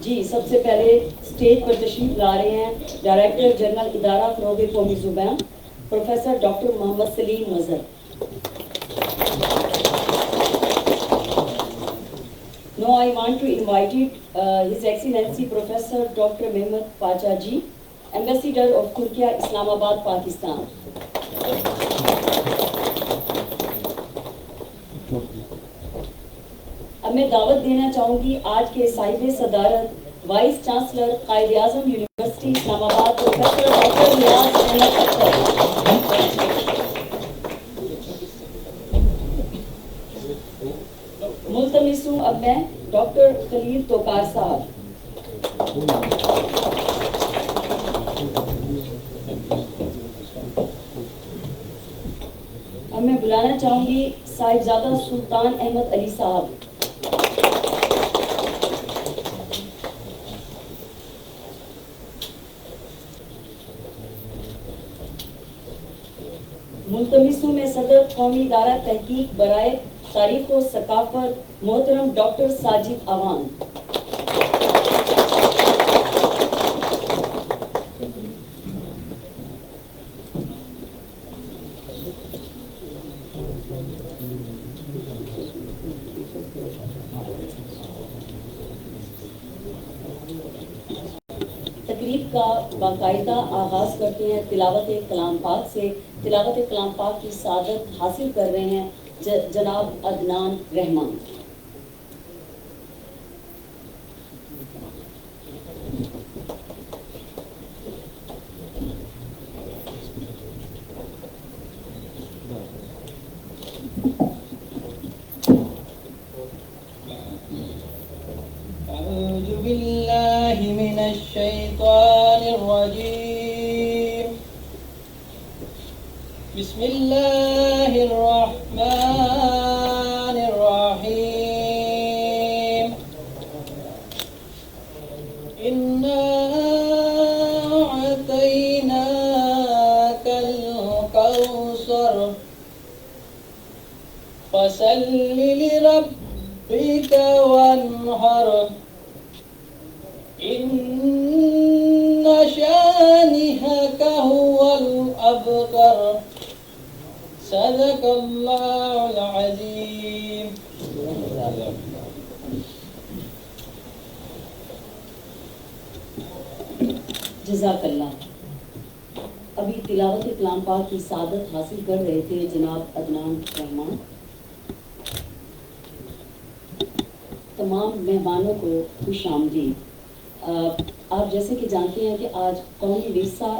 جی سب سے پہلے اسٹیج پر تشریف لا رہے ہیں ڈائریکٹر جنرل ادارہ فروغ قومی زبان professor doctor Muhammad Saleem Mazhar. Now I want to invite His Excellency Professor Dr. Mehmet Pachaji, Ambassador of Turkey, Islamabad, Pakistan. اب میں دعوت دینا چاہوں گی آج کے صاحب صدارت vice chancellor Quaid Azam university Islamabad professor doctor Niaz Ahmad. ملتمس ہوں اب میں ڈاکٹر خلیل توکار صاحب. اب میں بلانا چاہوں گی صاحبزادہ سلطان احمد علی صاحب. ملتمس ہوں میں صدر قومی ادارہ تحقیق برائے تاریخ و ثقافت محترم ڈاکٹر ساجد اوان. تقریب کا باقاعدہ آغاز کرتے ہیں تلاوت کلام پاک سے. تلاوت کلام پاک کی سعادت حاصل کر رہے ہیں جناب عدنان رحمان. اعوذ باللہ من الشیطان الرجیم. بسم اللہ الرحمن الرحیم. انا اعطیناک الکوثر فصل لربک وانحر ان شانئک هو الابتر. صدق اللہ العظیم. جزاک اللہ. ابھی تلاوت کلام پاک کی سعادت حاصل کر رہے تھے جناب عدنان رحمان. تمام مہمانوں کو خوش آمدید. آپ جیسے کہ جانتے ہیں کہ آج قومی ورثہ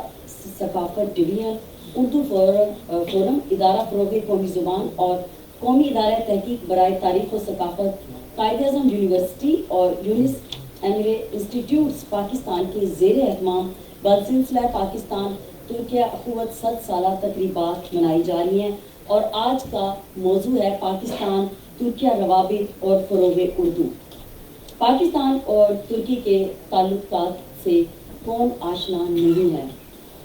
ثقافت ڈویژن اردو فورم ادارہ فروغ قومی زبان اور قومی ادارۂ تحقیق برائے تاریخ و ثقافت قائد اعظم یونیورسٹی اور یونس ایمرے انسٹیٹیوٹس پاکستان کے زیر اہتمام بسلسلہ پاکستان ترکیہ اخوت 7 سالہ تقریبات منائی جا رہی ہیں. اور آج کا موضوع ہے پاکستان ترکیہ روابط اور فروغ اردو. پاکستان اور ترکی کے تعلقات سے کون آشنا نہیں ہے.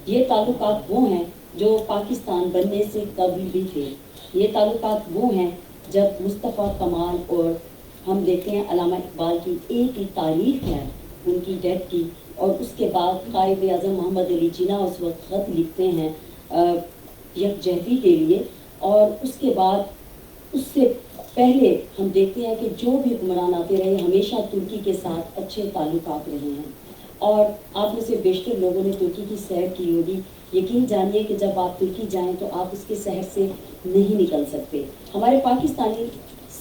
یہ تعلقات وہ ہیں جو پاکستان بننے سے قبل بھی تھے. یہ تعلقات وہ ہیں جب مصطفیٰ کمال اور ہم دیکھتے ہیں علامہ اقبال کی ایک ہی تاریخ ہے ان کی ڈیتھ کی. اور اس کے بعد قائد اعظم محمد علی جناح اس وقت خط لکھتے ہیں یکجہتی کے لیے. اور اس کے بعد اس سے پہلے ہم دیکھتے ہیں کہ جو بھی حکمران آتے رہے ہمیشہ ترکی کے ساتھ اچھے تعلقات رہے ہیں. اور آپ میں سے بیشتر لوگوں نے ترکی کی سیر کی ہوگی. یقین جانیے کہ جب آپ ترکی جائیں تو آپ اس کے شہر سے نہیں نکل سکتے. ہمارے پاکستانی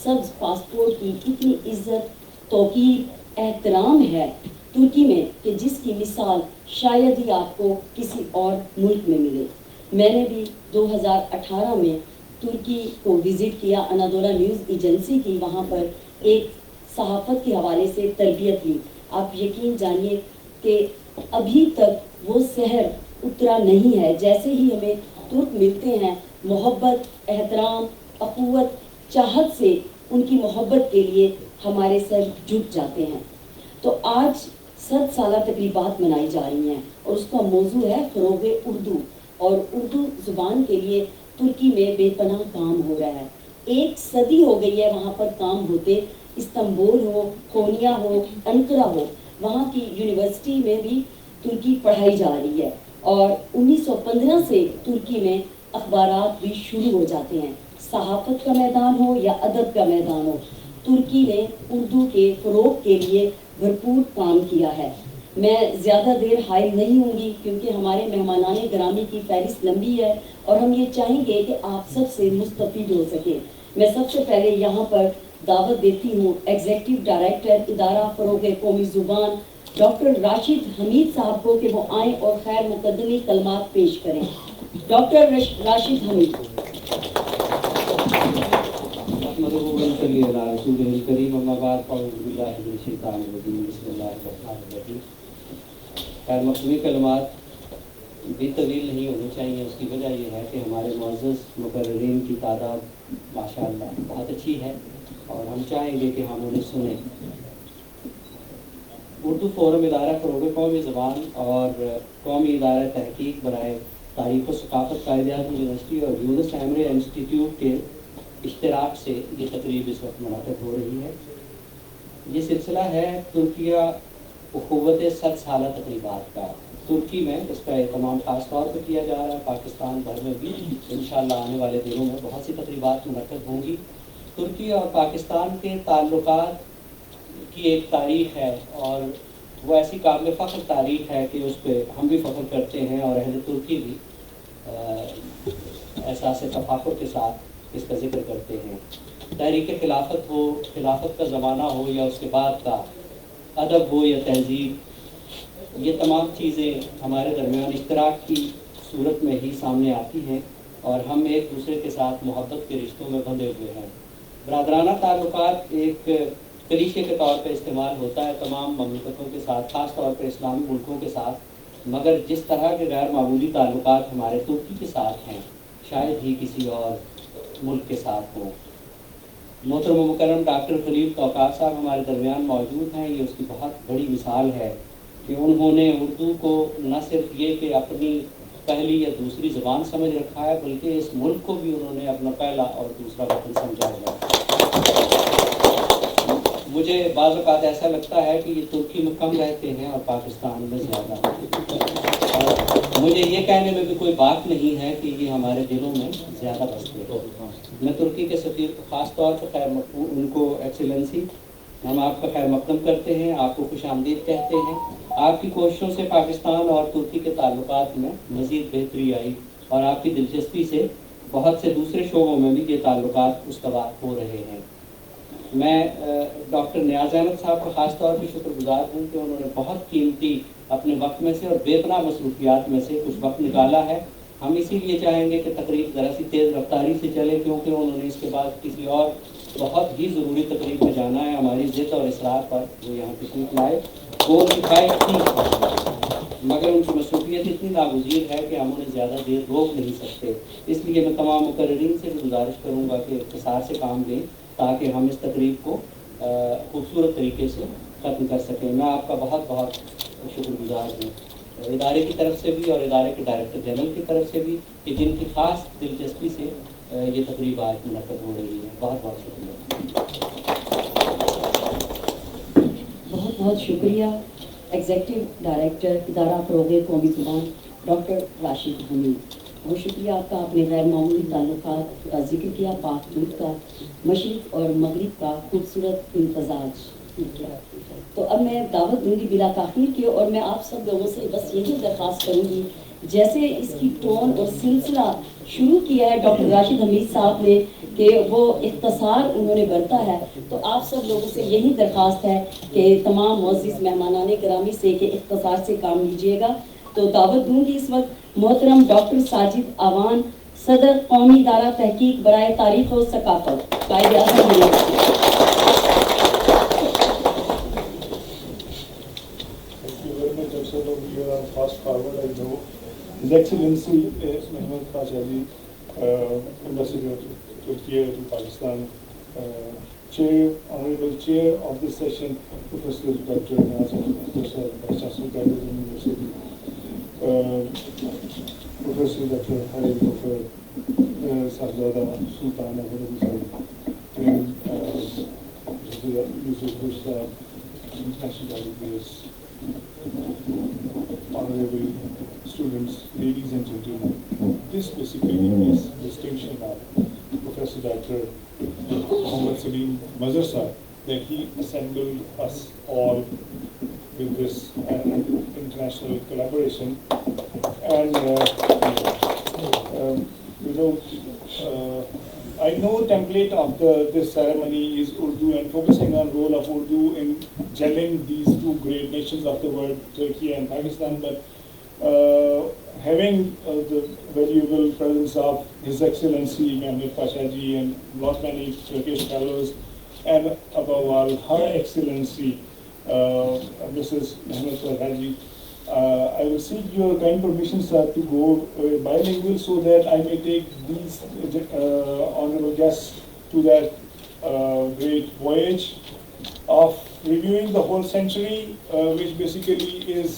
سبز پاسپورٹ کی اتنی عزت توقیر احترام ہے ترکی میں کہ جس کی مثال شاید ہی آپ کو کسی اور ملک میں ملے. میں نے بھی 2018 میں ترکی کو وزٹ کیا. انادولہ نیوز ایجنسی کی وہاں پر ایک صحافت کے حوالے سے تربیت لی. آپ یقین جانیے کہ ابھی تک وہ شہر اترا نہیں ہے. جیسے ہی ہمیں ترک ملتے ہیں محبت احترام اخوت چاہت سے ان کی محبت کے لیے ہمارے سر جھک جاتے ہیں. تو آج 7 سالہ تقریبات منائی جا رہی ہیں اور اس کا موضوع ہے فروغ اردو. اور اردو زبان کے لیے ترکی میں بے پناہ کام ہو رہا ہے. 1 صدی ہو گئی ہے وہاں پر کام ہوتے. استنبول ہو کونیا ہو انقرہ ہو وہاں کی یونیورسٹی میں بھی ترکی پڑھائی جا رہی ہے، اور 1915 سے ترکی میں اخبارات بھی شروع ہو جاتے ہیں، صحافت کا میدان ہو یا ادب کا میدان ہو، ترکی نے اردو کے فروغ کے لیے بھرپور کام کیا ہے۔ میں زیادہ دیر حائل نہیں ہوں گی کیونکہ ہمارے مہمانان گرامی کی فہرست لمبی ہے اور ہم یہ چاہیں گے کہ آپ سب سے مستفید ہو سکیں۔ میں سب سے پہلے یہاں پر دعوت دیتی ہوں ایگزیکٹو ڈائریکٹر ادارہ فروغ قومی زبان ڈاکٹر راشد حمید صاحب کو کہ وہ آئیں اور خیر مقدمی کلمات پیش کریں۔ ڈاکٹر راشد حمید۔ خیر مقدمی کلمات بھی طویل نہیں ہونی چاہیے، اس کی وجہ یہ ہے کہ ہمارے معزز مقررین کی تعداد ماشاءاللہ بہت اچھی ہے اور ہم چاہیں گے کہ ہم انہیں سنیں۔ اردو فورم ادارہ فروغ قومی زبان اور قومی ادارۂ تحقیق برائے تاریخ و ثقافت قائد یونیورسٹی اور یونس ایمرے انسٹی ٹیوٹ کے اشتراک سے یہ تقریب اس وقت منعقد ہو رہی ہے۔ یہ سلسلہ ہے ترکیہ اخوت 100 سالہ تقریبات کا۔ ترکی میں اس کا اہتمام خاص طور پہ کیا جا رہا ہے، پاکستان بھر میں بھی انشاءاللہ آنے والے دنوں میں بہت سی تقریبات منعقد ہوں گی۔ ترکی اور پاکستان کے تعلقات کی ایک تاریخ ہے اور وہ ایسی قابل فخر تاریخ ہے کہ اس پہ ہم بھی فخر کرتے ہیں اور اہل ترکی بھی احساس تفاخر کے ساتھ اس کا ذکر کرتے ہیں۔ تحریک خلافت ہو، خلافت کا زمانہ ہو یا اس کے بعد کا، ادب ہو یا تہذیب، یہ تمام چیزیں ہمارے درمیان اشتراک کی صورت میں ہی سامنے آتی ہیں اور ہم ایک دوسرے کے ساتھ محبت کے رشتوں میں بندھے ہوئے ہیں۔ برادرانہ تعلقات ایک کلیشے کے طور پہ استعمال ہوتا ہے تمام مملکتوں کے ساتھ، خاص طور پہ اسلامی ملکوں کے ساتھ، مگر جس طرح کے غیر معمولی تعلقات ہمارے ترکی کے ساتھ ہیں شاید ہی کسی اور ملک کے ساتھ ہوں۔ محترم و مکرم ڈاکٹر خلیل توقاف صاحب ہمارے درمیان موجود ہیں۔ یہ اس کی بہت بڑی مثال ہے کہ انہوں نے اردو کو نہ صرف یہ کہ اپنی پہلی یا دوسری زبان سمجھ رکھا ہے بلکہ اس ملک کو بھی انہوں نے اپنا پہلا اور دوسرا وطن سمجھا ہے۔ مجھے بعض اوقات ایسا لگتا ہے کہ یہ ترکی میں کم رہتے ہیں اور پاکستان میں زیادہ، اور مجھے یہ کہنے میں بھی کوئی بات نہیں ہے کہ یہ ہمارے دلوں میں زیادہ بستے ہیں۔ میں ترکی کے سفیر کو خاص طور پر ان کو ایکسیلنسی ہم آپ کا خیر مقدم کرتے ہیں، آپ کو خوش آمدید کہتے ہیں۔ آپ کی کوششوں سے پاکستان اور ترکی کے تعلقات میں مزید بہتری آئی اور آپ کی دلچسپی سے بہت سے دوسرے شعبوں میں بھی یہ تعلقات استوار ہو رہے ہیں۔ میں ڈاکٹر نیاز احمد صاحب کا خاص طور پہ شکر گزار ہوں کہ انہوں نے بہت قیمتی اپنے وقت میں سے اور بے پناہ مصروفیات میں سے کچھ وقت نکالا ہے۔ ہم اسی لیے چاہیں گے کہ تقریب ذرا سی تیز رفتاری سے چلے کیونکہ انہوں نے اس کے بعد کسی اور بہت ہی ضروری تقریب میں جانا ہے۔ ہماری ضد اور اصرار پر وہ یہاں تشریف لائے، وہ ان کی خواہش تھی مگر ان کی مصروفیت اتنی ناگزیر ہے کہ ہم انہیں زیادہ دیر روک نہیں سکتے۔ اس لیے میں تمام مقررین سے بھی گزارش کروں گا کہ اختصار سے کام لیں تاکہ ہم اس تقریب کو خوبصورت طریقے سے ختم کر سکیں۔ میں آپ کا بہت بہت شکر گزار ہوں ادارے کی طرف سے بھی اور ادارے کے ڈائریکٹر جنرل کی طرف سے بھی کہ جن کی خاص دلچسپی سے یہ تقریب آج منعقد ہو رہی ہے۔ بہت بہت شکریہ۔ بہت بہت شکریہ ایگزیکٹو ڈائریکٹر ادارہ فروغ قومی زبان ڈاکٹر راشد حمید۔ بہت شکریہ آپ کا، آپ نے غیر معمولی تعلقات کا ذکر کیا، پاک دودھ کا، مشرق اور مغرب کا خوبصورت امتزاج کیا۔ تو اب میں دعوت دوں گی بلا تاخیر کی اور میں آپ سب لوگوں سے بس یہی درخواست کروں گی، جیسے اس کی ٹون اور سلسلہ شروع کیا ہے ڈاکٹر راشد حمید صاحب نے کہ وہ اختصار انہوں نے برتا ہے، تو آپ سب لوگوں سے یہی درخواست ہے کہ تمام معزز مہمانان گرامی سے کہ اختصار سے کام لیجیے گا۔ تو دعوت دوں گی اس وقت محترم ڈاکٹر ساجد آوان، صدر قومی ادارہ تحقیق برائے تاریخ و ثقافت، Quaid Azam university. Fast forward, I know His Excellency Mehmet Khashoggi, Ambassador to Turkey to Pakistan, Honorable Chair of this session, Professor Dr. Eazam, Professor Qائد University, Professor Dr. Harry Professor Sahzada Sultan Ahmed Sahib, and Professor Yusuf Bushra, international delegates, honorable students, ladies and gentlemen, this basically is distinction of Professor Dr. Muhammad Salim Mazar that he assembled us all with this international collaboration. And I know template of this ceremony is Urdu and focusing on role of Urdu in gelling these two great nations of the world, Turkey and Pakistan, but having the valuable presence of His Excellency Mehmet Pashaji and lot many Turkish fellows, and above all Her Excellency Mrs. Mehmet Pashaji, I will seek your kind permission, sir, to go bilingual so that I may take these honorable guests to that great voyage of reviewing the whole century, which basically is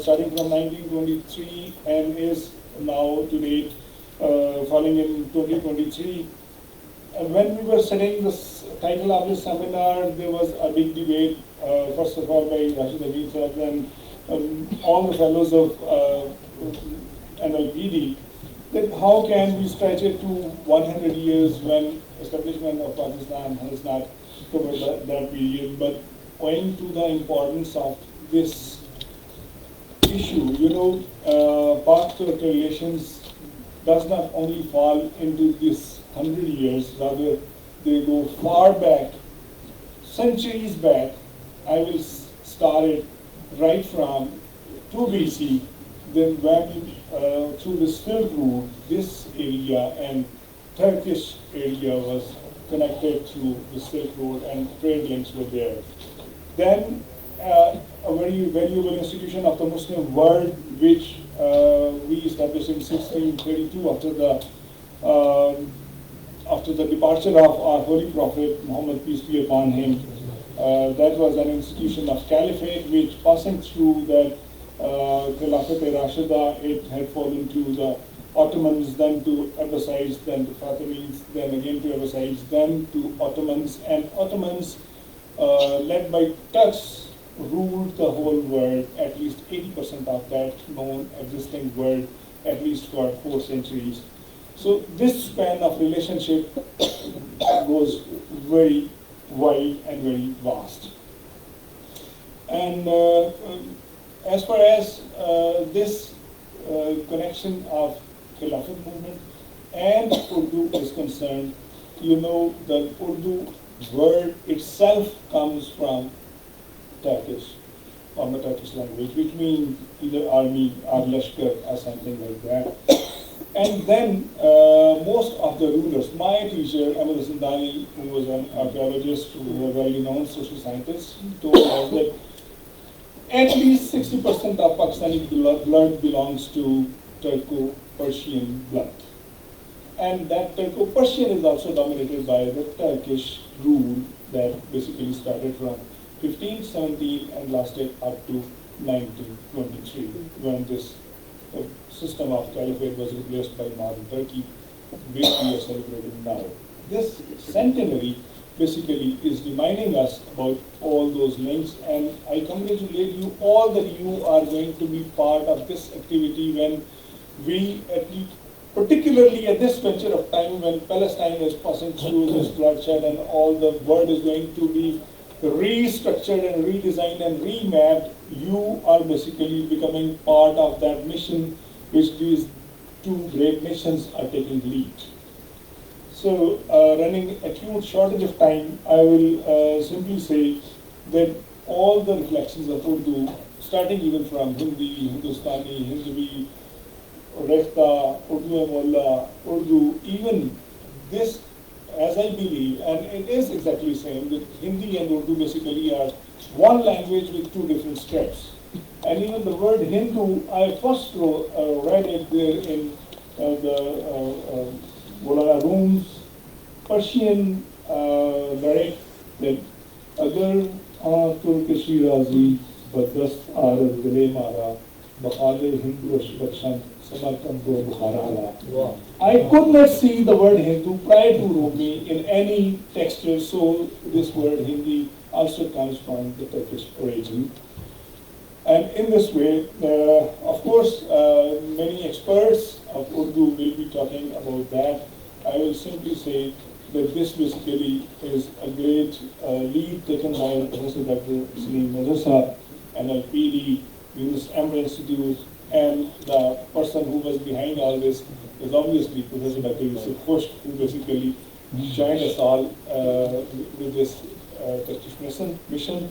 starting from 1923 and is now to date falling in 2023. And when we were setting this title of this seminar, there was a big debate, first of all by Rashid Habib Sahab and all the fellows of NLPD, that how can we stretch it to 100 years when establishment of Pakistan has not covered that period, but owing to the importance of this issue, Pak-Turk relations does not only fall into this 100 years, rather they go far back, centuries back. I will start it right from 2 BC, then when through the Silk Route, this area and Turkish area was connected to the Silk Road and trade links were there. Then a very valuable institution of the Muslim world, which we established in 1632 after the departure of our Holy Prophet Muhammad, peace be upon him. That was an institution of caliphate, which passing through that Khilafat-e Rashida, it had fallen to the Ottomans, then to Abbasides, then to Fatimids, then again to Abbasides, then to Ottomans, and Ottomans led by Turks ruled the whole world, at least 80% of that known existing world, at least for 4 centuries. So this span of relationship goes very wide and very vast. And as far as this connection of Khilafat movement and Urdu is concerned, the Urdu word itself comes from Turkish, from the Turkish language, which means either army or lashkar or something like that. And then most of the rulers, my teacher, Ahmed Sindani, who was an archaeologist, who was a well-known social scientist, told us that at least 60% of Pakistani blood belongs to Turco-Persian blood. And that Turco-Persian is also dominated by the Turkish rule that basically started from 1517 and lasted up to 1923, when this system of caliphate was replaced by modern Turkey, which we are celebrating now. This centenary basically is reminding us about all those links, and I congratulate you all that you are going to be part of this activity when we, particularly at this venture of time when Palestine is passing through this bloodshed and all the world is going to be restructured and redesigned and remapped, you are basically becoming part of that mission which these 2 great nations are taking lead. So, running acute shortage of time, I will simply say that all the reflections of Urdu, starting even from Hindi, Hindustani, Hindvi, Rehta, Urdu-e-Molla, Urdu, even this, as I believe, and it is exactly the same, that Hindi and Urdu basically are one language with 2 different steps. And even the word Hindu, I first read it there in the Molana rooms, Persian lyric, that Agar Turkishi Razi, Badast Arab Gale Mara, Bakhale Hindu Ashbakshan, Samarkand Bukhara. I could not see the word Hindu prior to Rumi in any texture, so this word Hindi also comes from the Turkish origin. And in this way, of course, many experts of Urdu will be talking about that. I will simply say that this basically is a great lead taken by Professor Dr. Salim Madrasa, NLPD, Yunus Emre Institute, and the person who was behind all this is obviously Professor Dr. Yusuf Khosh, who basically joined us all with this Turkish mission.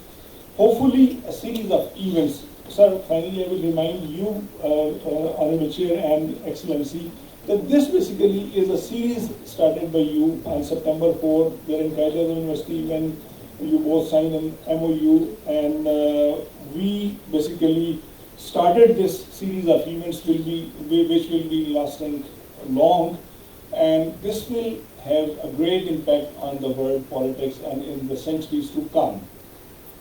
Hopefully, a series of events. Sir, finally, I will remind you, Honorable Chair and Excellency, that this basically is a series started by you on September 4, wherein Qaid University, when you both signed an MOU, and we basically started this series of events which will be lasting long, and this will have a great impact on the world politics and in the centuries to come.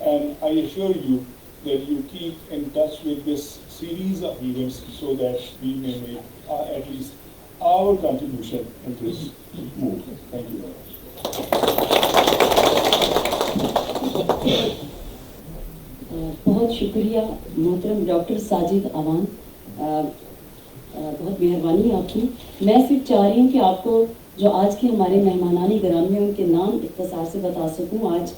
And I assure you that you keep in touch with this series of events so that we may make at least our contribution in this move. Thank you very much. بہت شکریہ محترم doctor Sajid Awan, بہت مہربانی آپ کی. میں صرف چاہ رہی ہوں کہ آپ کو جو آج کے ہمارے مہمانان گرامی ہیں ان کے نام اختصار سے بتا سکوں. آج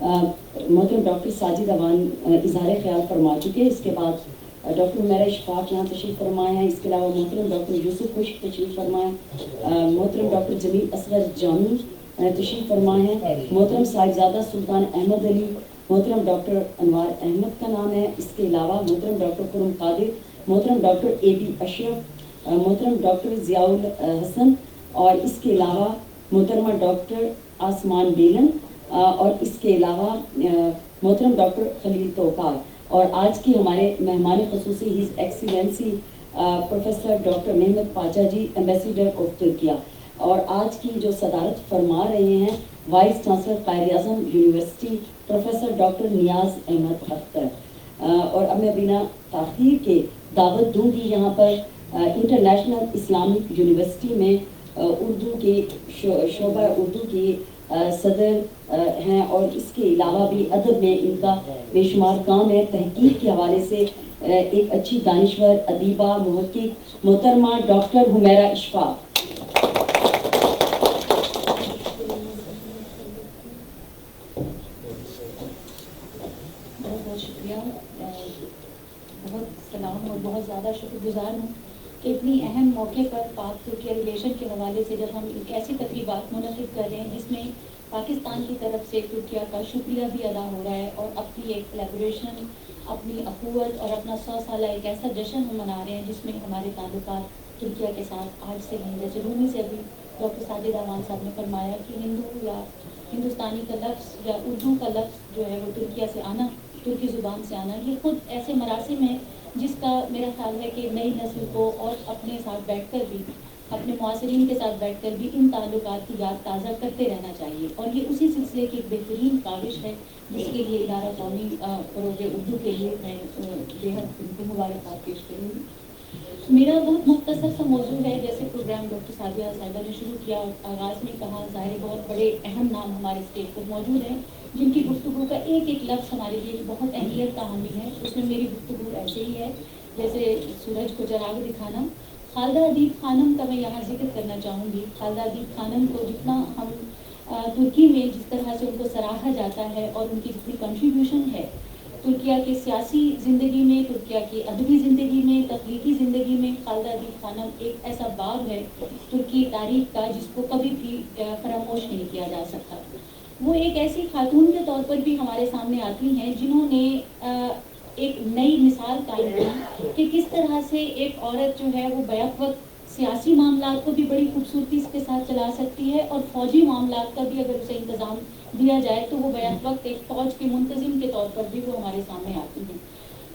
محترم ڈاکٹر ساجد اعوان اظہار خیال فرما چکے. اس کے بعد ڈاکٹر عمیر اشفاق یہاں تشریف فرمائے ہیں. اس کے علاوہ محترم ڈاکٹر یوسف خوش تشریف فرمائے ہیں. محترم ڈاکٹر جمیل اصغر جامی تشریف فرمائے ہیں. محترم صاحبزادہ سلطان احمد علی، محترم ڈاکٹر انوار احمد کا نام ہے. اس کے علاوہ محترم ڈاکٹر فورم قائد، محترم ڈاکٹر اے بی اشرف، محترم ڈاکٹر ضیاء الحسن، اور اس کے علاوہ محترمہ ڈاکٹر آسمان بیلن، اور اس کے علاوہ محترم ڈاکٹر خلیل توقار. اور آج کی ہمارے مہمان خصوصی his excellency professor doctor Muhammad Pacha ji, ambassador of Turkiye. اور آج کی جو صدارت فرما رہے ہیں vice chancellor Quaid Azam university professor doctor Niaz Ahmad Akhtar. اور اب میں بنا تاخیر کے دعوت دوں گی یہاں پر انٹرنیشنل اسلامک یونیورسٹی میں اردو کے شعبہ اردو کے صدر ہیں، اور اس کے علاوہ بھی ادب میں ان کا بے شمار کام ہے. تحقیق کے حوالے سے ایک اچھی دانشور، ادیبہ، محقق محترمہ ڈاکٹر حمیرہ اشفاق. بہت شکریہ، بہت سلام، اور بہت زیادہ شکر گزار ہوں کہ اتنی اہم موقع پر پاک ترکیہ ریلیشن کے حوالے سے جب ہم ایک ایسی تقریبات منعقد کر رہے ہیں جس میں پاکستان کی طرف سے ترکیہ کا شکریہ بھی ادا ہو رہا ہے، اور اپنی ایک کولیبریشن، اپنی اخوت اور اپنا 100 سالہ ایک ایسا جشن ہم منا رہے ہیں جس میں ہمارے تعلقات ترکیہ کے ساتھ آج سے ہیں. جیسے رومی سے ابھی ڈاکٹر ساجد اعوان صاحب نے فرمایا کہ ہندو یا ہندوستانی کا لفظ یا اردو کا لفظ جو ہے وہ ترکیہ سے آنا، ترکی زبان سے آنا، یہ خود ایسے مراسم ہیں جس کا میرا خیال ہے کہ نئی نسل کو اور اپنے ساتھ بیٹھ کر بھی، اپنے معاصرین کے ساتھ بیٹھ کر بھی ان تعلقات کی یاد تازہ کرتے رہنا چاہیے. اور یہ اسی سلسلے کی ایک بہترین کاوش ہے جس کے لیے ادارہ قومی فروغ اردو کے لیے میں بےحد ان کو مبارکباد پیش کروں گی. میرا بہت مختصر سا موضوع ہے. جیسے پروگرام ڈاکٹر سعدیہ صاحبہ نے شروع کیا اور آغاز میں کہا، ظاہر بہت بڑے اہم نام ہمارے اسٹیج پر موجود ہیں جن کی گفتگو کا ایک ایک لفظ ہمارے لیے بہت اہمیت کا حامل ہے. اس میں میری گفتگو ایسے ہی ہے جیسے سورج کو چراغ دکھانا. خالدہ ادیب خانم کا میں یہاں ذکر کرنا چاہوں گی. خالدہ ادیب خانم کو جتنا ہم ترکی میں جس طرح سے ان کو سراہا جاتا ہے اور ان کی جتنی کنٹریبیوشن ہے ترکیہ کی سیاسی زندگی میں، ترکیہ کی ادبی زندگی میں، تخلیقی زندگی میں، خالدہ ادیب خانم ایک ایسا باب ہے ترکی تاریخ کا جس کو کبھی بھی فراموش نہیں کیا جا سکتا. وہ ایک ایسی خاتون کے طور پر بھی ہمارے سامنے آتی ہیں جنہوں نے ایک نئی مثال قائم کی کہ کس طرح سے ایک عورت جو ہے وہ بیک وقت سیاسی معاملات کو بھی بڑی خوبصورتی کے ساتھ چلا سکتی ہے، اور فوجی معاملات کا بھی اگر اسے انتظام دیا جائے تو وہ بیک وقت ایک فوج کے منتظم کے طور پر بھی وہ ہمارے سامنے آتی ہیں.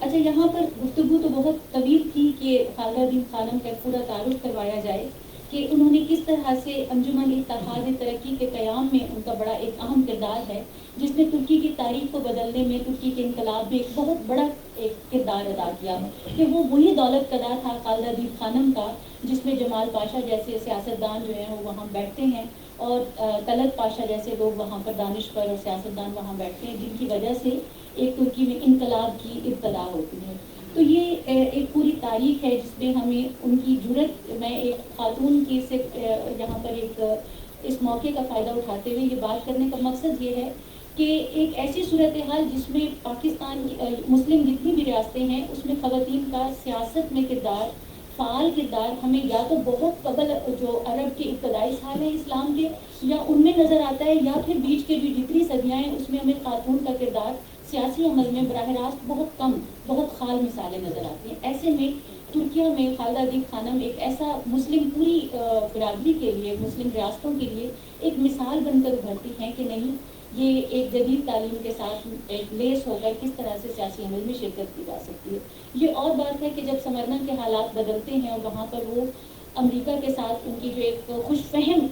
اچھا، یہاں پر گفتگو تو بہت طویل تھی کہ خالدہ ادیب خانم کا پورا تعارف کروایا جائے کہ انہوں نے کس طرح سے انجمن اتحاد ترقی کے قیام میں ان کا بڑا ایک اہم کردار ہے جس نے ترکی کی تاریخ کو بدلنے میں، ترکی کے انقلاب میں ایک بہت بڑا ایک کردار ادا کیا. کہ وہ وہی دولت قدا تھا خالدہ ادیب خانم کا جس میں جمال پاشا جیسے سیاستدان جو ہیں وہ وہاں بیٹھتے ہیں اور طلعت پاشا جیسے لوگ وہاں پر دانشور اور سیاستدان وہاں بیٹھتے ہیں، جن کی وجہ سے ایک ترکی میں انقلاب کی ابتدا ہوتی ہے. تو یہ ایک پوری تاریخ ہے جس میں ہمیں ان کی جرت، میں ایک خاتون کی سے یہاں پر ایک اس موقع کا فائدہ اٹھاتے ہوئے یہ بات کرنے کا مقصد یہ ہے کہ ایک ایسی صورتحال جس میں پاکستان مسلم جتنی بھی ریاستیں ہیں اس میں خواتین کا سیاست میں کردار، فعال کردار ہمیں یا تو بہت قبل جو عرب کے ابتدائی سال ہیں اسلام کے یا ان میں نظر آتا ہے، یا پھر بیچ کے جو جتنی صدیاں ہیں اس میں ہمیں خاتون کا کردار سیاسی عمل میں براہ راست بہت کم، بہت خال مثالیں نظر آتی ہیں. ایسے میں ترکیہ میں خالدہ ادیب خانم ایک ایسا مسلم پوری برادری کے لیے، مسلم ریاستوں کے لیے ایک مثال بن کر ابھرتی ہیں کہ نہیں، یہ ایک جدید تعلیم کے ساتھ ایک لیس ہو کر کس طرح سے سیاسی عمل میں شرکت کی جا سکتی ہے. یہ اور بات ہے کہ جب سمرنا کے حالات بدلتے ہیں اور وہاں پر وہ امریکہ کے ساتھ ان کی جو ایک خوش فہم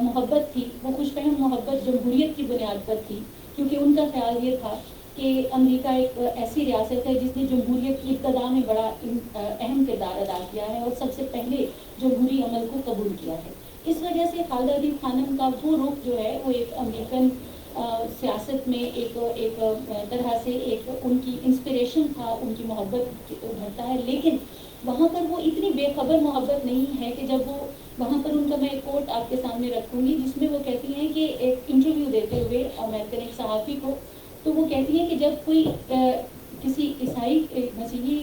محبت تھی، وہ خوش فہم محبت جمہوریت کی بنیاد پر تھی، کیونکہ ان کا خیال یہ تھا کہ امریکہ ایک ایسی ریاست ہے جس نے جمہوریت کی ابتدا میں بڑا اہم کردار ادا کیا ہے اور سب سے پہلے جمہوری عمل کو قبول کیا ہے. اس وجہ سے خالدہ ادیب خانم کا وہ رخ جو ہے وہ ایک امریکن سیاست میں ایک طرح سے ایک ان کی انسپریشن تھا، ان کی محبت ابھرتا ہے. لیکن وہاں پر وہ اتنی بے خبر محبت نہیں ہے کہ جب وہ وہاں پر ان کا میں ایک کوٹ آپ کے سامنے رکھوں گی جس میں وہ کہتی ہیں کہ ایک انٹرویو دیتے ہوئے امریکن ایک صحافی کو، تو وہ کہتی ہیں کہ جب کوئی کسی عیسائی مسیحی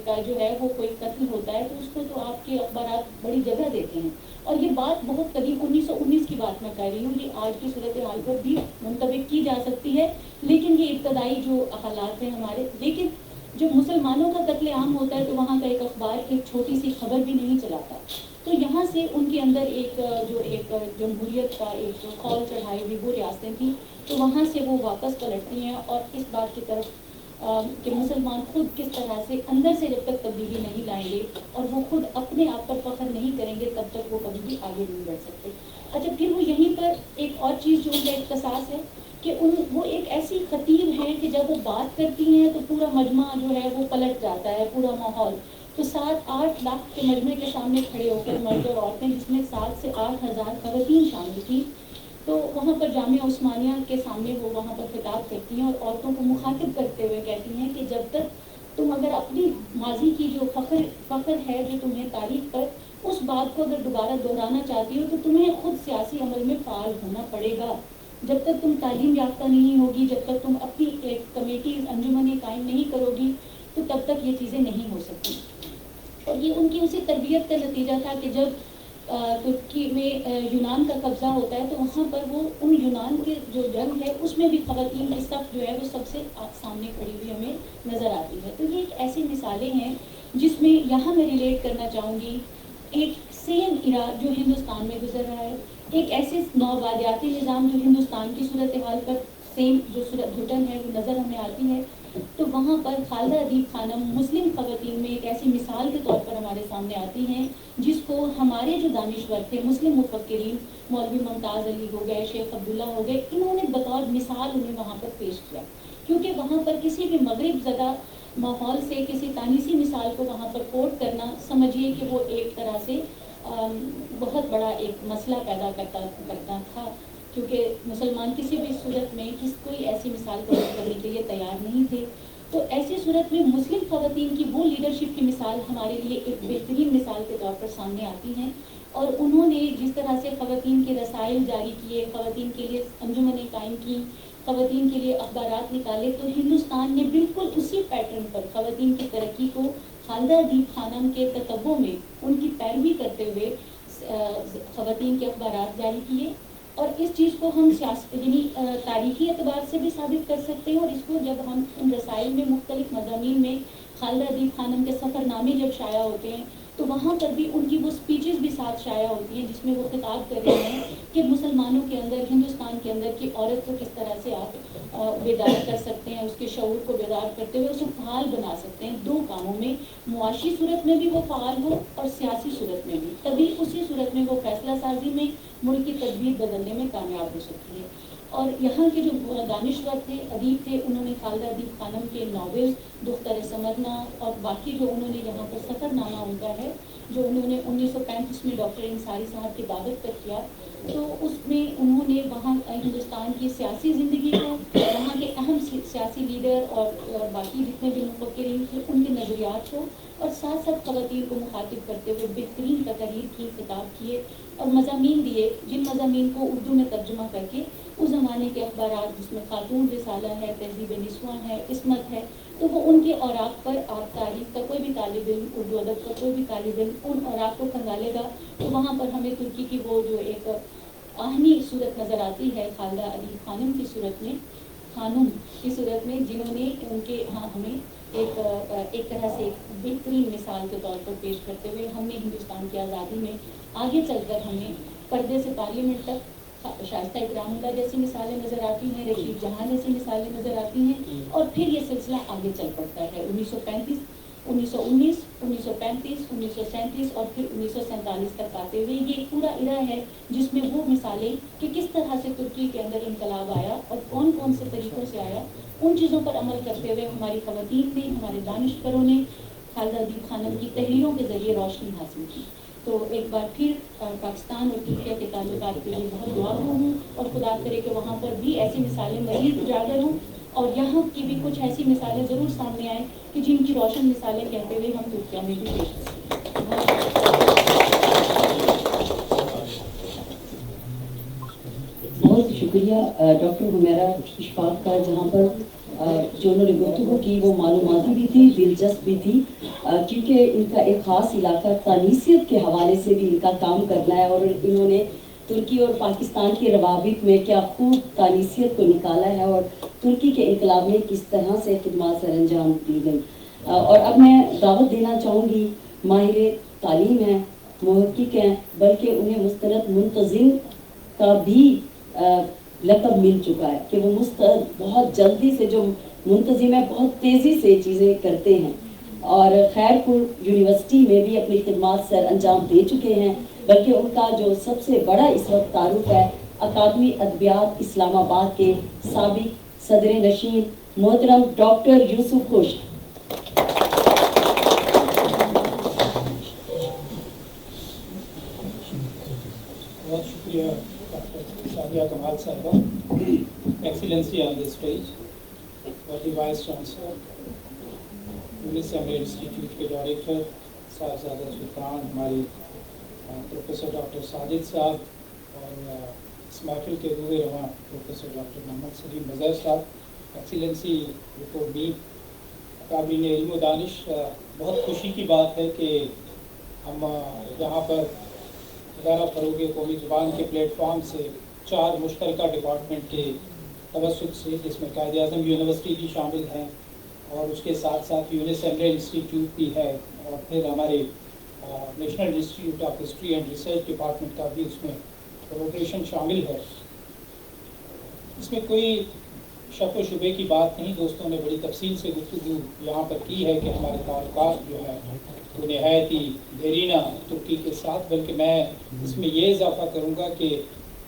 کا جو ہے وہ کوئی قتل ہوتا ہے تو اس کو تو آپ کے اخبارات بڑی جگہ دیتے ہیں. اور یہ بات بہت قدیم 1919 کی بات میں کہہ رہی ہوں، یہ آج کی صورتحال پر بھی منطبق کی جا سکتی ہے، لیکن یہ ابتدائی جو حالات ہیں ہمارے. لیکن جو مسلمانوں کا قتل عام ہوتا ہے تو وہاں کا ایک اخبار ایک چھوٹی سی خبر بھی نہیں چلاتا. تو یہاں سے ان کے اندر ایک جو ایک جمہوریت کا ایک خول چڑھائی ہوئی وہ ریاستیں تھیں، تو وہاں سے وہ واپس پلٹتی ہیں اور اس بات کی طرف کہ مسلمان خود کس طرح سے اندر سے جب تک تبدیلی نہیں لائیں گے اور وہ خود اپنے آپ پر فخر نہیں کریں گے تب تک وہ کبھی بھی آگے نہیں بڑھ سکتے. اچھا، پھر وہ یہیں پر ایک اور چیز جو ان کا اختصاص ہے کہ وہ ایک ایسی خطیب ہیں کہ جب وہ بات کرتی ہیں تو پورا مجمع جو ہے وہ پلٹ جاتا ہے، پورا ماحول. تو 7-8 لاکھ کے مجمع کے سامنے کھڑے ہو کر مرد اور عورتیں، جس میں 7 سے 8 ہزار خواتین شامل تھیں، تو وہاں پر جامعہ عثمانیہ کے سامنے وہ وہاں پر خطاب کرتی ہیں اور عورتوں کو مخاطب کرتے ہوئے کہتی ہیں کہ جب تک تم اگر اپنی ماضی کی جو فخر ہے جو تمہیں تاریخ پر، اس بات کو اگر دوبارہ دہرانا چاہتی ہو تو تمہیں خود سیاسی عمل میں فعال ہونا پڑے گا. جب تک تم تعلیم یافتہ نہیں ہوگی، جب تک تم اپنی ایک کمیٹیز انجمنیں قائم نہیں کرو گی تو تب تک یہ چیزیں نہیں ہو سکتی. اور یہ ان کی اسی تربیت کا نتیجہ تھا کہ جب ترکی میں یونان کا قبضہ ہوتا ہے تو وہاں پر وہ ان یونان کے جو جنگ ہے اس میں بھی خواتین کی صف جو ہے وہ سب سے سامنے کھڑی ہوئی ہمیں نظر آتی ہے. تو یہ ایک ایسی مثالیں ہیں جس میں یہاں میں ریلیٹ کرنا چاہوں گی ایک سیم ایرا جو ہندوستان میں گزر رہا ہے، ایک ایسے نوآبادیاتی نظام جو ہندوستان کی صورتحال پر سیم جو صورت گھٹن ہے وہ نظر ہمیں آتی ہے. تو وہاں پر خالدہ ادیب خانم مسلم خواتین میں ایک ایسی مثال کے طور پر ہمارے سامنے آتی ہیں جس کو ہمارے جو دانشور تھے مسلم مفکرین، مولوی ممتاز علی ہو گئے، شیخ عبداللہ ہو گئے، انہوں نے بطور مثال انہیں وہاں پر پیش کیا. کیونکہ وہاں پر کسی بھی مغرب زدہ ماحول سے کسی تانیسی مثال کو وہاں پر کوٹ کرنا، سمجھیے کہ وہ ایک طرح سے بہت بڑا ایک مسئلہ پیدا کرتا تھا، کیونکہ مسلمان کسی بھی صورت میں کوئی ایسی مثال پیش کرنے کے لیے تیار نہیں تھے. تو ایسی صورت میں مسلم خواتین کی وہ لیڈرشپ کی مثال ہمارے لیے ایک بہترین مثال کے طور پر سامنے آتی ہیں. اور انہوں نے جس طرح سے خواتین کے رسائل جاری کیے، خواتین کے لیے انجمنیں قائم کی، خواتین کے لیے اخبارات نکالے، تو ہندوستان نے بالکل اسی پیٹرن پر خواتین کی ترقی کو خالدہ ادیب خانم کے تتبع میں ان کی پیروی کرتے ہوئے خواتین کے اخبارات جاری کیے. اور اس چیز کو ہم یعنی تاریخی اعتبار سے بھی ثابت کر سکتے ہیں، اور اس کو جب ہم ان رسائل میں مختلف مضامین میں خالدہ ادیب خانم کے سفر نامے جب شائع ہوتے ہیں تو وہاں پر بھی ان کی وہ سپیچز بھی ساتھ شائع ہوتی ہیں جس میں وہ خطاب کر رہے ہیں کہ مسلمانوں کے اندر، ہندوستان کے اندر کی عورت کو کس طرح سے آپ بیدار کر سکتے ہیں، اس کے شعور کو بیدار کرتے ہوئے اسے فعال بنا سکتے ہیں 2 کاموں میں، معاشی صورت میں بھی وہ فعال ہو اور سیاسی صورت میں بھی. تبھی اسی صورت میں وہ فیصلہ سازی میں ملک کی تدبیر بدلنے میں کامیاب ہو سکتی ہے. اور یہاں کے جو دانشور تھے، ادیب تھے، انہوں نے خالدہ ادیب خانم کے ناولز دختر سمرنا اور باقی جو انہوں نے یہاں پر سفر نامہ ان کا ہے جو انہوں نے 1935 میں ڈاکٹر انصاری صاحب کی دعوت پر کیا، تو اس میں انہوں نے وہاں ہندوستان کی سیاسی زندگی کو، وہاں کے اہم سیاسی لیڈر اور باقی جتنے بھی مفکرین تھے ان کے نظریات کو، اور ساتھ ساتھ خواتین کو مخاطب کرتے ہوئے بہترین تقاریر کی، خطاب کیے اور مضامین دیے، جن مضامین کو اردو میں ترجمہ کر کے اس زمانے کے اخبارات جس میں خاتون رسالہ ہے، تہذیب نسواں ہے، عصمت ہے، تو وہ ان کے اوراق پر آپ تاریخ کا کوئی بھی طالب علم، اردو ادب کا کوئی بھی طالب علم ان اوراق کو کھنگالے گا تو وہاں پر ہمیں ترکی کی وہ جو ایک آہنی صورت نظر آتی ہے خالدہ ادیب خانم کی صورت میں، خانم کی صورت میں، جنہوں نے ان کے ہاں ہمیں ایک طرح سے ایک بہترین مثال کے طور پر پیش کرتے ہوئے ہم نے ہندوستان کی آزادی میں آگے چل کر ہمیں پردے سے پارلیمنٹ تک شائستہ اکرام اللہ جیسی مثالیں نظر آتی ہیں، رشید جہاں جیسی مثالیں نظر آتی ہیں، اور پھر یہ سلسلہ آگے چل پڑتا ہے 1935 1919 1935 1937 اور پھر 1947 تک آتے ہوئے یہ پورا ایرا ہے جس میں وہ مثالیں کہ کس طرح سے ترکی کے اندر انقلاب آیا اور کون کون سے طریقوں سے آیا، ان چیزوں پر عمل کرتے ہوئے ہماری خواتین نے، ہمارے دانشوروں نے خالدہ ادیب خانم کی تحریروں کے ذریعے روشنی حاصل کی۔ تو ایک بار پھر پاکستان اور ترکیہ کے تعلقات کے لیے بہت دعا ہوں اور خدا کرے کہ وہاں پر بھی ایسی مثالیں مزید اجاگر ہوں اور یہاں کی بھی کچھ ایسی مثالیں ضرور سامنے آئیں کہ جن کی روشن مثالیں کہتے ہوئے ہم ترکیہ میں بھی پیش کر سکیں۔ بہت شکریہ ڈاکٹر حمیرہ اشفاق کا، جہاں پر جو انہوں نے گفتگو کی وہ معلوماتی بھی تھی، دلچسپ بھی تھی، کیونکہ ان کا ایک خاص علاقہ تانیثیت کے حوالے سے بھی ان کا کام کرنا ہے، اور انہوں نے ترکی اور پاکستان کے روابط میں کیا خوب تانیثیت کو نکالا ہے اور ترکی کے انقلاب میں کس طرح سے خدمات سر انجام دی گئی۔ اور اب میں دعوت دینا چاہوں گی، ماہر تعلیم ہیں، محقق ہیں، بلکہ انہیں مستند منتظم کا بھی لقب مل چکا ہے کہ وہ بہت جلدی سے، جو منتظم ہے بہت تیزی سے چیزیں کرتے ہیں، اور خیر پور یونیورسٹی میں بھی اپنی خدمات سر انجام دے چکے ہیں، بلکہ ان کا جو سب سے بڑا اس وقت تعارف ہے اکادمی ادبیات اسلام آباد کے سابق صدر نشین محترم ڈاکٹر یوسف خوش۔ بہت شکریہ سالہ کمال صاحبہ، ایکسیلنسی آن دی اسٹیج، اور وائس چانسلر، یونس ایمرے انسٹیٹیوٹ کے ڈائریکٹر صاحبزادہ سلطان، ہماری پروفیسر ڈاکٹر ساجد صاحب، اور اس محفل کے روح رواں پروفیسر ڈاکٹر محمد سلیم مظہر صاحب، ایکسیلنسی رپورٹ می، اکابرین علم و دانش، بہت خوشی کی بات ہے کہ ہم یہاں پر ادارہ فروغ قومی زبان کے پلیٹ فارم سے 4 مشترکہ ڈپارٹمنٹ کے توسط سے، جس میں قائد اعظم یونیورسٹی بھی شامل ہیں اور اس کے ساتھ ساتھ یونس ایمرے انسٹیٹیوٹ بھی ہے، اور پھر ہمارے national institute of history and research department کا بھی اس میں کولیبریشن شامل ہے۔ اس میں کوئی شک و شبے کی بات نہیں، دوستوں نے بڑی تفصیل سے گفتگو یہاں پر کی ہے کہ ہمارے تعلقات جو ہے وہ نہایت ہی دیرینہ ترکی کے ساتھ، بلکہ میں اس میں یہ اضافہ کروں گا کہ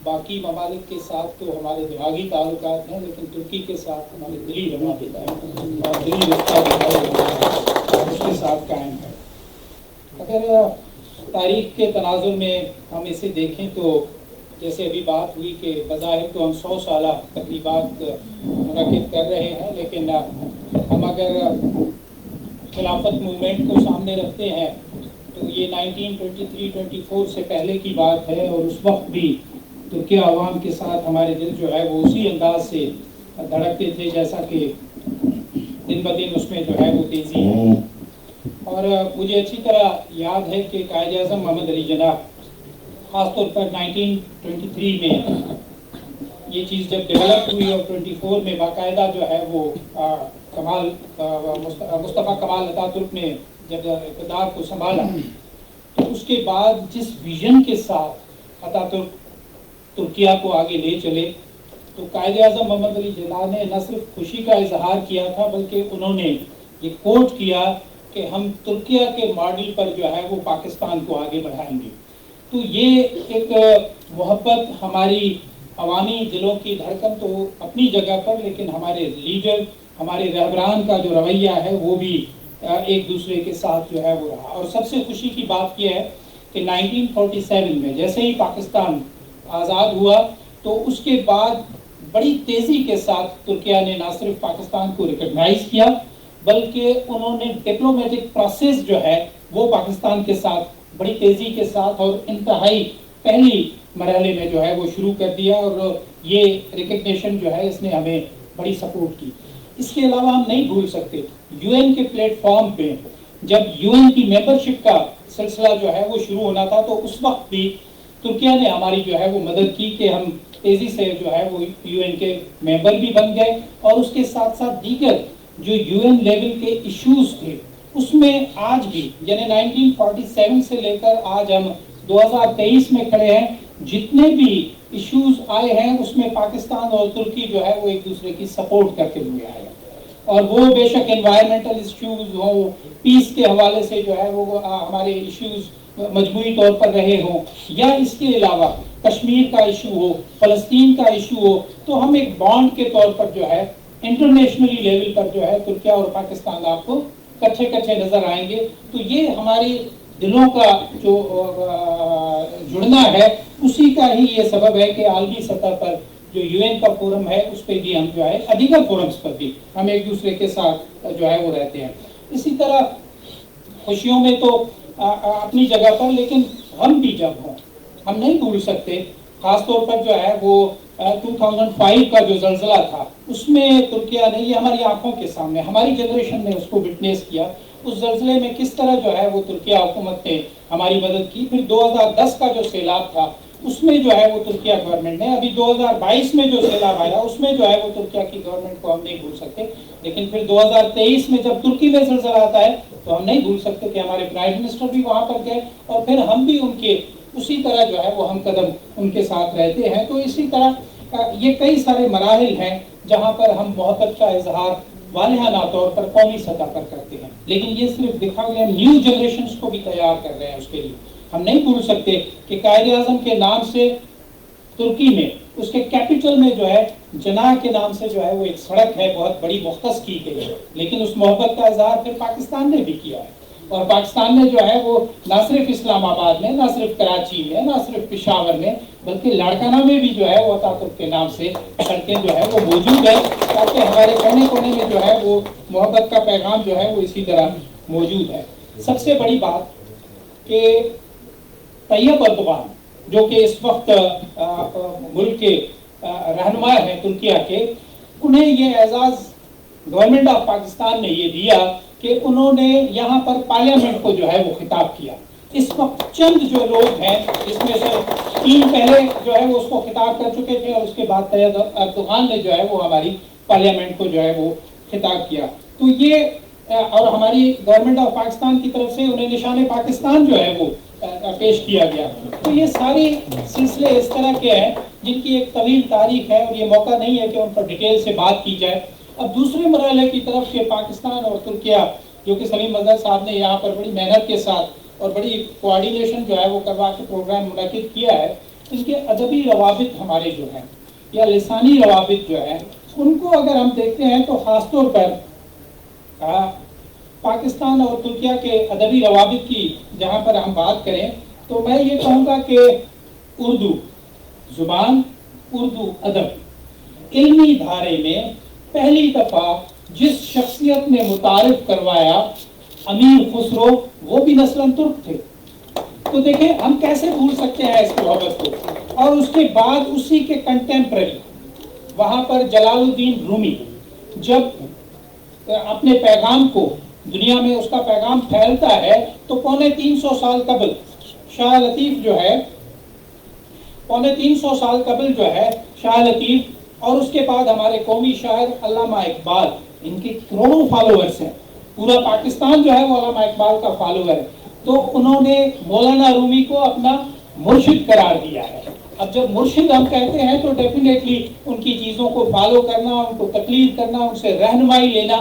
باقی ممالک کے ساتھ تو ہمارے دماغی تعلقات ہیں، لیکن ترکی کے ساتھ ہمارے دلی روابط ہیں اور دلی رشتہ اس کے ساتھ قائم ہے۔ اگر تاریخ کے تناظر میں ہم اسے دیکھیں تو جیسے ابھی بات ہوئی کہ بظاہر تو ہم 100 سالہ تقریبات منعقد کر رہے ہیں، لیکن ہم اگر خلافت موومنٹ کو سامنے رکھتے ہیں تو یہ 1923-24 سے پہلے کی بات ہے، اور اس وقت بھی ترکیہ عوام کے ساتھ ہمارے دل جو ہے وہ اسی انداز سے دھڑکتے تھے جیسا کہ دن بدن اس میں جو ہے وہ تیزی ہے۔ اور مجھے اچھی طرح یاد ہے کہ قائد اعظم محمد علی جناح خاص طور پر 1923 میں یہ چیز جب ڈیولپ ہوئی اور 24 میں باقاعدہ جو ہے وہ مصطفیٰ کمال اتاترک نے جب اقتدار کو سنبھالا، تو اس کے بعد جس ویژن کے ساتھ اتاترک ترکیہ کو آگے لے چلے، تو قائد اعظم محمد علی جناح نے نہ صرف خوشی کا اظہار کیا تھا بلکہ انہوں نے یہ کوٹ کیا کہ ہم ترکیہ کے ماڈل پر جو ہے وہ پاکستان کو آگے بڑھائیں گے۔ تو یہ ایک محبت ہماری عوامی دلوں کی دھڑکن تو اپنی جگہ پر، لیکن ہمارے لیڈر، ہمارے رہبران کا جو رویہ ہے وہ بھی ایک دوسرے کے ساتھ جو ہے وہ رہا. اور سب سے خوشی کی بات یہ ہے کہ 1947 میں جیسے ہی پاکستان آزاد ہوا تو اس کے بعد بڑی تیزی کے ساتھ ترکیہ نے نہ صرف پاکستان کو ریکگنائز کیا بلکہ انہوں نے ڈپلومیٹک پروسیس جو ہے وہ پاکستان کے ساتھ بڑی تیزی کے ساتھ اور انتہائی پہلی مرحلے میں جو ہے وہ شروع کر دیا، اور یہ ریکگنیشن جو ہے اس نے ہمیں بڑی سپورٹ کی. اس کے علاوہ ہم نہیں بھول سکتے یو این کے پلیٹ فارم پہ جب یو این کی ممبرشپ کا سلسلہ جو ہے وہ شروع ہونا تھا تو اس وقت بھی ترکیہ نے ہماری جو ہے وہ مدد کی کہ ہم تیزی سے جو ہے وہ یو این کے ممبر بھی بن گئے، اور اس کے ساتھ ساتھ دیگر جو یو این لیول کے ایشوز تھے اس میں آج بھی یعنی 1947 سے لے کر آج ہم 2023 میں کھڑے ہیں، جتنے بھی ایشوز آئے ہیں اس میں پاکستان اور ترکی جو ہے وہ ایک دوسرے کی سپورٹ کرتے ہوئے آئے، اور وہ بے شک انوائرمنٹل ایشوز ہوں، پیس کے حوالے سے جو ہے وہ ہمارے ایشوز مجموعی طور پر رہے ہوں، یا اس کے علاوہ کشمیر کا ایشو ہو، فلسطین کا ایشو ہو، تو ہم ایک بانڈ کے طور پر جو ہے انٹرنیشنلی لیول پر جو ہے ترکیہ اور پاکستان آپ کو کچھے کچھے نظر آئیں گے. تو یہ ہماری دلوں کا جو جڑنا ہے اسی کا ہی یہ سبب ہے کہ عالمی سطح پر جو یو این کا فورم ہے اس پہ بھی ہم جو ہے دیگر فورمز پر بھی ہم ایک دوسرے کے ساتھ جو ہے وہ رہتے ہیں. اسی طرح خوشیوں میں تو اپنی جگہ پر، لیکن غم بھی جب ہوں ہم نہیں بھول سکتے، خاص طور پر جو ہے وہ 2005 کا جو زلزلہ تھا اس میں ترکیہ نے، یہ ہماری آنکھوں کے سامنے ہماری جنریشن نے اس کو وٹنس کیا، اس زلزلے میں کس طرح جو ہے وہ ترکیہ حکومت نے ہماری مدد کی. پھر 2010 کا جو سیلاب تھا اس میں جو ہے وہ ترکیہ گورنمنٹ نے، ابھی 2022 میں جو سیلاب آیا اس میں جو ہے وہ ترکیہ کی گورنمنٹ کو ہم نہیں بھول سکتے. لیکن پھر 2023 میں جب ترکی میں زلزلہ آتا ہے تو ہم نہیں بھول سکتے کہ ہمارے پرائم منسٹر بھی وہاں پر گئے، اور پھر ہم بھی ان کے اسی طرح جو ہے وہ ہم قدم ان کے ساتھ رہتے ہیں. تو اسی طرح یہ کئی سارے مراحل ہیں جہاں پر ہم محبت کا اظہار والہانہ طور پر قومی سطح پر کرتے ہیں، لیکن یہ صرف دکھا گیا نیو جنریشنز کو بھی تیار کر رہے ہیں. اس کے لیے ہم نہیں بھول سکتے کہ قائد اعظم کے نام سے ترکی میں اس کے کیپٹل میں جو ہے جناح کے نام سے جو ہے وہ ایک سڑک ہے بہت بڑی مختص کی گئی ہے، لیکن اس محبت کا اظہار پھر پاکستان نے بھی کیا ہے، اور پاکستان نے جو ہے وہ نہ صرف اسلام آباد میں، نہ صرف کراچی میں، نہ صرف پشاور میں، بلکہ لاڑکانہ میں بھی جو ہے وہ اتاترک کے نام سے سڑکیں جو ہے وہ موجود ہے، تاکہ ہمارے کونے کونے میں جو ہے وہ محبت کا پیغام جو ہے وہ اسی طرح موجود ہے. سب سے بڑی بات کہ طیب اردوغان جو کہ اس وقت ملک کے رہنما ہیں ترکیہ کے، انہیں یہ اعزاز گورنمنٹ آف پاکستان نے یہ دیا کہ انہوں نے یہاں پر پارلیمنٹ کو جو ہے وہ خطاب کیا. اس وقت چند جو لوگ ہیں جس میں سے 3 پہلے جو ہے وہ اس کو خطاب کر چکے تھے، اور اس کے بعد طیب اردوغان نے جو ہے وہ ہماری پارلیمنٹ کو جو ہے وہ خطاب کیا. تو یہ اور ہماری گورنمنٹ آف پاکستان کی طرف سے انہیں نشان پاکستان جو ہے وہ پیش کیا گیا. تو یہ ساری سلسلے اس طرح کے ہیں جن کی ایک طویل تاریخ ہے، اور یہ موقع نہیں ہے کہ ان پر ڈیٹیل سے بات کی جائے. اب دوسرے مرحلے کی طرف کہ پاکستان اور ترکیہ، جو کہ سلیم مظہر صاحب نے یہاں پر بڑی محنت کے ساتھ اور بڑی کوآرڈینیشن جو ہے وہ کروا کے پروگرام منعقد کیا ہے، ان کے ادبی روابط ہمارے جو ہیں یا لسانی روابط جو ہیں ان کو اگر ہم دیکھتے ہیں تو خاص طور پر پاکستان اور ترکیہ کے ادبی روابط کی جہاں پر ہم بات کریں تو میں یہ کہوں گا کہ اردو زبان، اردو ادب علمی دھارے میں پہلی دفعہ جس شخصیت نے متعارف کروایا امیر خسرو، وہ بھی نسلاً ترک تھے. تو دیکھیں ہم کیسے بھول سکتے ہیں اس محبت کو. اور اس کے بعد اسی کے کنٹمپرری وہاں پر جلال الدین رومی جب اپنے پیغام کو دنیا میں اس کا پیغام پھیلتا ہے تو 350 سال قبل شاہ لطیف جو ہے 350 سال قبل جو ہے شاہ لطیف، اور اس کے بعد ہمارے قومی شاعر علامہ اقبال، ان کے کروڑوں فالوورز ہیں، پورا پاکستان جو ہے وہ علامہ اقبال کا فالوور ہے. تو انہوں نے مولانا رومی کو اپنا مرشد قرار دیا ہے. اب جب مرشد ہم کہتے ہیں تو ڈیفینیٹلی ان کی چیزوں کو فالو کرنا، ان کو تقلید کرنا، ان سے رہنمائی لینا،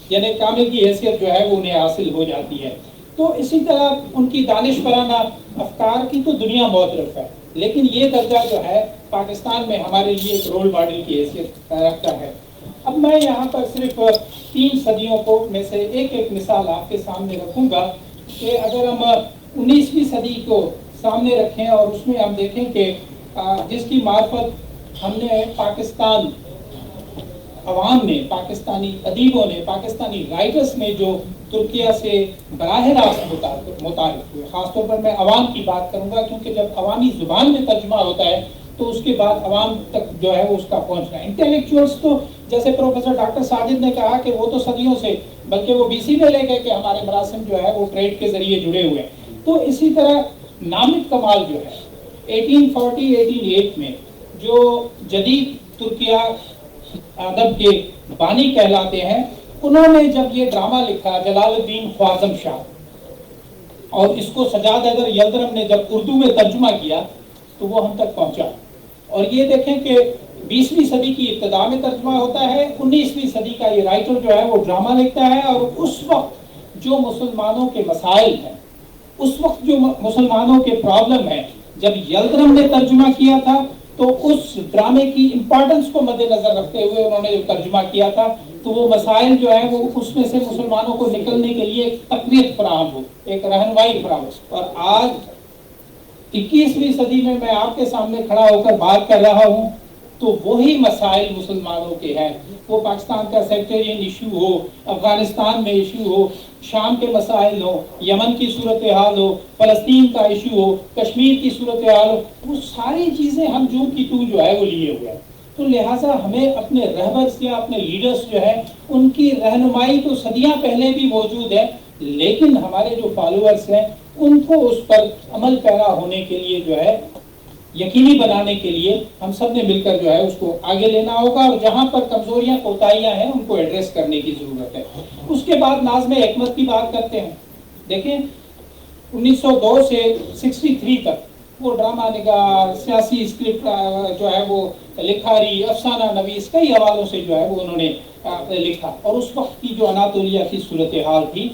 یعنی کامل کی حیثیت جو ہے وہ انہیں حاصل ہو جاتی ہے. تو اسی طرح ان کی دانشورانہ افکار کی تو دنیا معترف ہے، لیکن یہ درجہ جو ہے پاکستان میں ہمارے لیے ایک رول ماڈل کی حیثیت رکھتا ہے. اب میں یہاں پر صرف 3 صدیوں کو میں سے ایک مثال آپ کے سامنے رکھوں گا کہ اگر ہم 19ویں صدی کو سامنے رکھیں اور اس میں ہم دیکھیں کہ جس کی معرفت ہم نے پاکستان عوام نے، پاکستانی ادیبوں نے، پاکستانی رائٹرز نے جو ترکیہ سے براہ راست متعارف ہوئے. خاص طور پر میں عوام کی بات کروں گا کیونکہ جب عوامی زبان میں ترجمہ ہوتا ہے تو اس کے بعد عوام تک جو ہے وہ اس کا پہنچنا ہے. انٹلیکچوئلس تو جیسے پروفیسر ڈاکٹر ساجد نے کہا کہ وہ تو صدیوں سے، بلکہ وہ BC میں لے گئے کہ ہمارے مراسم جو ہے وہ ٹریڈ کے ذریعے جڑے ہوئے ہیں. تو اسی طرح نامد کمال جو ہے 1840-1848 میں جو جدید ترکیہ ادب کے بانی کہلاتے ہیں، انہوں نے جب یہ ڈرامہ لکھا جلال الدین خوارزم شاہ، اور اس کو سجاد حیدر یلدرم نے جب اردو میں ترجمہ کیا تو وہ ہم تک پہنچا. اور یہ دیکھیں کہ 20ویں صدی کی ابتدا میں ترجمہ ہوتا ہے، 19ویں صدی کا یہ رائٹر جو ہے وہ ڈرامہ لکھتا ہے، اور اس وقت جو مسلمانوں کے مسائل ہیں، اس وقت جو مسلمانوں کے پرابلم ہیں، جب یلدرم نے ترجمہ کیا تھا تو اس ڈرامے کی امپورٹنس کو مد نظر رکھتے ہوئے انہوں نے جو ترجمہ کیا تھا تو وہ مسائل جو ہے وہ اس میں سے مسلمانوں کو نکلنے کے لیے ایک تقویت فراہم ہو، ایک رہنمائی فراہم ہو. اور آج 21ویں صدی میں آپ کے سامنے کھڑا ہو کر بات کر رہا ہوں تو وہی مسائل مسلمانوں کے ہیں. وہ پاکستان کا سیکٹرین ایشو ہو، افغانستان میں ایشو ہو، شام کے مسائل ہو، یمن کی صورتحال ہو، فلسطین کا ایشو ہو، کشمیر کی صورتحال ہو، وہ ساری چیزیں ہم جو کی تو جو ہے وہ لیے ہوئے ہیں. تو لہٰذا ہمیں اپنے رہبرز یا اپنے لیڈرز جو ہے ان کی رہنمائی تو صدیاں پہلے بھی موجود ہے، لیکن ہمارے جو فالوورز ہیں ان کو اس پر عمل پیرا ہونے کے لیے جو ہے یقینی بنانے کے لیے ہم سب نے مل کر جو ہے اس کو آگے لینا ہوگا، اور جہاں پر کمزوریاں کوتاہیاں ہیں ان کو ایڈریس کرنے کی ضرورت ہے. اس کے بعد ناظم حکمت کی بات کرتے ہیں. دیکھیں 1902 سے 63 تک وہ ڈرامہ نگار، سیاسی اسکرپٹ جو ہے وہ لکھاری، افسانہ نویس، کئی حوالوں سے جو ہے وہ انہوں نے لکھا، اور اس وقت کی جو اناطولیہ کی صورتحال تھی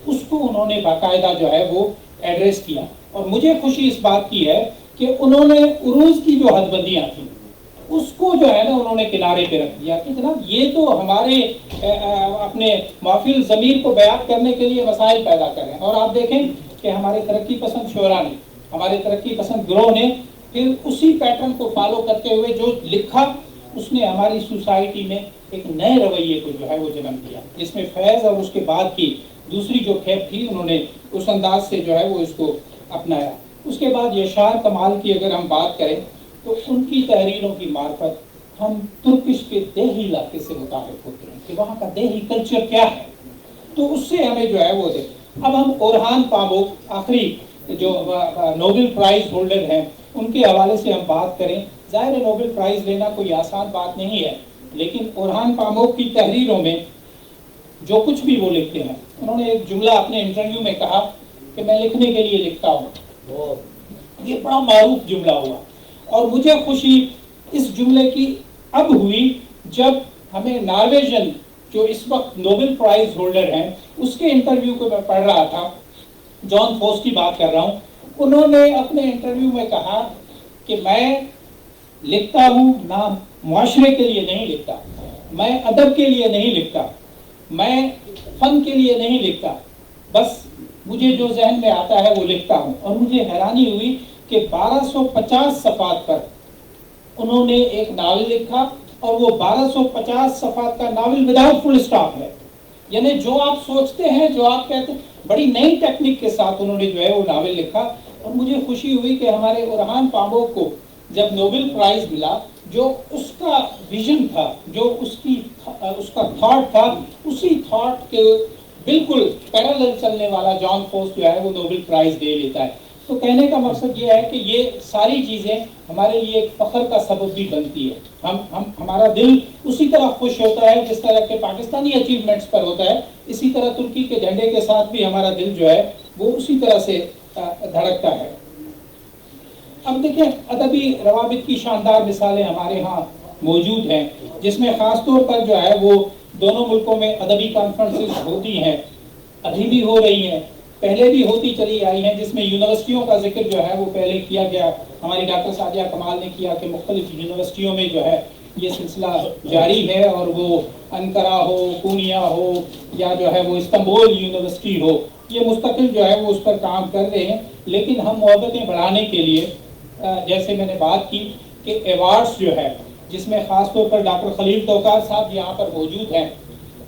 اس کو انہوں نے باقاعدہ جو ہے وہ ایڈریس کیا. اور مجھے خوشی اس بات کی ہے کہ انہوں نے عروض کی جو حد بندیاں تھیں اس کو جو ہے نا انہوں نے کنارے پہ رکھ دیا کہ جناب یہ تو ہمارے اپنے محفل ضمیر کو بیان کرنے کے لیے مسائل پیدا کر رہے ہیں. اور آپ دیکھیں کہ ہمارے ترقی پسند شعراء نے، ہمارے ترقی پسند گروہ نے پھر اسی پیٹرن کو فالو کرتے ہوئے جو لکھا اس نے ہماری سوسائٹی میں ایک نئے رویے کو جو ہے وہ جنم دیا، جس میں فیض اور اس کے بعد کی دوسری جو کھیپ تھی انہوں نے اس انداز سے جو ہے وہ اس کو اپنایا. اس کے بعد یشار کمال کی اگر ہم بات کریں تو ان کی تحریروں کی معرفت ہم ترکش کے دیہی علاقے سے متعارف ہوتے ہیں کہ وہاں کا دیہی کلچر کیا ہے، تو اس سے ہمیں جو ہے وہ دے. اب ہم اورہان پاموک آخری جو نوبل پرائز ہولڈر ہیں ان کے حوالے سے ہم بات کریں. ظاہر ہے نوبل پرائز لینا کوئی آسان بات نہیں ہے، لیکن اورہان پاموک کی تحریروں میں جو کچھ بھی وہ لکھتے ہیں، انہوں نے ایک جملہ اپنے انٹرویو میں کہا کہ میں لکھنے کے لیے لکھتا ہوں. یہ بڑا معروف جملہ ہوا، اور مجھے خوشی اس جملے کی اب ہوئی جب ہمیں ڈویژن جو اس وقت نوبل پرائز ہولڈر ہیں اس کے انٹرویو کو میں پڑھ رہا تھا، جان فوس کی بات کر رہا ہوں. انہوں نے اپنے انٹرویو میں کہا کہ میں لکھتا ہوں نہ معاشرے کے لیے نہیں لکھتا، میں ادب کے لیے نہیں لکھتا، میں فن کے لیے نہیں لکھتا، بس مجھے جو ذہن میں آتا ہے وہ لکھتا ہوں. اور مجھے حیرانی ہوئی کہ 1250 صفحات پر انہوں نے ایک ناول لکھا، اور وہ 1250 صفحات کا ناول وداؤٹ فل اسٹاپ ہے. یعنی جو آپ سوچتے ہیں، جو آپ کہتے ہیں، بڑی نئی ٹیکنیک کے ساتھ انہوں نے جو ہے وہ ناول لکھا. اور مجھے خوشی ہوئی کہ ہمارے اورہان پاموک کو جب نوبل پرائز ملا، جو اس کا ویژن تھا، جو اس کا تھاٹ تھا، اسی تھاٹ کے بالکل پیرالل چلنے والا جان فوس جو ہے وہ نوبل پرائز دے لیتا ہے. تو کہنے کا مقصد یہ ہے کہ یہ ساری چیزیں ہمارے لیے ایک فخر کا سبب بھی بنتی ہے. ہمارا دل اسی طرح خوش ہوتا ہے جس طرح کے پاکستانی اچیومنٹس پر ہوتا ہے، اسی طرح ترکی کے جھنڈے کے ساتھ بھی ہمارا دل جو ہے وہ اسی طرح سے دھڑکتا ہے. اب دیکھیں ادبی روابط کی شاندار مثالیں ہمارے ہاں موجود ہیں، جس میں خاص طور پر جو ہے وہ دونوں ملکوں میں ادبی کانفرنسز ہوتی ہیں، ابھی بھی ہو رہی ہیں. پہلے بھی ہوتی چلی آئی ہیں، جس میں یونیورسٹیوں کا ذکر جو ہے وہ پہلے کیا گیا، ہماری ڈاکٹر سعدیہ کمال نے کیا کہ مختلف یونیورسٹیوں میں جو ہے یہ سلسلہ جاری ہے، اور وہ انقرہ ہو، پونیا ہو، یا جو ہے وہ استنبول یونیورسٹی ہو، یہ مستقل جو ہے وہ اس پر کام کر رہے ہیں. لیکن ہم محبتیں بڑھانے کے لیے جیسے میں نے بات کی کہ ایوارڈز جو ہے، جس میں خاص طور پر ڈاکٹر خلیل توقار صاحب یہاں پر موجود ہیں،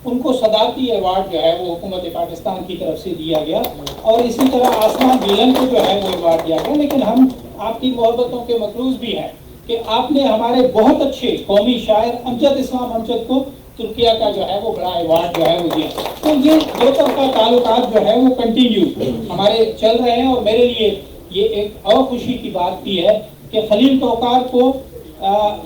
ان کو صدارتی ایوارڈ جو ہے وہ حکومت پاکستان کی طرف سے دیا گیا، اور اسی طرح آسمان بیلن کو جو ہے وہ ایوارڈ دیا گیا. لیکن ہم آپ کی محبتوں کے مقروض بھی ہیں کہ آپ نے ہمارے بہت اچھے قومی شاعر امجد اسلام امجد کو ترکیہ کا جو ہے وہ بڑا ایوارڈ جو ہے وہ دیا. تو یہ دو طرفہ تعلقات جو ہے وہ کنٹینیو ہمارے چل رہے ہیں، اور میرے لیے یہ ایک اور خوشی کی بات بھی ہے کہ خلیل توقار کو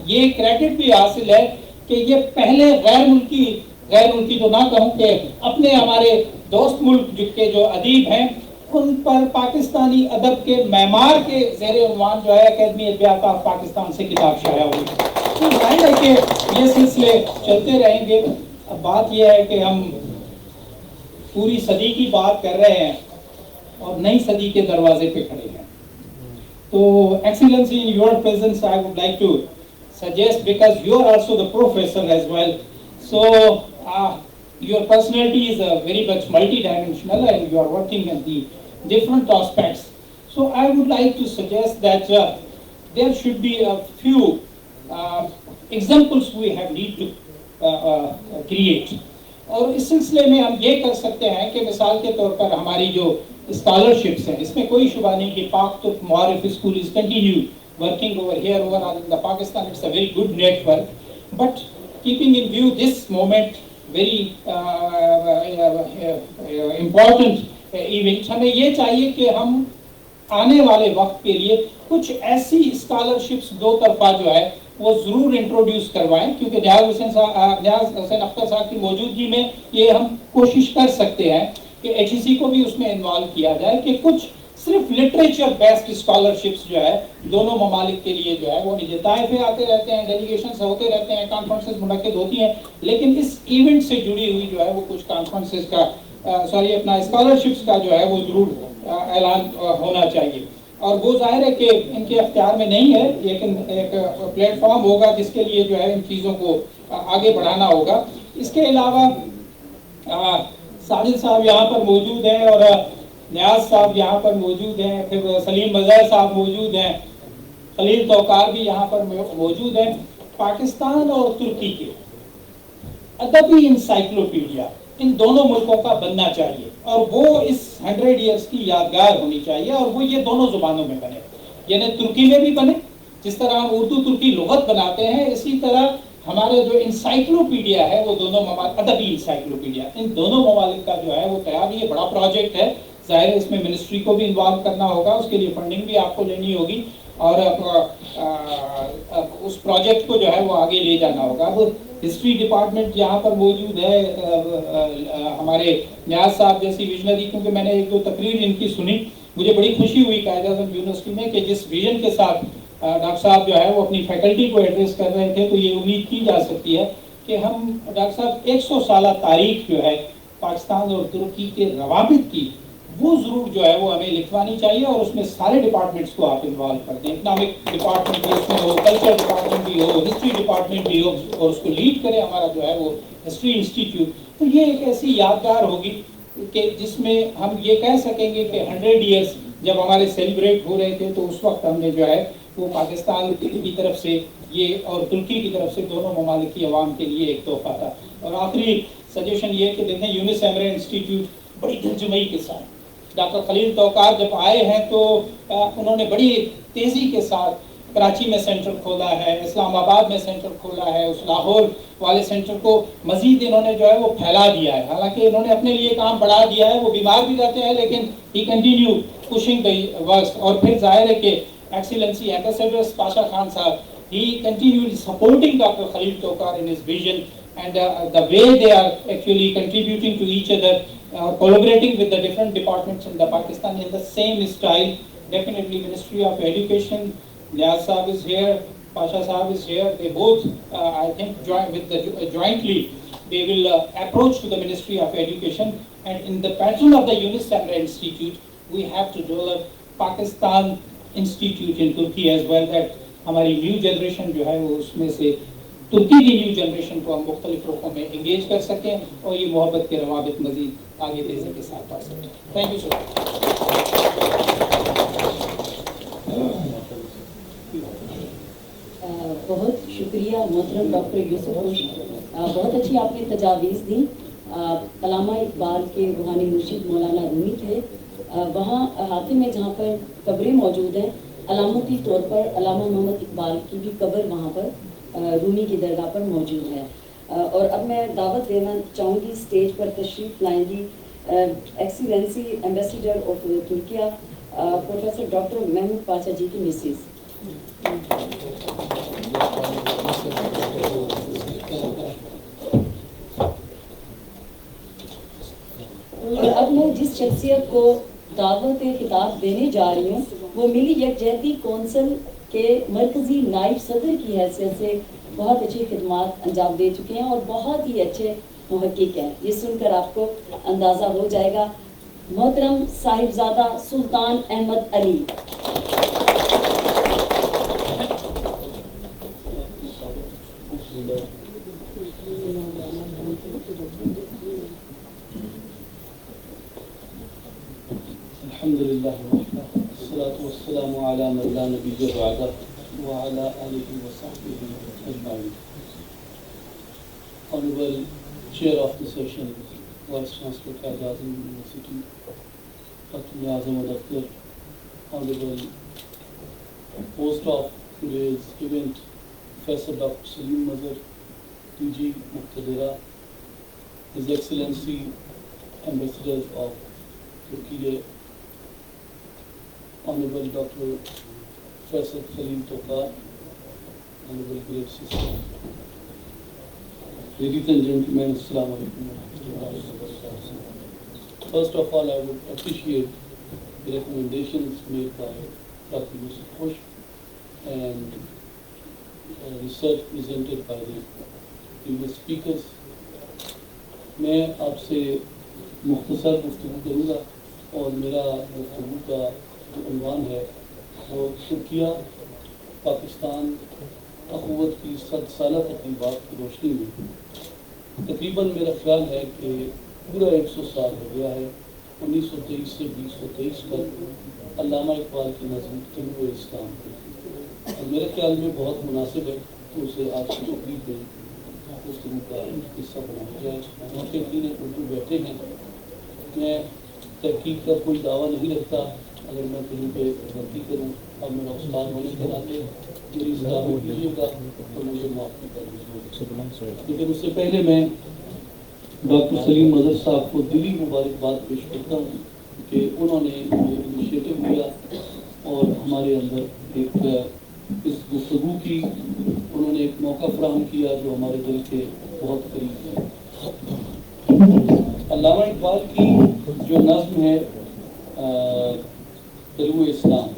یہ کریڈٹ بھی حاصل ہے کہ یہ پہلے غیر ملکی تو نہ کہوں کہ اپنے ہمارے دوست ملک کے جو ادیب ہیں ان پر پاکستانی ادب کے معمار کے زیر عنوان جو ہے اکیڈمی ادبیات آف پاکستان سے کتاب شائع ہوئی. تو ظاہر ہے کہ یہ سلسلے چلتے رہیں گے. اب بات یہ ہے کہ ہم پوری صدی کی بات کر رہے ہیں اور نئی صدی کے دروازے پہ کھڑے ہیں. تو excellency in your presence I would like to suggest, because you are also the professor as well, so your personality is very much multidimensional and you are working in the different aspects. So I would like to suggest that there should be a few examples we have need to create. اور اس سلسلے میں ہم یہ کر سکتے ہیں کہ مثال کے طور پر ہماری جو اسکالرشپس ہیں، اس میں کوئی شبہ نہیں کہ پاک ترک معارف school is continued working over here overall in the Pakistan. It's a very good network, but keeping in view this moment, very important event, ہمیں یہ چاہیے کہ ہم آنے والے وقت کے لیے کچھ ایسی اسکالرشپس دو طرفہ جو ہے وہ ضرور انٹروڈیوس کروائیں، کیونکہ نیاز حسین اختر صاحب کی موجودگی میں یہ ہم کوشش کر سکتے ہیں کہ ایچ ای سی کو بھی اس میں انوالو کیا جائے کہ کچھ صرف لٹریچر بیسڈ اسکالرشپس جو ہے دونوں ممالک کے لیے جو ہے وہ طائفے آتے رہتے ہیں، ڈیلیگیشنز ہوتے رہتے ہیں، کانفرنسز منعقد ہوتی ہیں، لیکن اس ایونٹ سے جڑی ہوئی جو ہے وہ کچھ کانفرنسز کا اپنا اسکالرشپس کا جو ہے وہ ضرور اعلان ہونا چاہیے. اور وہ ظاہر ہے کہ ان کے اختیار میں نہیں ہے، لیکن ایک پلیٹ فارم ہوگا جس کے لیے جو ہے ان چیزوں کو آگے بڑھانا ہوگا. اس کے علاوہ ساجد صاحب یہاں پر موجود ہیں اور نیاز صاحب یہاں پر موجود ہیں، پھر سلیم مظہر صاحب موجود ہیں، خلیل توقار بھی یہاں پر موجود ہیں. پاکستان اور ترکی کے ادبی انسائکلوپیڈیا ان دونوں ملکوں کا بننا چاہیے، اور وہ اس 100 ایئرس کی یادگار ہونی چاہیے، اور وہ یہ دونوں زبانوں میں بنے، یعنی ترکی میں بھی بنے، جس طرح ہم اردو ترکی لغت بناتے ہیں، اسی طرح ہمارے جو انسائکلوپیڈیا ہے وہ دونوں ادبی انسائکلوپیڈیا ان دونوں ممالک کا جو ہے وہ تیار. یہ بڑا پروجیکٹ ہے، ظاہر ہے اس میں منسٹری کو بھی انوالو کرنا ہوگا، اس کے لیے فنڈنگ بھی آپ کو لینی ہوگی، اور اس پروجیکٹ کو جو ہے وہ آگے لے جانا ہوگا. اب ہسٹری ڈپارٹمنٹ یہاں پر موجود ہے، ہمارے نیاز صاحب جیسی ویژنری، کیونکہ میں نے ایک دو تقریر ان کی سنی، مجھے بڑی خوشی ہوئی قائد اعظم یونیورسٹی میں کہ جس ویژن کے ساتھ ڈاکٹر صاحب جو ہے وہ اپنی فیکلٹی کو ایڈریس کر رہے تھے، تو یہ امید کی جا سکتی ہے کہ ہم ڈاکٹر صاحب 100 سالہ تاریخ جو ہے پاکستان اور ترکی کے روابط کی وہ ضرور جو ہے وہ ہمیں لکھوانی چاہیے، اور اس میں سارے ڈپارٹمنٹس کو آپ انوالو کر دیں. اکنامک ڈپارٹمنٹ بھی اس میں ہو، کلچر ڈپارٹمنٹ بھی ہو، ہسٹری ڈپارٹمنٹ بھی ہو، اور اس کو لیڈ کرے ہمارا جو ہے وہ ہسٹری انسٹیٹیوٹ. تو یہ ایک ایسی یادگار ہوگی کہ جس میں ہم یہ کہہ سکیں گے کہ 100 ایئرس جب ہمارے سیلیبریٹ ہو رہے تھے تو اس وقت ہم نے جو ہے وہ پاکستان کی طرف سے یہ اور ترکی کی طرف سے دونوں ممالک کی عوام کے لیے ایک تحفہ تھا. اور آخری سجیشن یہ کہ دیکھیں یونس ایمرے انسٹیٹیوٹ بڑی دلجمعی کے ساتھ ڈاکٹر خلیل توقار جب آئے ہیں تو انہوں نے بڑی تیزی کے ساتھ کراچی میں سینٹر کھولا ہے، اسلام آباد میں سینٹر کھولا ہے، اس لاہور والے سینٹر کو مزید انہوں نے جو ہے وہ پھیلا دیا ہے. حالانکہ انہوں نے اپنے لیے کام بڑھا دیا ہے، وہ بیمار بھی رہتے ہیں لیکن he continue pushing the works. اور پھر ظاہر ہے کہ ایکسیلنسی ایمبیسیڈر پاشا خان صاحب ہی continually supporting doctor Khalil Tauqar in his vision and the way they are actually contributing to each other, collaborating with the different departments in the Pakistan in the same style. Definitely Ministry of Education, Niaz Sahab is here, Pasha Sahab is here, they both I think jointly they will approach to the Ministry of Education And in the pattern of the Yunus Institute, we have to develop Pakistan Institute in Turkey as well, that ہماری new generation جو ہے وہ اس میں سے ترکی کی new generation کو ہم مختلف روپوں میں انگیج کر سکیں اور یہ محبت کے روابط مزید آگے تیزی کے ساتھ بڑھ سکیں. تھینک یو سو مچ. بہت شکریہ محترم ڈاکٹر یوسف خوش. بہت اچھی آپ نے تجاویز دی. علامہ اقبال کے روحانی مرشد مولانا رومی تھے. وہاں احاطے میں جہاں پر قبریں موجود ہیں، علامتی طور پر علامہ محمد اقبال کی بھی قبر وہاں پر رومی کی درگاہ پر موجود ہے. اور اب میں دعوت دینا چاہوں گی اسٹیج پر تشریف لائیں گی excellency ambassador of Turkiye professor doctor Mahmood Pasha ji کی مسز. اب میں جس شخصیت کو دعوت خطاب دینے جا رہی ہوں وہ ملی یکجہتی کونسل کے مرکزی نائب صدر کی حیثیت سے بہت اچھی خدمات انجام دے چکے ہیں اور بہت ہی اچھے محقق ہیں. یہ سن کر آپ کو اندازہ ہو جائے گا. محترم صاحبزادہ سلطان احمد علی. الحمد للہ والصلاة والسلام علی من لا نبی بعدہ وعلی آلہ وصحبہ اجمعین. Honorable Chair of the session, Vice Chancellor Quaid Azam university Dr. اعظم دفتر, Honorable host of today's event, Professor Dr. Salim Mazhar, PG Muqtadira, His Excellency Ambassadors of Turkey, Honorable Dr. Professor Khalil Tokar, Honorable Great Sister, ladies and gentlemen, Assalamu alaikum. First of all, I would appreciate the recommendations made by Dr. Yusuf Khosh and research presented by the previous speakers. میں آپ سے مختصر گفتگو کروں گا اور میرا گفتگو کا جو عنوان ہے وہ ترکیہ پاکستان اخوت کی 100 سالہ تقریبات کی روشنی میں. تقریباً میرا خیال ہے کہ پورا 100 سال ہو گیا ہے 1923 سے 2023 تک علامہ اقبال کی نظم تقریبات اسلام کی, اور میرے خیال میں بہت مناسب ہے کہ اسے آج کی تقریب میں گفتگو کا حصہ بنایا جائے. محققین اردو بیٹھے ہیں. میں تحقیق کا کوئی دعویٰ نہیں رکھتا. اگر میں کہیں پہ غلطی کروں اور میرا استاد ہونے کے ناطے میری اصلاح ہو کیجیے گا تو مجھے معافی کر دیجیے. لیکن اس سے پہلے میں ڈاکٹر سلیم مظہر صاحب کو دلی مبارکباد پیش کرتا ہوں کہ انہوں نے یہ انیشیٹو لیا اور ہمارے اندر ایک اس گفتگو کی انہوں نے ایک موقع فراہم کیا جو ہمارے دل کے بہت قریب ہے. علامہ اقبال کی جو نظم ہے طلوع اسلام,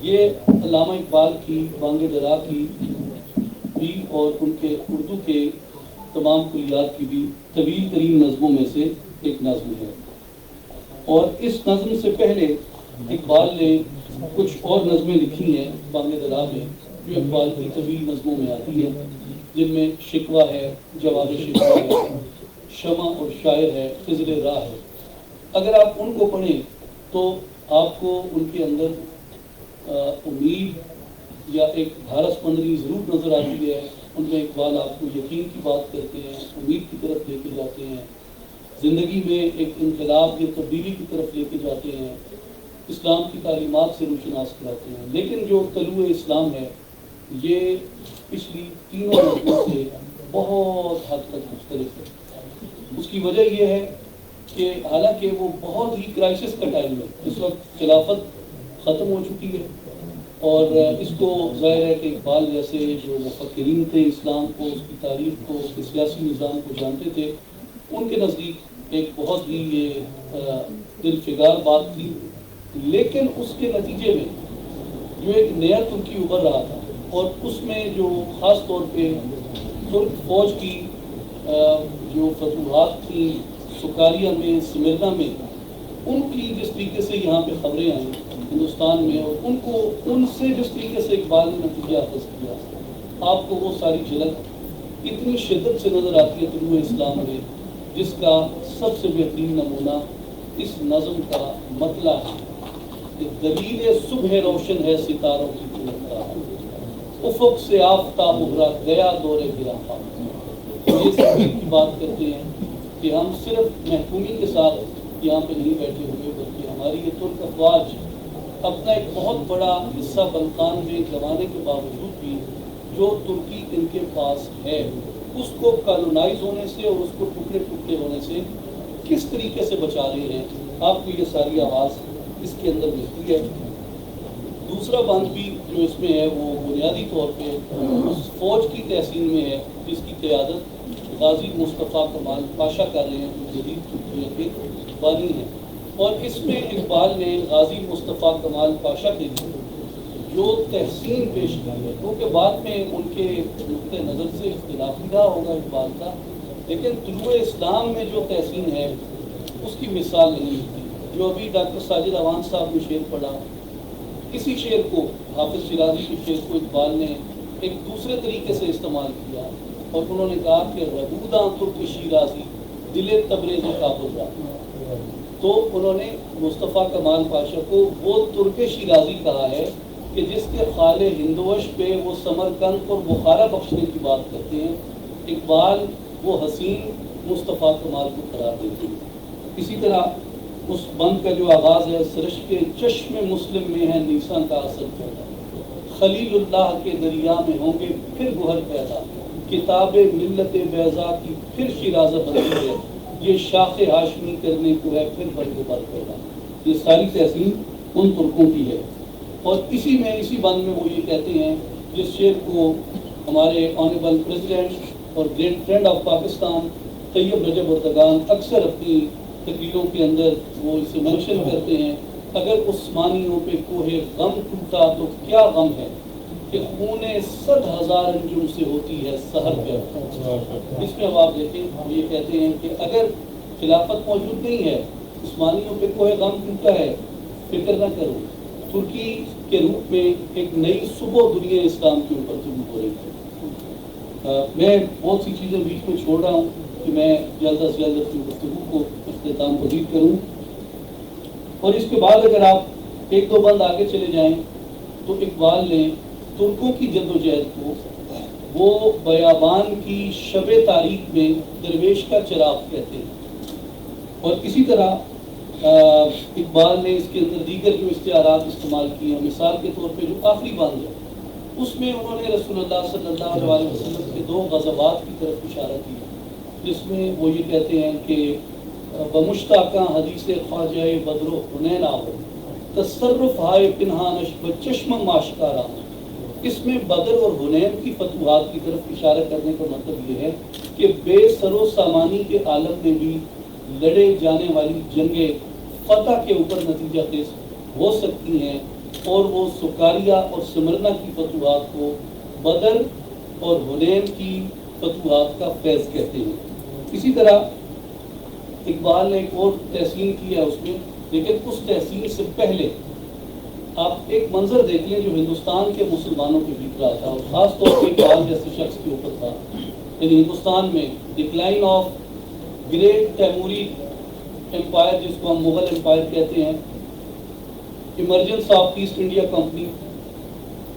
یہ علامہ اقبال کی بانگ درا کی بھی اور ان کے اردو کے تمام کلیات کی بھی طویل ترین نظموں میں سے ایک نظم ہے. اور اس نظم سے پہلے اقبال نے کچھ اور نظمیں لکھی ہیں بانگ درا میں جو اقبال کی طویل نظموں میں آتی ہے, جن میں شکوہ ہے, جواب شکوہ ہے, شمع اور شاعر ہے, خضر راہ ہے. اگر آپ ان کو پڑھیں تو آپ کو ان کے اندر امید یا ایک بھارس پندری ضرور نظر آتی ہے. ان میں اقبال آپ کو یقین کی بات کرتے ہیں, امید کی طرف لے کے جاتے ہیں, زندگی میں ایک انقلاب یا تبدیلی کی طرف لے کے جاتے ہیں, اسلام کی تعلیمات سے روشناس کراتے ہیں. لیکن جو طلوع اسلام ہے یہ پچھلی تینوں نظموں سے بہت حد تک مختلف ہے. اس کی وجہ یہ ہے کہ حالانکہ وہ بہت ہی کرائسس کا ٹائم ہے, اس وقت خلافت ختم ہو چکی ہے اور اس کو ظاہر ہے کہ اقبال جیسے جو مفکرین تھے اسلام کو, اس کی تاریخ کو, اس کے سیاسی نظام کو جانتے تھے, ان کے نزدیک ایک بہت ہی یہ دل فگار بات تھی. لیکن اس کے نتیجے میں جو ایک نیا ترکی ابھر رہا تھا اور اس میں جو خاص طور پہ ترک فوج کی جو فتوحات تھیں, سکاریہ میں، سمرنا میں ان کی جس طریقے سے یہاں پہ خبریں آئیں ہندوستان میں، اور ان سے جس طریقے سے اقبال نے نتیجہ اخذ کیا، آپ کو وہ ساری جھلک اتنی شدت سے نظر آتی ہے طلوع اسلام میں، جس کا سب سے بہترین نمونہ اس نظم کا مطلع ہے کہ دلیل صبح روشن ہے ستاروں کی چمکتا، افق سے آفتاب ابھرا گیا دور گراں۔ یہ سبھی کی بات کرتے ہیں کہ ہم صرف محکومی کے ساتھ یہاں پہ نہیں بیٹھے ہوئے، بلکہ ہماری یہ ترک افواج اپنا ایک بہت بڑا حصہ بلقان میں گنوانے کے باوجود بھی جو ترکی ان کے پاس ہے اس کو کالونائز ہونے سے اور اس کو ٹکڑے ٹکڑے ہونے سے کس طریقے سے بچا رہے ہیں، آپ کو یہ ساری آواز اس کے اندر ملتی ہے۔ دوسرا بند بھی جو اس میں ہے وہ بنیادی طور پہ اس فوج کی تحسین میں ہے جس کی قیادت غازی مصطفیٰ کمال پاشا کر رہے ہیں، جو جدید ترکیت کے بانی ہیں، اور اس میں اقبال نے غازی مصطفیٰ کمال پاشا کے لیے جو تحسین پیش کی ہے، کیونکہ بعد میں ان کے نقطۂ نظر سے اختلافی رہا ہوگا اقبال کا، لیکن طلوع اسلام میں جو تحسین ہے اس کی مثال نہیں ملتی۔ جو ابھی ڈاکٹر ساجد اوان صاحب نے شعر پڑھا، اسی شعر کو، حافظ شیرازی کے شعر کو اقبال نے ایک دوسرے طریقے سے استعمال کیا، اور انہوں نے کہا کہ ربوداں ترک شیرازی دل تبریز کابل رہا، تو انہوں نے مصطفیٰ کمال پاشا کو وہ ترک شیرازی کہا ہے کہ جس کے خال ہندوش پہ وہ سمرقند اور بخارا بخشنے کی بات کرتے ہیں، اقبال وہ حسین مصطفیٰ کمال کو قرار دیتے ہیں۔ اسی طرح اس بند کا جو آغاز ہے، سرش کے چشم مسلم میں ہے نیسان کا اصل پیدا، خلیل اللہ کے دریا میں ہوں گے پھر گوہر پیدا، کتاب ملت بیضا کی پھر شیرازہ بنتی ہے، یہ شاخ ہاشمی کرنے کو ہے پھر برگ بر پیدا۔ یہ ساری تحسین ان ترکوں کی ہے، اور اسی بند میں وہ یہ کہتے ہیں، جس شعر کو ہمارے آنریبل پریزیڈنٹ اور great friend of Pakistan Tayyip Recep Erdogan اکثر اپنی تقریروں کے اندر وہ اسے مینشن کرتے ہیں، اگر عثمانیوں پہ کوہ غم ٹوٹا تو کیا غم ہے کہ خون 100,000 انجم سے ہوتی ہے سحر پہ۔ اس میں اب آپ دیکھیں وہ یہ کہتے ہیں کہ اگر خلافت موجود نہیں ہے، عثمانیوں پہ کوہ غم ٹوٹا ہے، فکر نہ کرو، ترکی کے روپ میں ایک نئی صبح دنیا اسلام کے اوپر طلوع ہو رہی ہے۔ میں بہت سی چیزیں بیچ میں چھوڑ رہا ہوں کہ میں جلد از جلد اپنی گفتگو کو اختتام پذیر کروں، اور اس کے بعد اگر آپ ایک دو بند آگے چلے جائیں تو اقبال نے ترکوں کی جدوجہد کو وہ بیابان کی شب تاریخ میں درویش کا چراغ کہتے ہیں، اور اسی طرح اقبال نے اس کے اندر دیگر جو استعارات استعمال کیے ہیں، مثال کے طور پہ جو آخری بند ہے اس میں انہوں نے رسول اللہ صلی اللہ علیہ وسلم کے 2 غزوات کی طرف اشارہ کیا، جس میں وہ یہ کہتے ہیں کہ بمشتاقاں حدیث خواجہ بدر و حنین آو تصرف ہائے پنہانش بچشم ماشکارا۔ اس میں بدر اور حنین کی فتوحات کی طرف اشارہ کرنے کا مطلب یہ ہے کہ بے سر و سامانی کے عالم میں بھی لڑے جانے والی جنگیں فتح کے اوپر نتیجہ خیز ہو سکتی ہیں، اور وہ سکاریہ اور سمرنا کی فتوحات کو بدر اور حنین کی فتوحات کا فیض کہتے ہیں۔ اسی طرح اقبال نے ایک اور تحسین کی ہے اس میں، لیکن اس تحسین سے پہلے آپ ایک منظر دیکھ لیں جو ہندوستان کے مسلمانوں کے بیت رہا تھا، اور خاص طور پہ اقبال جیسے شخص کے اوپر تھا، یعنی ہندوستان میں decline of great Taimuri empire, جس کو ہم مغل امپائر کہتے ہیں، emergence of East India Company,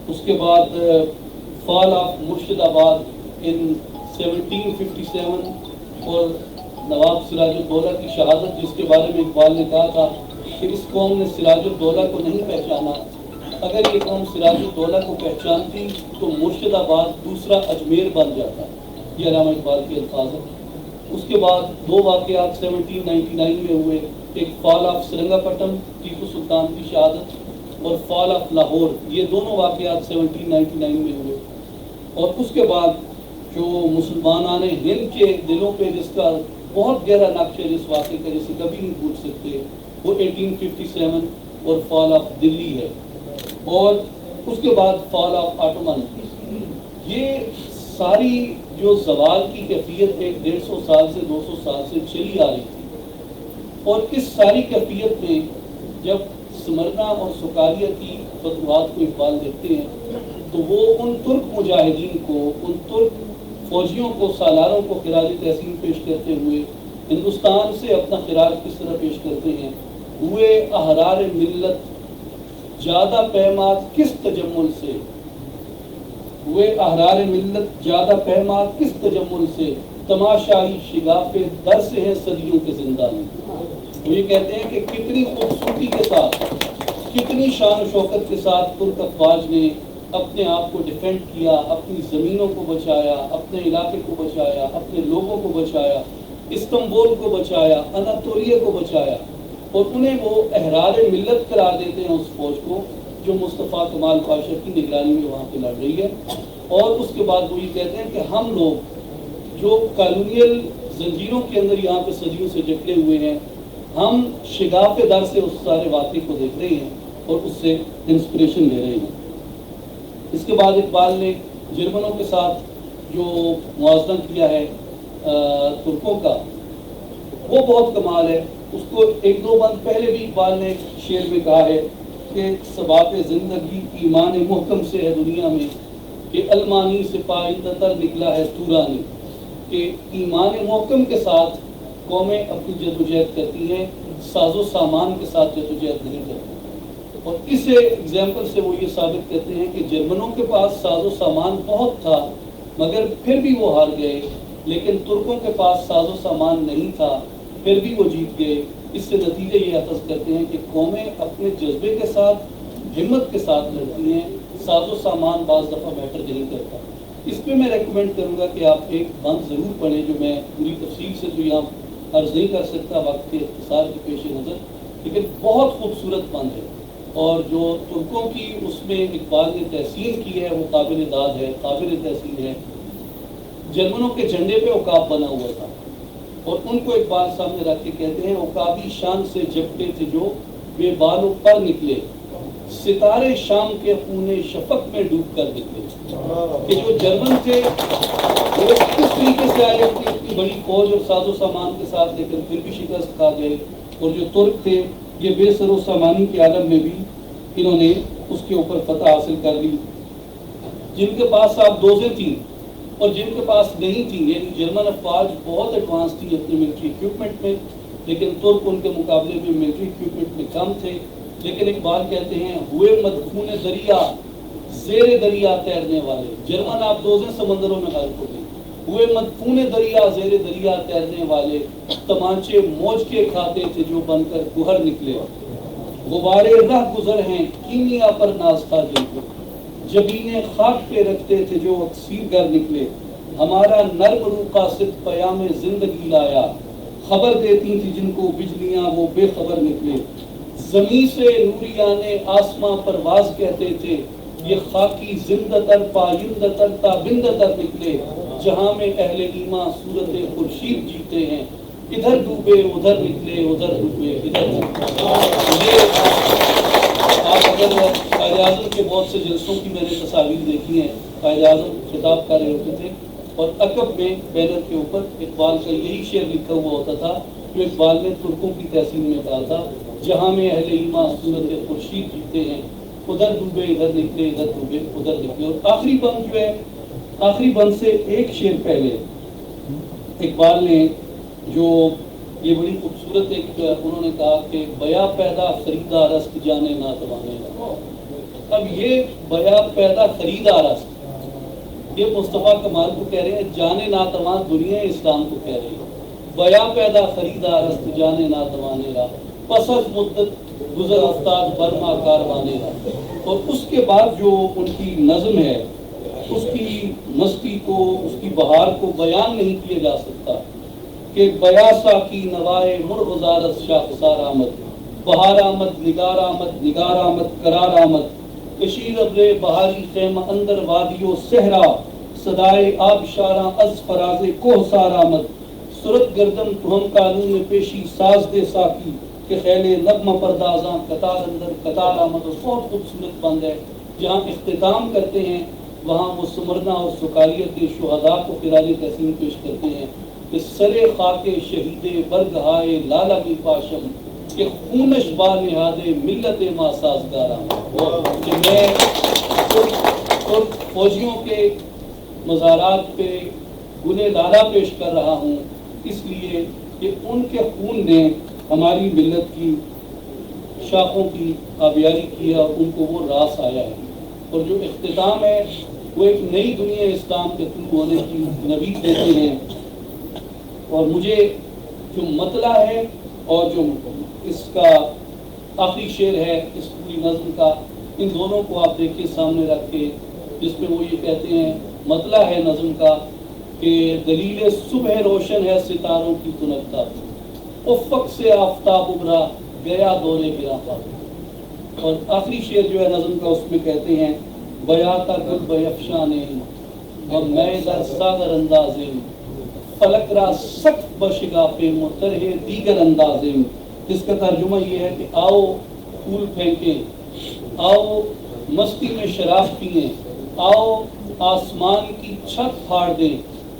اس کے بعد فال آف مرشد آباد ان 1757، اور نواب سراج الدولہ کی شہادت، جس کے بارے میں اقبال نے کہا تھا کہ اس قوم نے سراج الدولہ کو نہیں پہچانا، اگر یہ قوم سراج الدولہ کو پہچانتی تو مرشد آباد دوسرا اجمیر بن جاتا۔ یہ علامہ اقبال کے الفاظ ہیں۔ اس کے بعد 2 واقعات 1799 میں ہوئے، ایک فال آف سرنگا پٹم ٹیپو سلطان کی شہادت، اور فال آف لاہور، یہ دونوں واقعات 1799 میں ہوئے، اور اس کے بعد جو مسلمانان ہند کے دلوں پہ جس کا بہت گہرا نقش ہے جس واقعے کا، جسے کبھی نہیں بھول سکتے، وہ 1857 اور فال آف دلی ہے، اور اس کے بعد فال آف آٹومن۔ یہ ساری جو زوال کی کیفیت 150 سال سے 200 سال سے چلی آ رہی تھی، اور اس ساری کیفیت میں جب سمرنا اور سکالیہ کی فتوحات کو اقبال دیکھتے ہیں تو وہ ان ترک مجاہدین کو، ان ترک فوجیوں کو، سالاروں کو خراج تحسین پیش کرتے ہوئے ہندوستان سے اپنا خراج کس طرح پیش کرتے ہیں، ہوئے احرار ملت زیادہ پیماد کس تجمل سے، ہوئے احرار ملت زیادہ پیماد کس تجمل سے، تماشائی شگاف در سے ہیں صدیوں کے زندہ میں. وہ یہ کہتے ہیں کہ کتنی خوبصورتی کے ساتھ، کتنی شان و شوکت کے ساتھ ترک افواج نے اپنے آپ کو ڈیفینڈ کیا، اپنی زمینوں کو بچایا، اپنے علاقے کو بچایا، اپنے لوگوں کو بچایا، استنبول کو بچایا، اناطولیہ کو بچایا، اور انہیں وہ احرار ملت قرار دیتے ہیں اس فوج کو جو مصطفیٰ کمال پاشا کی نگرانی میں وہاں پہ لڑ رہی ہے. اور اس کے بعد وہ یہ کہتے ہیں کہ ہم لوگ جو کالونیل زنجیروں کے اندر یہاں پہ صدیوں سے جکڑے ہوئے ہیں، ہم شگاف در سے اس سارے واقعے کو دیکھ رہے ہیں اور اس سے انسپریشن لے رہے ہیں. اس کے بعد اقبال نے جرمنوں کے ساتھ جو موازنہ کیا ہے ترکوں کا، وہ بہت کمال ہے. اس کو ایک دو بند پہلے بھی اقبال نے شعر میں کہا ہے کہ ثبات زندگی ایمان محکم سے ہے دنیا میں، کہ المانی سے پائندہ تر نکلا ہے تورانی. کہ ایمان محکم کے ساتھ قومیں اپنی جدوجہد کرتی ہیں، ساز و سامان کے ساتھ جدوجہد نہیں کرتی. اور اس ایگزامپل سے وہ یہ ثابت کرتے ہیں کہ جرمنوں کے پاس ساز و سامان بہت تھا مگر پھر بھی وہ ہار گئے، لیکن ترکوں کے پاس ساز و سامان نہیں تھا پھر بھی وہ جیت گئے. اس سے نتیجے یہ اخذ کرتے ہیں کہ قومیں اپنے جذبے کے ساتھ، ہمت کے ساتھ لڑتی ہیں، ساز و سامان بعض دفعہ میٹر نہیں کرتا. اس پہ میں ریکمینڈ کروں گا کہ آپ ایک بند ضرور پڑھیں جو میں پوری تفصیل سے تو یہاں عرض نہیں کر سکتا وقت کے اختصار کے پیش نظر، لیکن بہت خوبصورت بند ہے. اور جو ترکوں کی اس میں اقبال نے تحسین کی ہے وہ قابل داد ہے، قابل تحسین ہے. جرمنوں کے جھنڈے پہ عقاب بنا ہوا تھا اور ان کو اقبال سامنے رکھ کے کہتے ہیں عقابی شان سے جھپٹے تھے جو بے بال و پر نکلے، ستارے شام کے خون شفق میں ڈوب کر نکلے. کہ جو جرمن تھے وہ کس طریقے سے آئے اپنی بڑی فوج اور ساز و سامان کے ساتھ، لیکن پھر بھی شکست کھا گئے. اور جو ترک تھے یہ بے سر و سامانی کے عالم میں بھی انہوں نے اس کے اوپر فتح حاصل کر لی. جن کے پاس آپ دوزیں تھیں اور جن کے پاس نہیں تھی، یعنی جرمن افواج بہت ایڈوانس تھی اپنی ملٹری اکوپمنٹ میں، لیکن ترک ان کے مقابلے میں ملٹری اکوپمنٹ میں کم تھے. لیکن اقبال کہتے ہیں ہوئے مدفون دریا زیر دریا تیرنے والے. جرمن آپ دوزیں سمندروں میں غرق ہو گئے، ہوئے مدفون دریا زیر دریا تیرنے والے، تمانچے موج کے کھاتے تھے جو بن کر گہر نکلے. غبارے رہ گزر ہیں کیمیا پر ناز تھا جن کو، جبینے خاک پہ رکھتے تھے جو اکسیر گر نکلے. ہمارا نرم روح قاصد پیام زندگی لایا، خبر دیتی تھی جن کو بجلیاں وہ بے خبر نکلے. زمین سے نوریان آسماں پرواز کہتے تھے، یہ خاکی زندہ تر پائندہ تر تابندہ تر نکلے. جہاں میں اہل ایمان صورت خورشید جیتے ہیں، ادھر ڈوبے ادھر نکلے، ادھر ڈوبے ادھر نکلے. آپ اگر قائد اعظم کے بہت سے جلسوں کی میں نے تصاویر دیکھی ہیں، قائد اعظم خطاب کر رہے ہوتے تھے اور عقب میں بینر کے اوپر اقبال کا یہی شعر لکھا ہوا ہوتا تھا جو اقبال نے ترکوں کی تحسین میں کہا تھا، جہاں میں اہل ایمان صورت خورشید جیتے ہیں، ادھر ڈوبے ادھر نکلے، ادھر ڈوبے ادھر نکلے. اور آخری بند جو ہے، آخری بند سے ایک شعر پہلے اقبال نے جو یہ بڑی خوبصورت ایک انہوں نے کہا کہ بیا پیدا خریدا رست جانے ناتوانے. اب یہ بیا پیدا خریدا رست، یہ مصطفیٰ کمال کو کہہ رہے ہیں، جانے ناتوان دنیا اسلام کو کہہ رہی ہے. بیا پیدا خریدا رست جانے ناتوانے را، پس از مدت گزر افتاد برما کاروانے را. اور اس کے بعد جو ان کی نظم ہے اس کی مستی کو، اس کی بہار کو بیان نہیں کیا جا سکتا کہ بیاسا کی نوائے مرغزارت شاخسار آمد، بہار آمد نگار آمد، نگار آمد قرار آمد. کشیر ابرے بہاری خیمہ اندر وادی و صحرا، صدائے آب شاراں از فراز کوہسار آمد. صورت گردن ہم قانون پیشی ساز دے ساکی، کہ خیلے نغمہ پردازاں قطار اندر قطار آمد. اور بہت خوبصورت بند ہے. جہاں اختتام کرتے ہیں وہاں وہ سمرنا اور سکالیہ کے شہداء کو خراج تحسین پیش کرتے ہیں. کہ سرے خاک شہید برگہائے لالا کی پاشم کہ خونش با نہاد ملت ما سازگاراں، کہ میں فوجیوں کے مزارات پہ گلے لالا پیش کر رہا ہوں، اس لیے کہ ان کے خون نے ہماری ملت کی شاخوں کی آبیاری کی ہے اور ان کو وہ راس آیا ہے. اور جو اختتام ہے وہ ایک نئی دنیا اسلام کے طلوع ہونے کی نوید دیتے ہیں. اور مجھے جو مطلع ہے اور جو اس کا آخری شعر ہے اس پوری نظم کا، ان دونوں کو آپ دیکھیے سامنے رکھ کے، جس میں وہ یہ کہتے ہیں، مطلع ہے نظم کا کہ دلیل صبح روشن ہے ستاروں کی تنکتا، افق سے آفتاب ابھرا گیا دورے گرا پا. اور آخری شعر جو ہے نظم کا اس میں کہتے ہیں، بیاتا گل بیفشانے و میں در ساغر اندازیں فلک را سخت بشگا پہ مترہ دیگر اندازیں، جس کا ترجمہ یہ ہے کہ آؤ پھول پھینکیں، آؤ مستی میں شراب پئیں، آؤ آسمان کی چھت پھاڑ دیں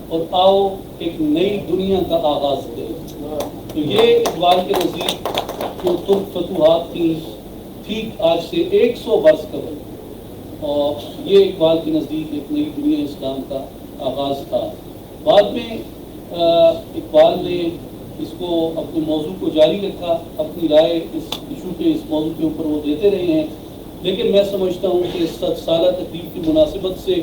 اور آؤ ایک نئی دنیا کا آغاز کریں. تو یہ اقبال کے نزدیک جو ترک فتوحات تھیں ٹھیک آج سے 100 برس قبل، اور یہ اقبال کے نزدیک ایک نئی دنیا اسلام کا آغاز تھا. بعد میں اقبال نے اس کو اپنے موضوع کو جاری رکھا، اپنی رائے اس ایشو کے اس موضوع کے اوپر وہ دیتے رہے ہیں. لیکن میں سمجھتا ہوں کہ اس سالہ تقریب کی مناسبت سے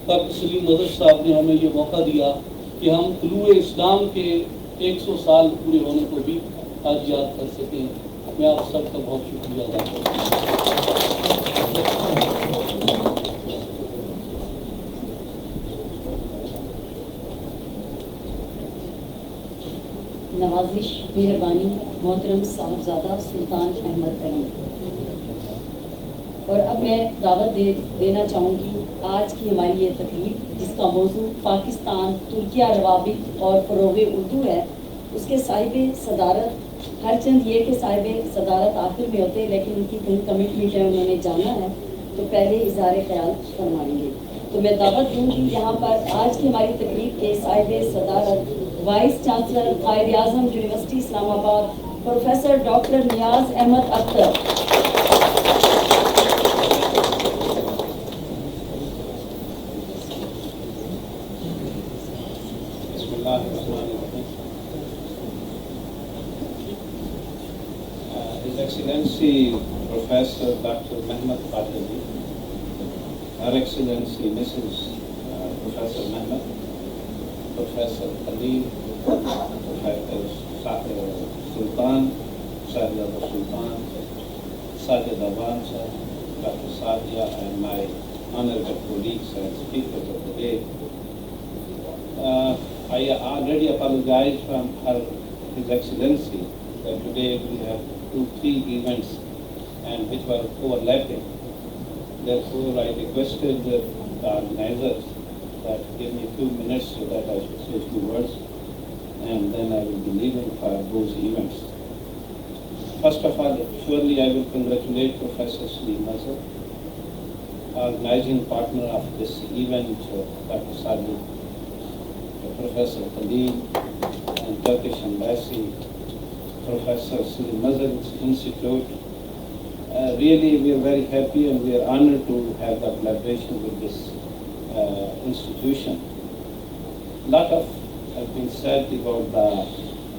ڈاکٹر سلیم نظر صاحب نے ہمیں یہ موقع دیا کہ ہم طلوع اسلام کے 100 سال پورے ہونے کو بھی آج یاد کر سکیں. میں آپ سب کا بہت شکریہ ادا کرتا ہوں. نوازش، مہربانی محترم صاحبزادہ سلطان احمد کریم. اور اب میں دعوت دینا چاہوں گی آج کی ہماری یہ تقریب جس کا موضوع پاکستان، ترکیہ، روابط اور فروغ اردو ہے، اس کے صاحب صدارت، ہر چند یہ کہ صاحب صدارت آخر میں ہوتے ہیں لیکن ان کی کہیں کمٹمنٹ ہے، انہوں نے جانا ہے تو پہلے اظہار خیال فرمائیں گے. تو میں دعوت دوں گی یہاں پر آج کی ہماری تقریب کے صاحب صدارت vice chancellor Quaid Azam university Islamabad professor doctor Niaz Ahmad Akhtar. His Excellency Professor Dr. Mehmet Fatemi, Her Excellency Mrs. Professor Mehmet, Professor Khalil, Professor Sultan, Shahzada Sultan, Sajid Awan sir, Dr. Sadia, and my honorable colleagues and speakers of the day. I already apologize from His Excellency that today we have 2-3 events and which were overlapping. Therefore, I requested the organizers that give me a few minutes so that I should say a few words, and then I will be leaving for those events. First of all, surely I will congratulate Professor Salim Nazar, organizing partner of this event, Dr. Sadi, Professor Khalil, and Turkish Embassy, Professor Salim Nazar Institute. Really, we are very happy and we are honored to have the collaboration with this institution. A lot has been said about the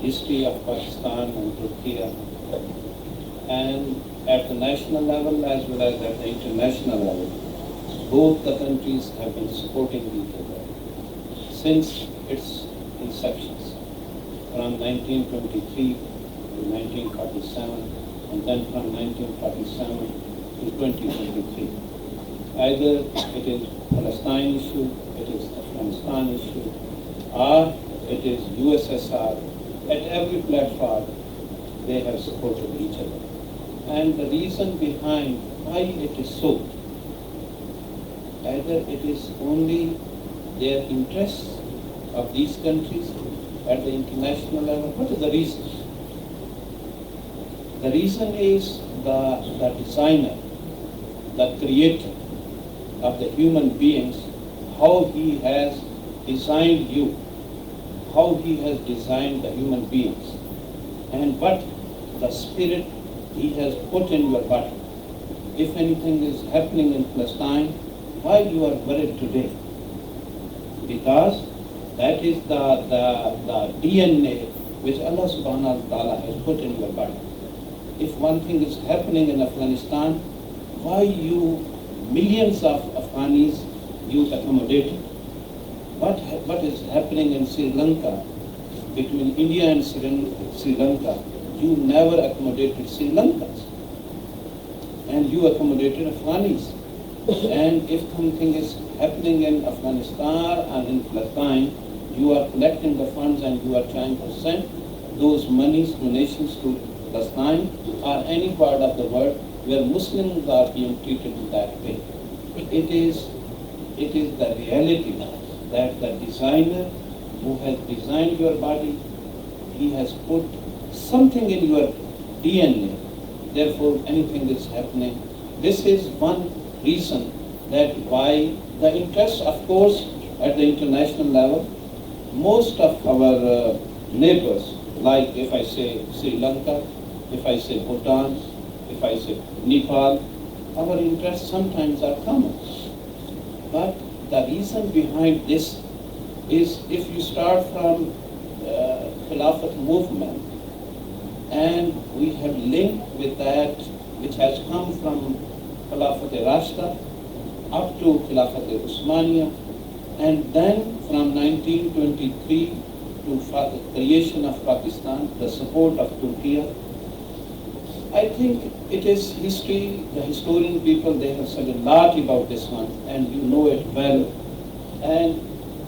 history of Pakistan and Turkey, and at the national level as well as at the international level, both the countries have been supporting each other since its inceptions, from 1923 to 1947, and then from 1947 to 2023. Either it is Palestine issue, it is Afghanistan issue, or it is USSR, at every platform they have supported each other. And the reason behind why it is so, either it is only their interests of these countries at the international level. What is the reason? The reason is the designer, the creator of the human beings, how he has designed you, how He has designed the human beings and what the spirit He has put in your body. If anything is happening in Palestine, why you are worried today? Because that is the DNA which Allah subhanahu wa ta'ala has put in your body. If one thing is happening in Afghanistan, why you, millions of Afghanis, you accommodated? What is happening in Sri Lanka, between India and Sri Lanka, you never accommodated Sri Lankans, and you accommodated Afghanis. And if something is happening in Afghanistan and in Palestine, you are collecting the funds and you are trying to send those monies, donations to Palestine or any part of the world where Muslims are being treated in that way. It is the reality that the designer who has designed your body, he has put something in your DNA. Therefore, anything is happening. This is one reason that why the interest, of course, at the international level, most of our neighbors, like if I say Sri Lanka, if I say Bhutan, if I say Nepal, our interests sometimes are common. But the reason behind this is, if you start from Khilafat movement, and we have linked with that which has come from Khilafat Rashida up to Khilafat Usmaniya, and then from 1923 to the creation of Pakistan, the support of Turkey. I think it is history, the historian people, they have said a lot about this one, and you know it well. And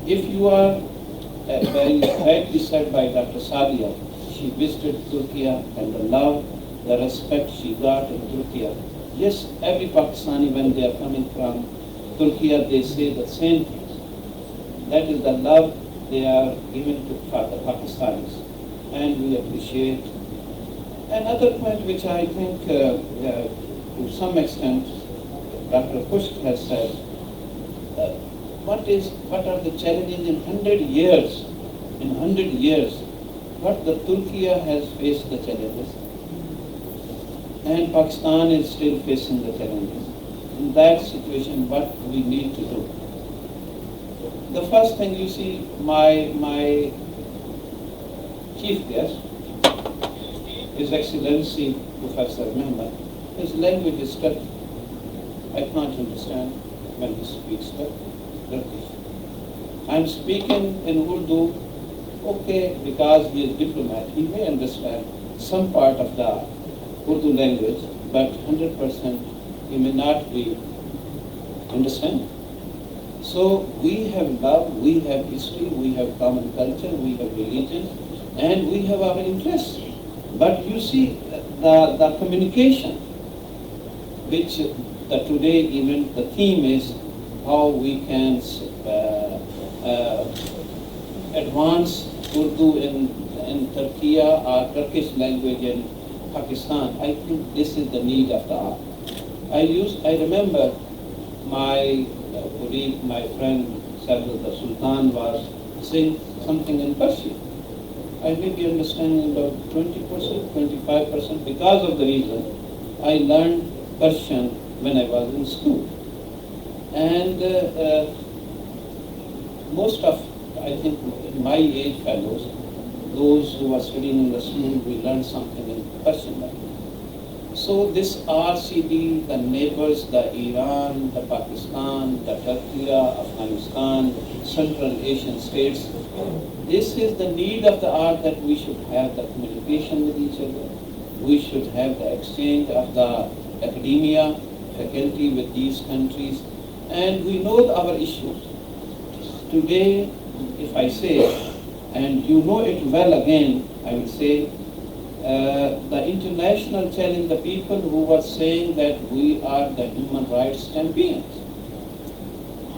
if you are very rightly said by Dr. Sadia, she visited Turkey and the love, the respect she got in Turkey. Yes, every Pakistani, when they are coming from Turkey, they say the same thing. That is the love they are giving to the Pakistanis, and we appreciate. Another point which I think to some extent Dr. Kushk has said, what are the challenges in 100 years? In 100 years, what the Turkey has faced the challenges, and Pakistan is still facing the challenges. In that situation, what we need to do? The first thing, you see, my chief guest, His Excellency Professor Mehmet, his language is Turkish. I can't understand when he speaks Turkish. I'm speaking in Urdu, okay, because he is diplomat, he may understand some part of the Urdu language, but 100% he may not be understand. So we have love, we have history, we have common culture, we have religion, and we have our interests. But you see, the communication, which today even the theme is how we can advance Urdu in Turkey or Turkish language in Pakistan. I think this is the need of the hour. I remember my colleague, my friend Samuel the Sultan was saying something in Persian. I may be understanding about 20%, 25% because of the reason I learned Persian when I was in school. And most of, I think, my age fellows, those who are studying in the school, we learned something in Persian language. So this RCD, the neighbors, the Iran, the Pakistan, the Turkey, Afghanistan, Central Asian states, this is the need of the hour, that we should have the communication with each other. We should have the exchange of the academia, faculty with these countries, and we know our issues. Today, if I say, and you know it well again, I will say, the international challenge, the people who were saying that we are the human rights champions.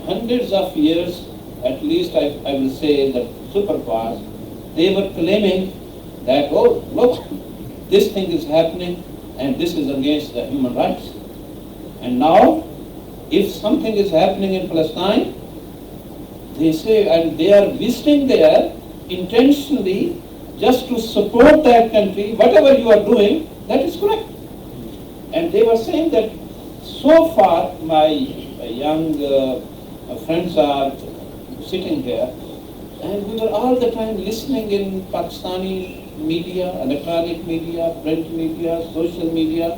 Hundreds of years, at least I will say the superpowers, they were claiming that, oh, look, this thing is happening and this is against the human rights. And now, if something is happening in Palestine, they say, and they are visiting there, intentionally just to support that country, whatever you are doing, that is correct. And they were saying that so far my young friends are sitting here, and we were all the time listening in Pakistani media, electronic media, print media, social media,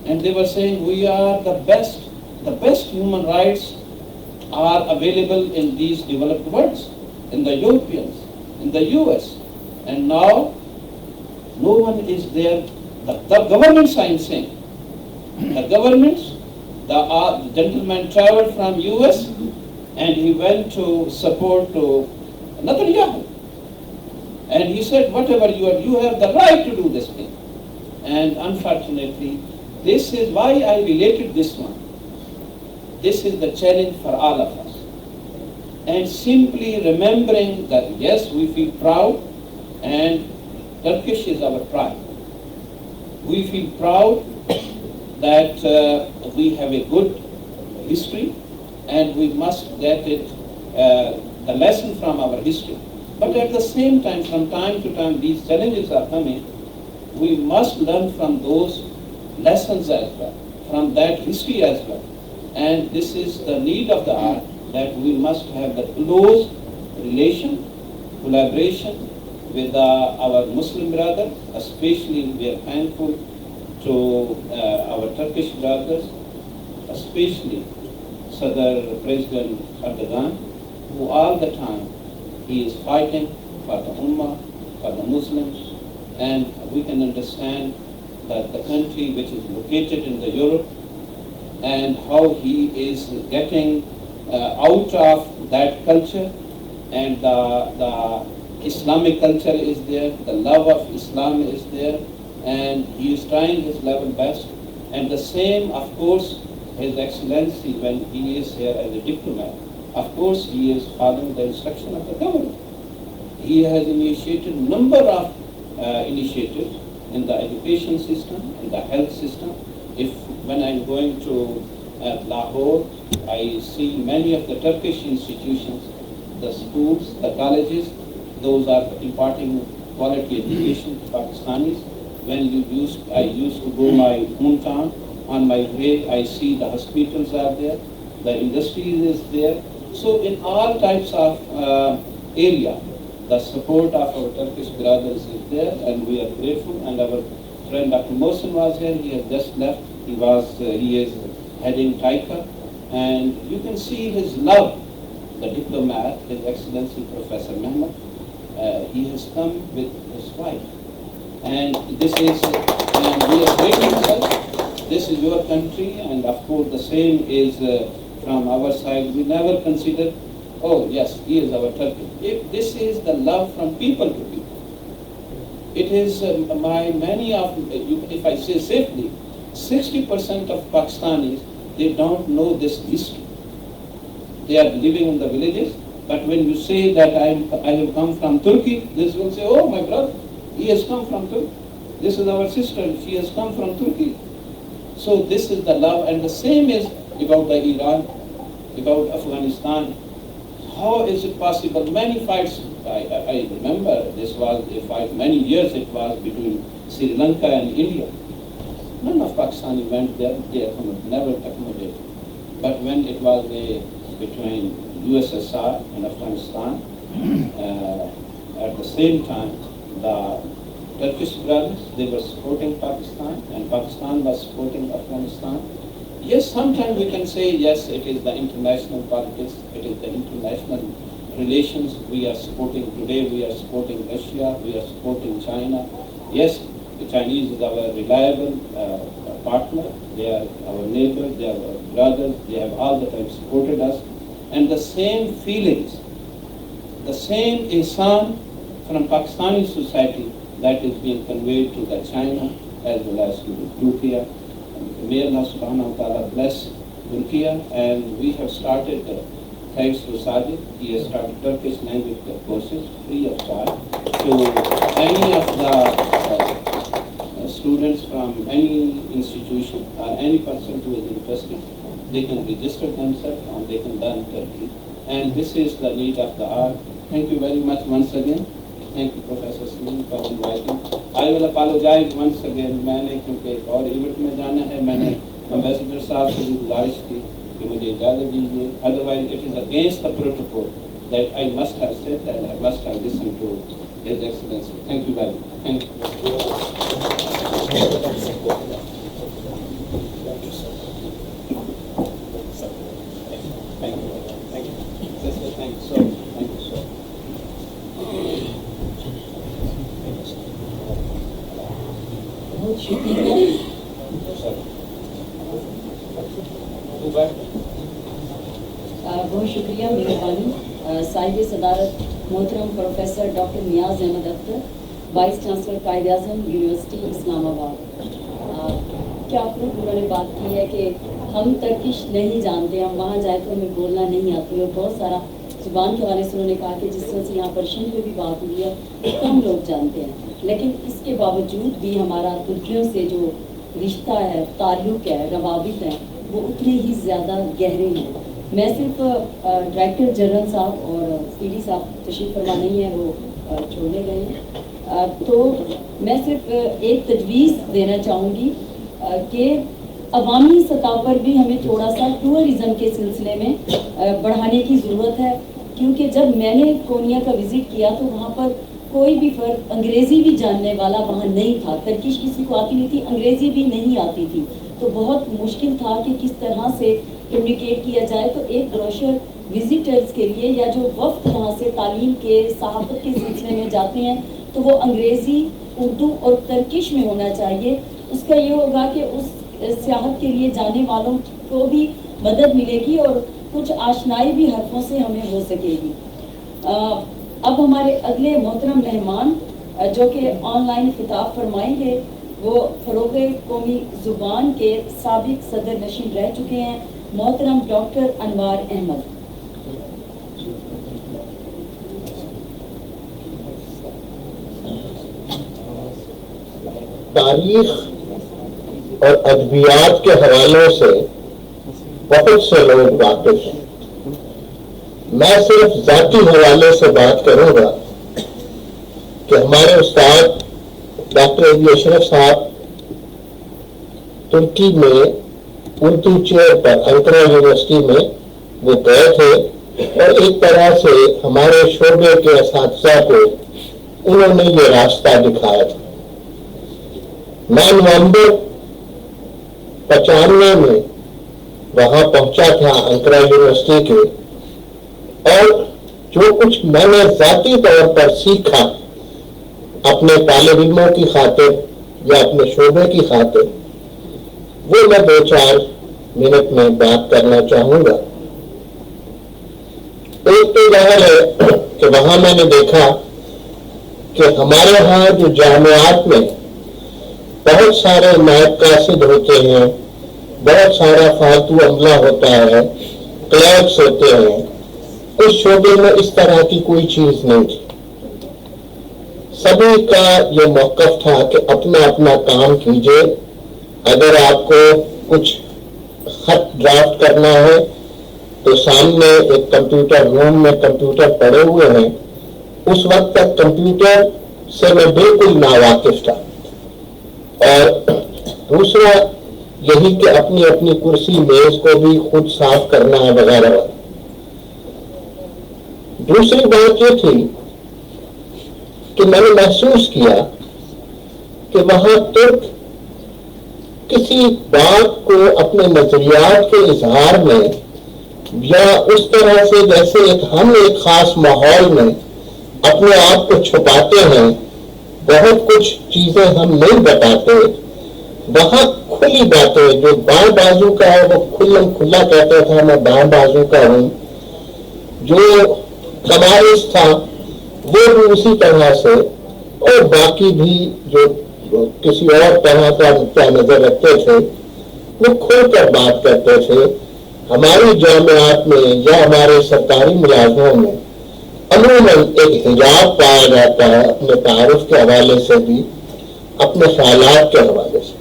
and they were saying we are the best human rights are available in these developed worlds, in the Europeans, in the US. And now no one is there. The governments, I am saying, the governments, the gentleman traveled from US and he went to support Netanyahu. And he said, whatever you have the right to do this thing. And unfortunately, this is why I related this one. This is the challenge for all of us. And simply remembering that yes, we feel proud, and Turkish is our pride. We feel proud that we have a good history, and we must get it, the lesson from our history. But at the same time, from time to time, these challenges are coming. We must learn from those lessons as well, from that history as well. And this is the need of the hour, that we must have the close relation, collaboration with our Muslim brother. Especially we are thankful to our Turkish brothers, especially Sadr President Erdogan, who all the time he is fighting for the Ummah, for the Muslims, and we can understand that the country which is located in the Europe, and how he is getting out of that culture, and the Islamic culture is there, the love of Islam is there, and he is trying his level best. And the same, of course, His Excellency, when he is here as a diplomat, of course he is following the instruction of the government. He has initiated number of initiatives in the education system, in the health system. When I'm going to Lahore, I see many of the Turkish institutions, the schools, the colleges, those are imparting quality education to Pakistanis. When I used to go my hometown, on my way I see the hospitals are there, the industries is there. So in all types of area, the support of our Turkish brothers is there, and we are grateful. And our friend Dr. Mohsen was here, he has just left. He is heading TICA, and you can see his love, the diplomat, His Excellency Professor Mehmet. He has come with his wife, and this is, and we are grateful. This is your country, and of course the same is from our side. We never consider, oh yes, he is our Turkey. If this is the love from people to people. It is if I say safely, 60% of Pakistanis, they don't know this history. They are living in the villages, but when you say that I have come from Turkey, this will say, oh my brother, he has come from Turkey. This is our sister, she has come from Turkey. So this is the love, and the same is about the Iran, about Afghanistan. How is it possible? Many fights, I remember this was a fight, many years it was between Sri Lanka and India. None of Pakistani went there, they never accommodated. But when it was between USSR and Afghanistan, at the same time, the Turkish brothers, they were supporting Pakistan, and Pakistan was supporting Afghanistan. Yes, sometimes we can say, yes, it is the international politics, it is the international relations we are supporting. Today we are supporting Russia, we are supporting China. Yes, the Chinese is our reliable partner, they are our neighbors, they are our brothers, they have all the time supported us. And the same feelings, the same ihsan from Pakistani society, that is being conveyed to the China as well as to the Turkey. May Allah subhanahu wa ta'ala bless Turkey, and we have started, thanks to Sadiq, he has started Turkish language courses free of charge to any of the students from any institution or any person who is interested. They can register themselves and they can learn Turkey. And this is the need of the hour. Thank you very much once again. Thank you, Professor Salim, for inviting. I will apologize once again. میں نے کیونکہ ایک اور event میں جانا ہے, میں نے امبیسڈر صاحب سے بھی گزارش کی کہ مجھے اجازت دیجیے. Otherwise it is against the protocol that I must have said that I must have listened to His Excellency. Thank you very much. Thank you. Thank you. Thank you. Sister, thank you so much. Thank you so much. بہت شکریہ. بہت شکریہ مہربانی. صاحب صدارت محترم professor doctor Niaz Ahmad Akhtar, vice chancellor Quaid Azam university اسلام آباد. کیا آپ لوگوں نے بات کی ہے کہ ہم ترکش نہیں جانتے, ہم وہاں جائے تو ہمیں بولنا نہیں آتی, اور بہت سارا زبان کے حوالے سے انہوں نے کہا کہ جس طرح سے یہاں پرشین پہ بھی بات ہوئی ہے کم لوگ جانتے ہیں, لیکن اس کے باوجود بھی ہمارا ترکیوں سے جو رشتہ ہے, تعلق ہے, روابط ہیں, وہ اتنے ہی زیادہ گہرے ہیں. میں صرف ڈائریکٹر جنرل صاحب اور سی ڈی صاحب تشریف فرما نہیں ہے, وہ چھوڑنے گئے ہیں, تو میں صرف ایک تجویز دینا چاہوں گی کہ عوامی سطح پر بھی ہمیں تھوڑا سا ٹورزم کے سلسلے میں بڑھانے کی ضرورت ہے, کیونکہ جب میں نے کونیا کا وزٹ کیا تو وہاں پر کوئی بھی فرد انگریزی بھی جاننے والا وہاں نہیں تھا, ترکش کسی کو آتی نہیں تھی, انگریزی بھی نہیں آتی تھی, تو بہت مشکل تھا کہ کس طرح سے کمیونیکیٹ کیا جائے. تو ایک بروشر وزٹرز کے لیے یا جو وفد وہاں سے تعلیم کے صحافت کے سلسلے میں جاتے ہیں تو وہ انگریزی, اردو اور ترکش میں ہونا چاہیے. اس کا یہ ہوگا کہ اس سیاحت کے لیے جانے والوں کو بھی مدد ملے گی اور کچھ آشنائی بھی حرفوں سے ہمیں ہو سکے گی. اب ہمارے اگلے محترم مہمان جو کہ آن لائن خطاب فرمائیں گے وہ فروغ قومی زبان کے سابق صدر نشین رہ چکے ہیں, محترم ڈاکٹر انوار احمد. تاریخ اور ادبیات کے حوالوں سے بہت سے لوگ واقف ہیں. میں صرف ذاتی حوالے سے بات کروں گا کہ ہمارے استاد ڈاکٹر اشرف صاحب ترکی میں اردو چیئر پر انکرا یونیورسٹی میں وہ گئے تھے, اور ایک طرح سے ہمارے شعبے کے اساتذہ کو انہوں نے یہ راستہ دکھایا تھا. میں نومبر 95 میں وہاں پہنچا تھا انکرا یونیورسٹی کے, اور جو کچھ میں نے ذاتی طور پر سیکھا اپنے طالب علموں کی خاطر یا اپنے شعبے کی خاطر, وہ میں 2-4 منٹ میں بات کرنا چاہوں گا. ایک تو ظاہر ہے کہ وہاں میں نے دیکھا کہ ہمارے ہاں جو جامعات میں بہت سارے نائب قاصد ہوتے ہیں, بہت سارا فالتو عملہ ہوتا ہے, کلرکس ہوتے ہیں, اس شعبے میں اس طرح کی کوئی چیز نہیں تھی. سبھی کا یہ موقف تھا کہ اپنا اپنا کام کیجیے. اگر آپ کو کچھ خط ڈرافٹ کرنا ہے تو سامنے ایک کمپیوٹر روم میں کمپیوٹر پڑے ہوئے ہیں. اس وقت تک کمپیوٹر سے میں بالکل ناواقف تھا. اور دوسرا یہی کہ اپنی اپنی کرسی میز کو بھی خود صاف کرنا ہے وغیرہ. دوسری بات یہ تھی کہ میں نے محسوس کیا کہ وہاں ترک کسی بات کو اپنے نظریات کے اظہار میں یا اس طرح سے جیسے ہم ایک خاص ماحول میں اپنے آپ کو چھپاتے ہیں, بہت کچھ چیزیں ہم نہیں بتاتے. وہاں کھلی باتیں, جو بائیں بازو کا ہے وہ کھلم کھلا کہتا تھا میں بائیں بازو کا ہوں, جو کمارس تھا وہ بھی اسی طرح سے, اور باقی بھی جو کسی اور طرح کا نقطہ نظر رکھتے تھے وہ کھل کر بات کرتے تھے. ہماری جامعات میں یا ہمارے سرکاری ملازموں میں عموماً ایک حجاب پایا جاتا ہے اپنے تعارف کے حوالے سے بھی, اپنے خیالات کے حوالے سے.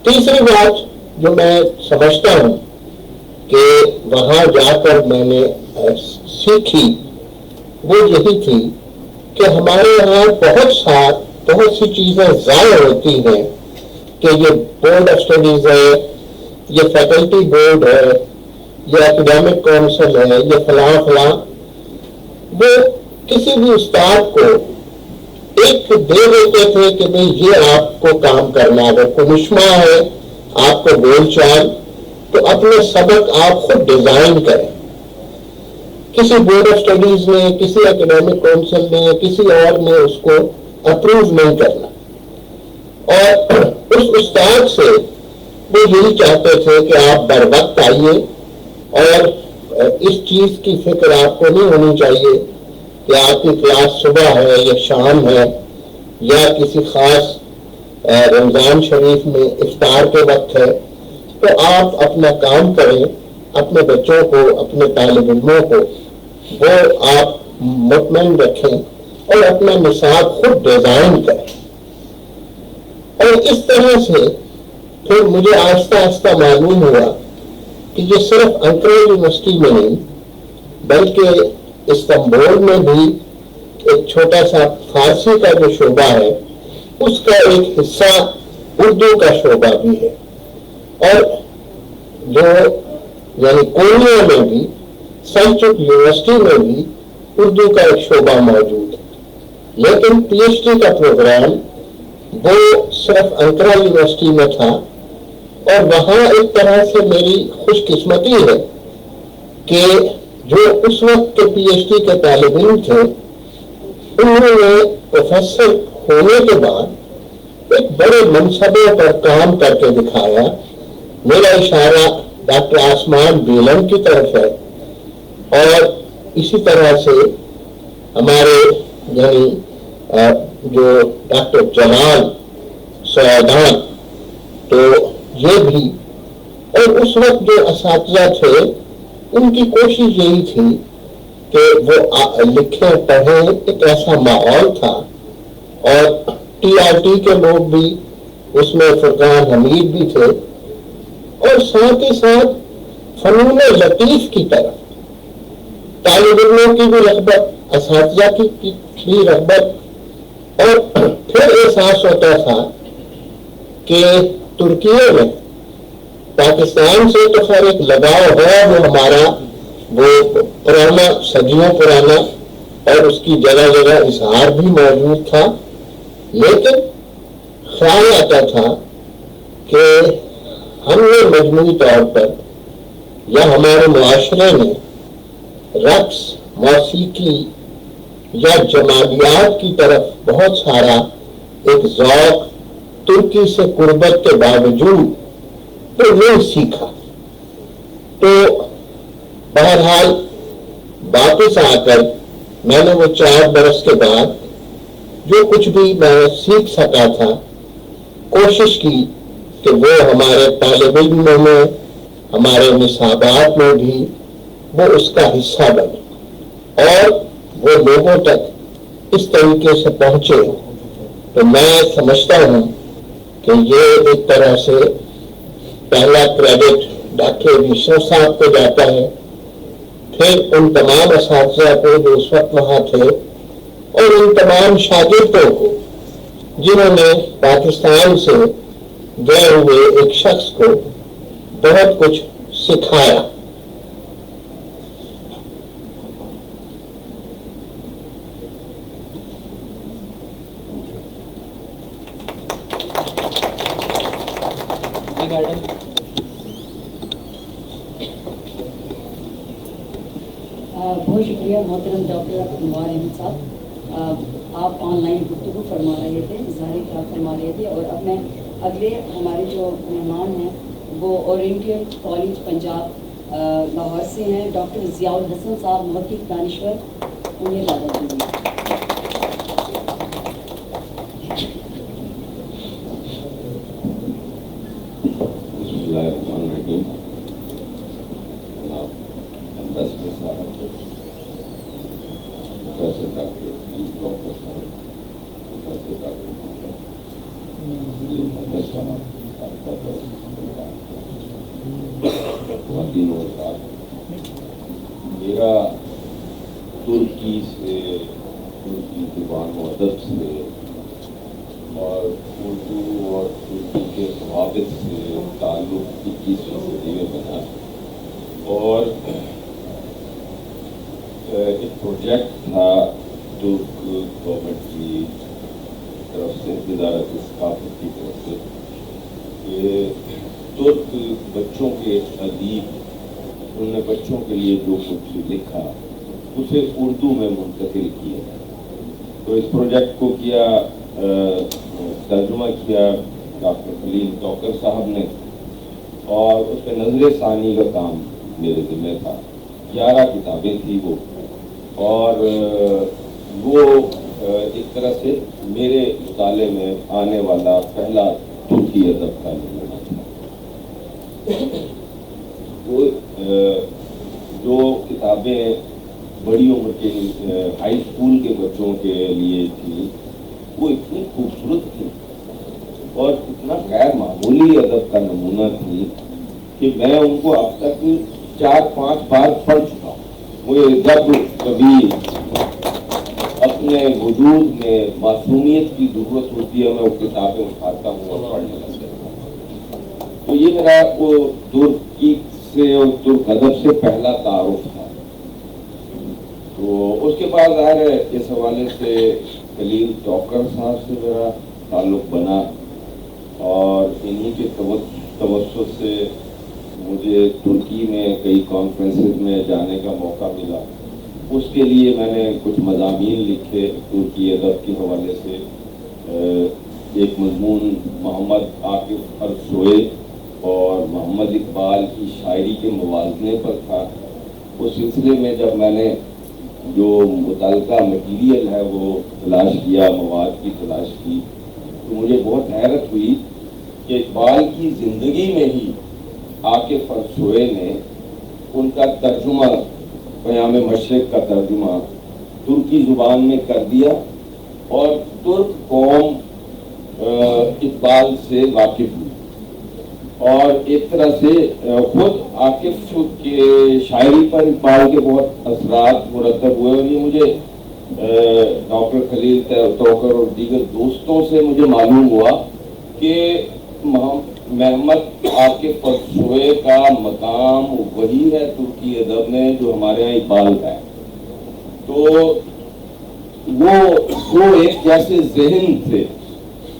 تیسری بات جو میں سمجھتا ہوں کہ وہاں جا کر میں نے سیکھی وہ یہی تھی کہ ہمارے یہاں بہت سی چیزیں ضائع ہوتی ہیں کہ یہ بورڈ آف اسٹڈیز ہے، یہ فیکلٹی بورڈ ہے، یہ اکیڈیمک کونسل ہے، یہ فلاں فلاں. وہ کسی بھی استاد کو ایک دے دیتے تھے کہ بھئی یہ آپ کو کام کرنا ہے، اگر کوئی مشمع ہے آپ کو بول چال تو اپنے سبق آپ خود ڈیزائن کریں. کسی بورڈ آف اسٹڈیز نے، کسی اکیڈیمک کونسل نے، کسی اور نے اس کو اپروو نہیں کرنا. اور اس استاد سے وہ یہی چاہتے تھے کہ آپ بر وقت آئیے، اور اس چیز کی فکر آپ کو نہیں ہونی چاہیے کہ آپ کی کلاس صبح ہے یا شام ہے یا کسی خاص رمضان شریف میں افطار کے وقت ہے. تو آپ اپنا کام کریں، اپنے بچوں کو، اپنے طالب علموں کو وہ آپ مطمئن رکھیں اور اپنا نصاب خود ڈیزائن کریں. اور اس طرح سے پھر مجھے آہستہ آہستہ معلوم ہوا کہ یہ صرف انکرا یونیورسٹی میں نہیں بلکہ استنبول میں بھی ایک چھوٹا سا فارسی کا جو شعبہ ہے اس کا ایک حصہ اردو کا شعبہ بھی ہے. اور جو یعنی قومی میں بھی سلچک یونیورسٹی میں بھی اردو کا ایک شعبہ موجود ہے. لیکن پی ایچ ڈی کا پروگرام وہ صرف انکرا یونیورسٹی میں تھا، اور وہاں ایک طرح سے میری خوش قسمتی ہے کہ جو اس وقت کے پی ایچ ڈی کے طالب علم تھے انہوں نے پروفیسر ہونے کے بعد ایک بڑے منصبوں پر کام کر کے دکھایا. میرا اشارہ ڈاکٹر آسمان بیلم کی طرف ہے، اور اسی طرح سے ہمارے یعنی جو ڈاکٹر جلال سعیدان، تو یہ بھی. اور اس وقت جو اساتذہ تھے ان کی کوشش یہی تھی کہ وہ لکھیں پڑھیں، ایک ایسا ماحول تھا. اور ٹی آر ٹی کے لوگ بھی اس میں فرقان حمید بھی تھے، اور ساتھ ہی ساتھ فنون لطیف کی طرف طالب علموں کی بھی رغبت، اساتذہ کی بھی رغبت. اور پھر احساس ہوتا تھا کہ ترکیے میں پاکستان سے تو خیر ایک لگاؤ ہے، وہ ہمارا وہ پرانا صدیوں پرانا، اور اس کی جگہ جگہ اظہار بھی موجود تھا. لیکن خیال آتا تھا کہ ہم نے مجموعی طور پر یا ہمارے معاشرے میں رقص، موسیقی یا جمالیات کی طرف بہت سارا ایک ذوق ترکی سے قربت کے باوجود تو نہیں سیکھا. تو بہرحال واپس آ کر میں نے وہ 4 برس کے بعد جو کچھ بھی میں سیکھ سکا تھا کوشش کی کہ وہ ہمارے طالب علموں میں، ہمارے نصابات میں بھی وہ اس کا حصہ بنے اور وہ لوگوں تک اس طریقے سے پہنچے. تو میں سمجھتا ہوں کہ یہ ایک طرح سے پہلا کریڈٹ ڈاکٹر یونس صاحب کو جاتا ہے، پھر ان تمام اساتذہ کو جو اس وقت وہاں تھے، اور ان تمام شاگردوں کو جنہوں نے پاکستان سے گئے ہوئے ایک شخص کو بہت کچھ سکھایا. بہت شکریہ محترم ڈاکٹر احمد صاحب. آپ آن لائن گفتگو فرما رہے تھے، اظہار خیال فرما رہے تھے، اور اب میں اگلے ہمارے جو مہمان ہیں وہ اورینٹل کالج پنجاب لاہور سے ہیں، ڈاکٹر ضیاء الحسن صاحب، محقق دانشور، انہیں دعوت دیں گے. میرا ترکی سے، ترکی زبان و ادب سے اور اردو اور ترکی کے روابط سے تعلق 21ویں صدی میں بنا اور ایک پروجیکٹ تھا ترک گورنمنٹ کی طرف سے ادارۂ ثقافت کی طرف سے کہ ترک بچوں کے ادیب انہوں نے بچوں کے لیے جو کچھ لکھا اسے اردو میں منتقل کیا. تو اس پروجیکٹ کو کیا ترجمہ کیا ڈاکٹر خلیل توکر صاحب نے اور اس پہ نظر ثانی کا کام میرے ذمہ تھا. 11 کتابیں تھیں وہ اور وہ ایک طرح سے میرے مطالعے میں آنے والا پہلا ترکی ادب کا نمونہ تھا. جو کتابیں بڑی عمر کے ہائی اسکول کے بچوں کے لیے تھی وہ اتنی خوبصورت تھی اور اتنا غیر معمولی ادب کا نمونہ تھی کہ میں ان کو اب تک 4-5 بار پڑھ چکا ہوں. مجھے جب کبھی اپنے وجود میں معصومیت کی ضرورت ہوتی ہے میں وہ کتابیں اٹھاتا ہوں اور پڑھنے لگتا ہوں. تو یہ میرا وہ ترکی سے اور ترک ادب سے پہلا تعارف تھا. تو اس کے بعد ظاہر ہے اس حوالے سے خلیل توکر صاحب سے میرا تعلق بنا اور انہی کے توسط سے مجھے ترکی میں کئی کانفرنسز میں جانے کا موقع ملا. اس کے لیے میں نے کچھ مضامین لکھے ترکی ادب کے حوالے سے. ایک مضمون محمد عاکف ارسوئے اور محمد اقبال کی شاعری کے موازنے پر تھا. اس سلسلے میں جب میں نے جو متعلقہ مٹیریل ہے وہ تلاش کیا، مواد کی تلاش کی، تو مجھے بہت حیرت ہوئی کہ اقبال کی زندگی میں ہی عاکف ارسوئے نے ان کا ترجمہ، پیام مشرق کا ترجمہ ترکی زبان میں کر دیا اور ترک قوم اقبال سے واقف ہوئی اور ایک طرح سے خود عاکف کے شاعری پر اقبال کے بہت اثرات مرتب ہوئے. اور یہ مجھے ڈاکٹر خلیل توکر اور دیگر دوستوں سے مجھے معلوم ہوا کہ محمد عاکف ارسوئے کا مقام وہی ہے ترکی ادب میں جو ہمارے یہاں اقبال کا ہے. تو وہ ایک جیسے ذہن تھے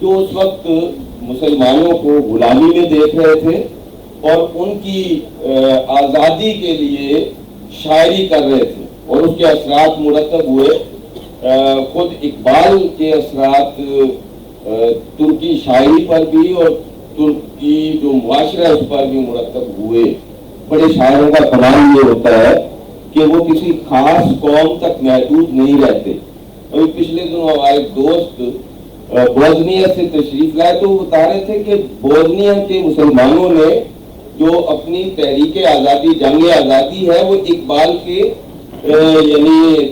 جو اس وقت مسلمانوں کو غلامی میں دیکھ رہے تھے اور ان کی آزادی کے لیے شاعری کر رہے تھے اور اس کے اثرات مرتب ہوئے. خود اقبال کے اثرات ترکی شاعری پر بھی اور ترکی جو معاشرہ ہے اس پر بھی مرتب ہوئے. بڑے شاعروں کا کمال یہ ہوتا ہے کہ وہ کسی خاص قوم تک محدود نہیں رہتے. ابھی پچھلے دنوں ہمارے دوست بوزنیا سے تشریف لائے تو وہ بتا رہے تھے کہ بوزنیا کے مسلمانوں نے جو اپنی تحریک آزادی، جنگ آزادی ہے، وہ اقبال کے یعنی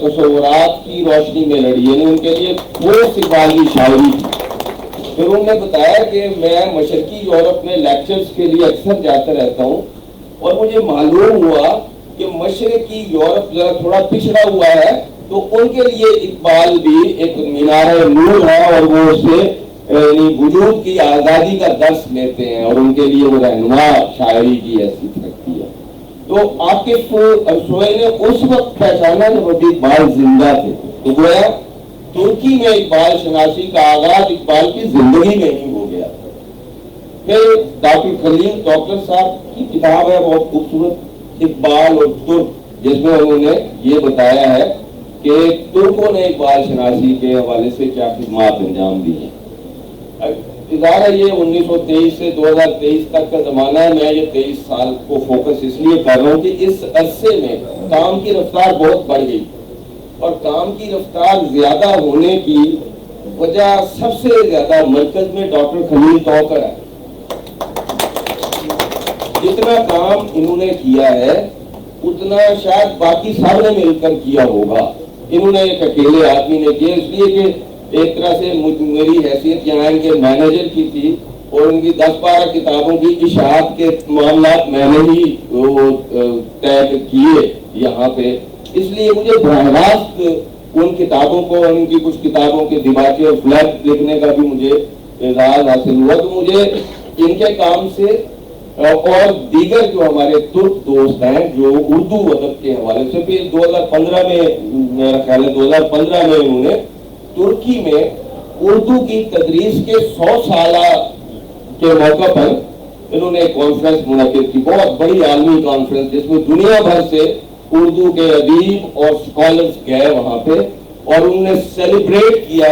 تصورات کی روشنی میں لڑی، یعنی ان کے لیے ٹھوس اقبالی شاعری تھی. پھر انہوں نے بتایا کہ میں مشرقی یورپ میں لیکچرز کے لیے اکثر جاتا رہتا ہوں اور مجھے معلوم ہوا کہ مشرقی یورپ ذرا تھوڑا پچھڑا ہوا ہے تو ان کے لیے اقبال بھی ایک مینار نور ہے اور وہ اس سے یعنی وجود کی آزادی کا درس لیتے ہیں اور ان کے لیے وہ رہنما شاعری کی حیثیت رکھتی ہے. تو عاکف ارسوئے نے اس وقت پہچانا جب ابھی اقبال زندہ تھے. تو گویا ترکی میں اقبال شناسی کا آغاز اقبال کی زندگی میں ہی ہو گیا. پھر ڈاکٹر خلیل توکر صاحب کی کتاب ہے بہت خوبصورت، اقبال اور ترک، جس میں انہوں نے یہ بتایا ہے کہ ترکوں نے اقبال شناسی کے حوالے سے کیا خدمات انجام دی ہیں. ادارہ یہ 1923 سے 2023 تک کا زمانہ ہے. میں یہ 23 سال کو فوکس اس لیے کر رہا ہوں کہ اس عرصے میں کام کی رفتار بہت بڑھ گئی اور کام کی رفتار زیادہ ہونے کی وجہ سب سے زیادہ مرکز میں ڈاکٹر خلیل توکر ہے. جتنا کام انہوں نے کیا ہے اتنا شاید باقی سب نے مل کر کیا ہوگا. انہوں نے ایک اکیلے آدمی نے کیا، اس لیے کہ ایک طرح سے میری حیثیت یہاں ان کے مینیجر کی تھی اور ان کی 10-12 کتابوں کی اشاعت کے معاملات میں نے ہی طے کیے یہاں پہ. اس لیے مجھے براہ راست ان کتابوں کو، ان کی کچھ کتابوں کے دیباچے اور فلیگ لکھنے کا بھی مجھے اعزاز حاصل ہوا. تو مجھے ان کے کام سے اور دیگر جو ہمارے ترک دوست ہیں جو اردو ادب کے حوالے سے بھی 2015 میں، میرا خیال ہے 2015 میں انہوں نے ترکی میں اردو کی تدریس کے 100 سالہ کے موقع پر انہوں نے ایک کانفرنس منعقد کی، بہت بڑی عالمی کانفرنس، جس میں دنیا بھر سے اردو کے ادیب اور اسکالرس گئے وہاں پہ، اور انہوں نے سیلیبریٹ کیا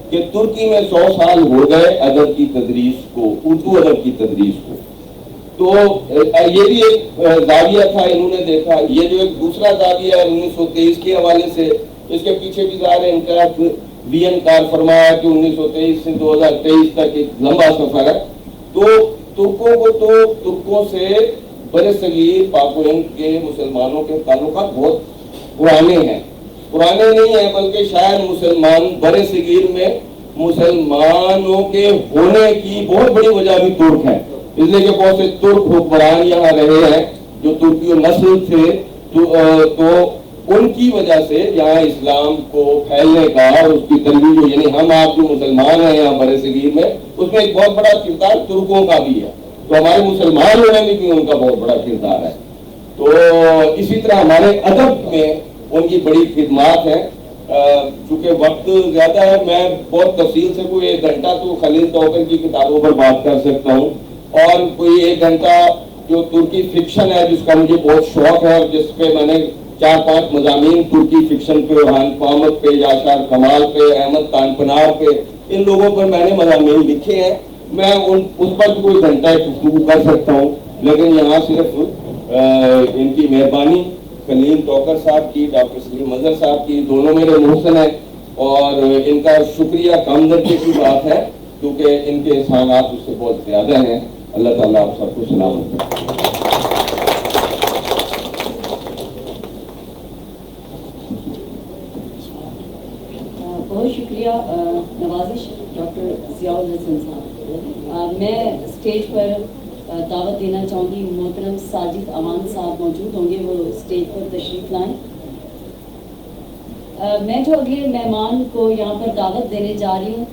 کہ ترکی میں 100 سال ہو گئے ادب کی تدریس کو، اردو ادب کی تدریس کو. تو یہ بھی ایک زاویہ تھا انہوں نے دیکھا. یہ جو ایک دوسرا زاویہ ہے 1923 کے حوالے سے، اس کے پیچھے بھی ظاہر ہے ان کا وی این کار فرمایا کہ 1923 سے 2023 تک ایک لمبا سفر ہے. تو ترکوں سے بر صغیر پاک و ہند کے مسلمانوں کے تعلقات بہت پرانے ہیں، پرانے نہیں ہیں بلکہ شاید مسلمان بر صغیر میں مسلمانوں کے ہونے کی بہت بڑی وجہ بھی ترک ہے، اس لیے کہ بہت سے ترک حکمران یہاں رہے ہیں جو ترکی نسل تھے. تو ان کی وجہ سے یہاں اسلام کو پھیلنے کا اور اس کی ترویج، یعنی ہم آپ جو مسلمان ہیں یہاں بر صغیر میں، اس میں ایک بہت بڑا کردار ترکوں کا بھی ہے. تو ہمارے مسلمان ہونے میں بھی ان کا بہت بڑا کردار ہے. تو اسی طرح ہمارے ادب میں ان کی بڑی خدمات ہیں. چونکہ وقت زیادہ ہے، میں بہت تفصیل سے کوئی 1 گھنٹہ تو خلیل توکر کی کتابوں پر بات کر سکتا ہوں، اور کوئی 1 گھنٹہ جو ترکی فکشن ہے جس کا مجھے بہت شوق ہے، اور جس پہ میں نے 4-5 مضامین ترکی فکشن پہ، روحان قامت پہ، یاشار کمال پہ، احمد تانپنار پہ، ان لوگوں پر میں نے مضامین لکھے ہیں. میں اس پر کوئی گھنٹہ گفتگو کر سکتا ہوں، لیکن یہاں صرف ان کی مہربانی، خلیل توکر صاحب کی، ڈاکٹر سلیم اظہر صاحب کی، دونوں میرے محسن ہیں، اور ان کا شکریہ کم درجے کی بات ہے کیونکہ ان کے احسانات اس سے بہت زیادہ ہیں. اللہ تعالیٰ آپ سب کو سلامت کرے. بہت شکریہ نوازش ڈاکٹر ضیاء الحسن صاحب. میں اسٹیج پر دعوت دینا چاہوں گی، محترم ساجد امان صاحب موجود ہوں گے، وہ اسٹیج پر تشریف لائیں. میں جو اگلے مہمان کو یہاں پر دعوت دینے جا رہی ہوں،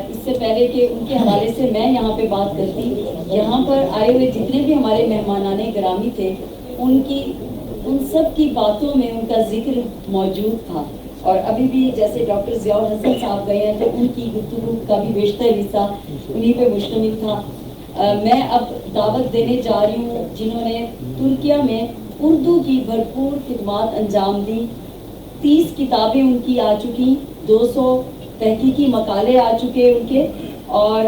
اس سے پہلے کہ ان کے حوالے سے میں یہاں پہ بات کرتی، یہاں پر آئے ہوئے جتنے بھی ہمارے مہمانان گرامی تھے، ان سب کی باتوں میں ان کا ذکر موجود تھا، اور ابھی بھی جیسے ڈاکٹر ضیاء الحسن صاحب گئے ہیں تو ان کی گفتگو کا بھی بیشتر حصہ انہی پہ مشتمل تھا. میں اب دعوت دینے جا رہی ہوں جنہوں نے ترکیہ میں اردو کی بھرپور خدمات انجام دی. 30 کتابیں ان کی آ چکی، 200 تحقیقی مقالے آ چکے ان کے، اور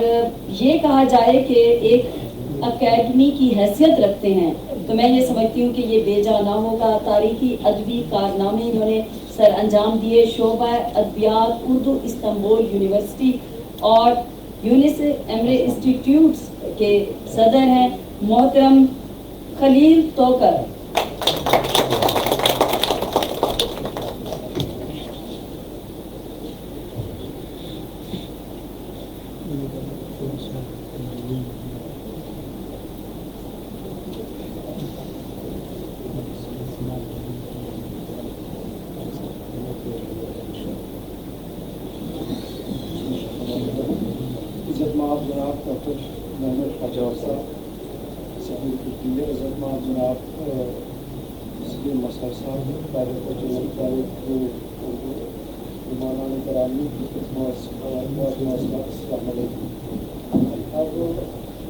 یہ کہا جائے کہ ایک اکیڈمی کی حیثیت رکھتے ہیں تو میں یہ سمجھتی ہوں کہ یہ بے جا نہ ہوگا. تاریخی ادبی کارنامے انہوں نے سر انجام دیے. شعبہ ادبیات اردو استنبول یونیورسٹی اور یونس ایمرے انسٹی ٹیوٹس کے صدر ہیں محترم خلیل توکر.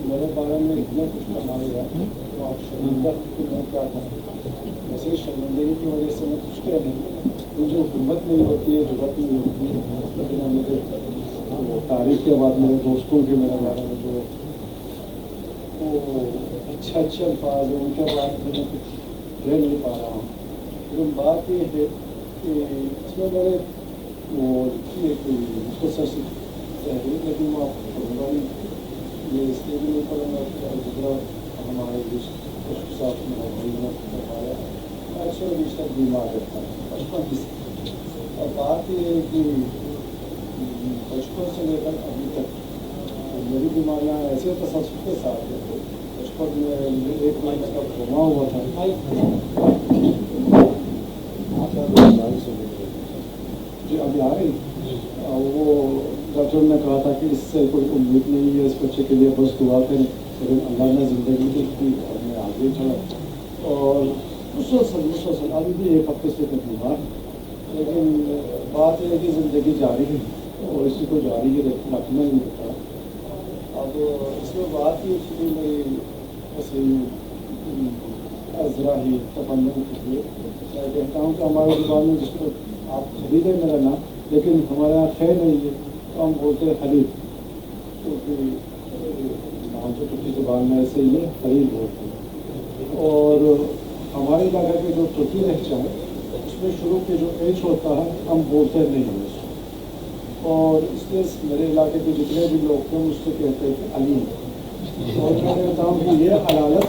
میرے بارے میں اتنا کچھ کمانے گا تو آپ شرمندہ کہ میں کیا کروں، ویسے شرمندگی کی وجہ سے میں کچھ کہہ نہیں، مجھے حکومت نہیں ہوتی ہے، ضرورت نہیں ہوتی ہے، لیکن مجھے تاریخ کے بعد میرے دوستوں کے میرے بارے میں جو اچھے الفاظ ہیں ان کے بعد میں کچھ کہہ نہیں پا رہا ہوں. لیکن بات یہ ہے کہ اس میں میرے وہ مختصر سی تحریر، لیکن وہ آپ کو کروں گا یہ اس لیے بھی نہیں پڑوں گا دوسرا ہمارے صاحب نے کروایا. ایسے رشتہ بیمار رہتا ہے بچپن سے، اور بات یہ ہے کہ بچپن سے لے کر ابھی تک میری بیماریاں ایسے تسلسل کے ساتھ ہیں. بچپن میں 1 مہینے کا کوما ہوا تھا، جی ابھی آ رہی وہ ڈاکٹر نے کہا تھا کہ اس سے کوئی امید نہیں ہے، اس بچے کے لیے بس دعا کریں، لیکن اللہ نے زندگی دی تھی اور میں آگے چلا اور مسلسل ابھی بھی 1 ہفتے سے بیمار، لیکن بات یہ ہے کہ زندگی جاری ہے اور اسی کو جاری ہی رکھنا ہی ہوتا ہے۔ اب اس میں بات یہ تھی کہ میری ایسے ذرا ہی تفنن کے لیے میں کہتا ہوں کہ ہماری زبان میں جس کو آپ خریدیں میرا نام، لیکن ہمارے یہاں خیر نہیں ہے تو ہم بولتے ہیں خرید، کیونکہ نام تو ترکی زبان میں ایسے ہی ہے، خرید بولتے ہیں۔ اور ہمارے علاقے کے جو ترکی لہجہ ہے اس میں شروع کے جو ایچ ہوتا ہے ہم بولتے نہیں ہیں اس کو، اور اس لیے میرے علاقے کے جتنے بھی لوگ ہیں اس کو کہتے ہیں کہ علی، اور میں کہتا ہوں کہ یہ حلالت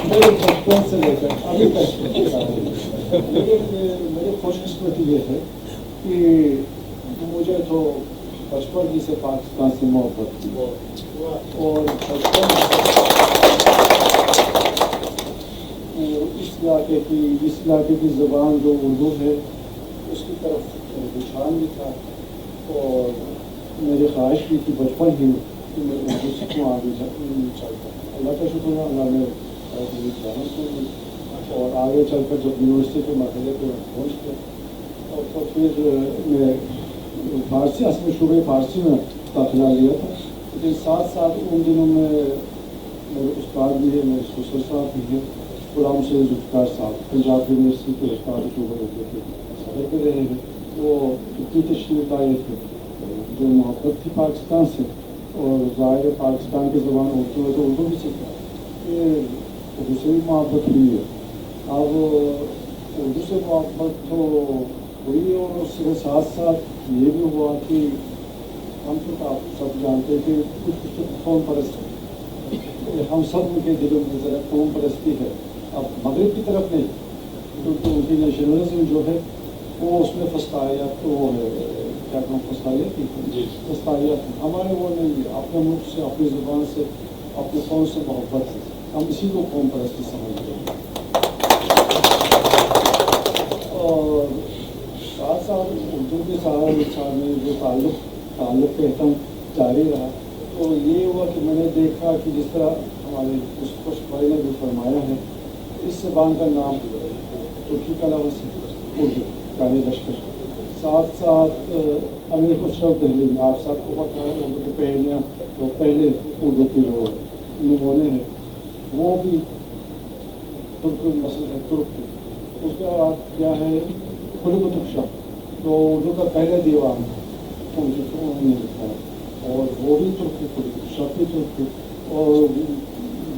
میرے بچپن سے لے کر ابھی تک، لیکن میری خوش قسمتی یہ ہے کہ مجھے تو بچپن ہی سے پاکستان سے محبت تھی، اور بچپن اس علاقے کی زبان جو اردو ہے اس کی طرف رجحان بھی تھا، اور میری خواہش بھی تھی بچپن ہی کہ میں اردو سیکھوں آگے چلتا۔ اللہ کا شکر ہے، اللہ نے اور آگے چل کر جب یونیورسٹی کے مرحلے پہ پہنچ گیا اور تو پھر میں فارسی اصل میں شعبہ فارسی میں داخلہ لیا تھا، لیکن ساتھ ساتھ ان دنوں میں میرے استاد بھی ہے، میرے سسر صاحب بھی ہیں، غلام حسین ذوالفقار صاحب پنجاب یونیورسٹی کے استاد شعبہ اردو کے صدر پہ رہے ہیں، وہ اتنی تشریف لائے تھے، جو محبت تھی پاکستان سے، اور ظاہر پاکستان کی زبان اردو ہے تو اردو بھی سیکھا، اردو سے بھی محبت ہوئی ہے۔ اب اردو سے محبت تو ہوئی، اور اس کے ساتھ ساتھ یہ بھی ہوا کہ ہم تو آپ سب جانتے کہ کچھ قوم پرست ہے، ہم سب کے دلوں میں ذرا قوم پرستی ہے، اب مغرب کی طرف نہیں، کیونکہ ان کی نیشنلزم جو ہے وہ اس میں فسطائیت وہ ہے، کیا کہوں فسطائیت کی فسطائیت، ہمارے وہ نہیں ہے، اپنے ملک سے، اپنی زبان سے، اپنے قوم سے محبت ہے، ہم اسی کو قوم پرستی سمجھتے ہیں۔ اور ساتھ ساتھ اردو کے ساتھ میں جو تعلق کہتا ہوں جاری رہا، تو یہ ہوا کہ میں نے دیکھا کہ جس طرح ہمارے خوش بھائی نے بھی فرمایا ہے، اس زبان کا نام ترکی کا لفظ ہے اردو یعنی لشکر، ساتھ ساتھ امیر خسرو دہلی میں آپ سب کو پتہ ہے اردو کے پہلے جو پہلے اردو کی جو نمونے ہیں وہ بھی ترک نسل ہے، ترک کی، اس کے بعد کیا ہے خلق ترشا جو اردو کا پہلے دیوان ان نے لکھا ہے، اور وہ بھی ترک کی، خلق ترشا بھی ترک کی، اور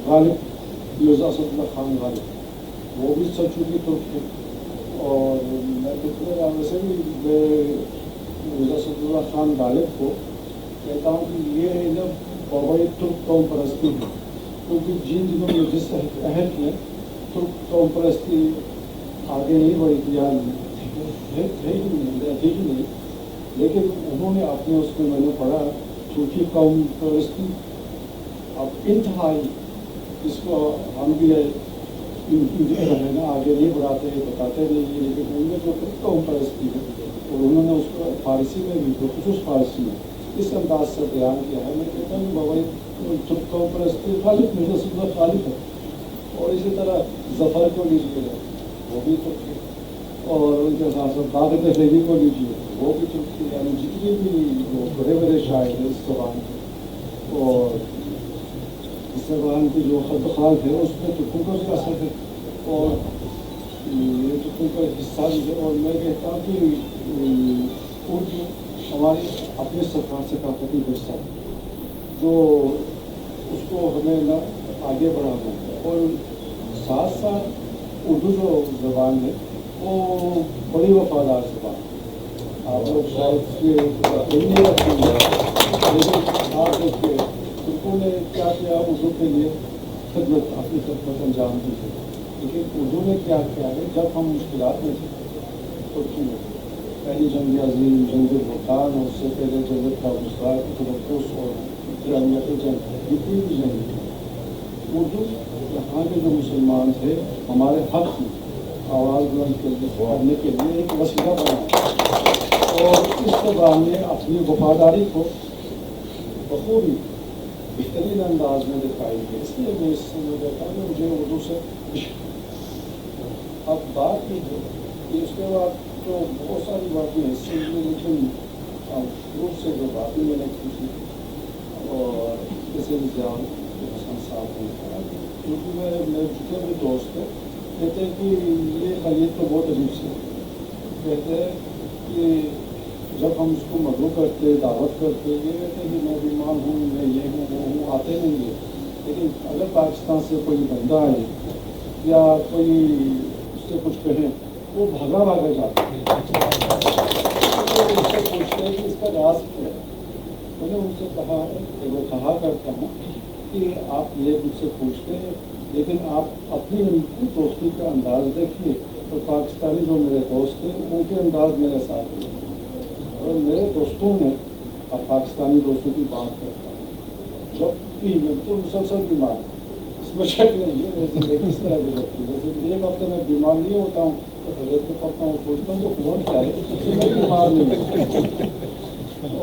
غالب مرزا اسد اللہ خان غالب وہ بھی سلجوقی ترک ہے، اور میں ویسے بھی مرزا اسد اللہ خان غالب کو کہتا ہوں کہ یہ جب وبائی ترک قوم پرستی ہے، کیونکہ جن دنوں میں جس عہد میں ترک قوم پرستی آگے نہیں بڑھی تھی، تھی ہی نہیں، لیکن انہوں نے اپنے اس میں نے پڑھا چھوٹی قوم پرستی اب انتہائی، اس کو ہم بھی ہے نا آگے نہیں بڑھاتے ہیں، بتاتے نہیں ہیں، لیکن ان میں جو قوم پرستی ہے اور انہوں نے اس کو فارسی میں بھی خصوص فارسی میں اس انداز سے بیان کیا ہے۔ میں کہتا ہوں بابا ترک قوم پرستی غالب مرزا اسد اللہ غالب ہے، اور اسی طرح ظفر کو لیجیے وہ بھی ترک ہے، اور ان کے ساتھ ساتھ باغ تحریری کو لیجیے وہ بھی ترک ہے، یعنی جتنے بھی بڑے بڑے شاعر ہیں اس زبان کے، اور اس زبان کی جو خط خال ہے اس میں ترکوں کا بھی اثر ہے، اور یہ ترکوں کا حصہ بھی ہے، اور میں کہتا ہوں کہ اردو ہماری اپنے ثقافتی ورثہ جو اس کو ہمیں نہ آگے بڑھانا ہے، اور ساتھ ساتھ اردو جو زبان ہے وہ بڑی وفادار زبان ہے، آپ لوگ شاید نہیں رکھیں گے، لیکن آپ اس کے ترکوں نے کیا کیا اردو کے لیے خدمت، اپنی خدمت انجام دی ہے، لیکن اردو نے کیا کیا ہے جب ہم مشکلات میں تھے ترکی میں پہلی جنگ عظیم، جنگ بھوٹان، اور اس سے پہلے جنگ کا گزار تلفظ اور جنگ جتنی بھی جنگ اردو یہاں کے جو مسلمان تھے ہمارے حق میں آواز بلند کرنے کے لیے ایک وسیلہ بنایا اور اس زبان نے اپنی وفاداری کو بخوبی بہترین انداز میں دکھائی ہے. اس لیے میں اس سے کہتا ہوں مجھے اردو سے اب بات یہ ہے کہ اس کے بعد تو بہت ساری باتیں ہیں اس سے لیکن روپ سے جو باتیں میں نے کی تھی اور جیسے زیاد حسن صاحب نے کہا کیونکہ میرے جتنے بھی دوست ہیں کہتے ہیں کہ یہ خرید تو بہت عجیب سے کہتے ہیں کہ جب ہم اس کو مدعو کرتے دعوت کرتے یہ کہتے ہیں کہ میں بیمار ہوں میں یہ ہوں وہ ہوں آتے نہیں ہیں لیکن اگر پاکستان سے کوئی بندہ آئے یا کوئی اس سے کچھ کہیں وہ بھاگا بھاگا جاتا ہے. اس سے پوچھتے ہیں کہ اس کا راز کیا ہے. میں نے ان سے کہا ہے کہ وہ کہا کرتا ہوں کہ آپ یہ مجھ سے پوچھتے ہیں لیکن آپ اپنی ان کی دوستی کا انداز دیکھیے تو پاکستانی جو میرے دوست ہیں ان کے انداز میرے ساتھ ہیں اور میرے دوستوں میں اب پاکستانی دوستوں کی بات کرتا ہوں جب بھی میں تو مسلسل بیمار اس میں شک نہیں ہے زندگی اس طرح گزرتی ہے. جیسے ایک ہفتے میں بیمار نہیں ہوتا ہوں تو طبیعت میں پڑتا ہوں سوچتا ہوں تو فون کیا ہے میں بیمار نہیں ہوں.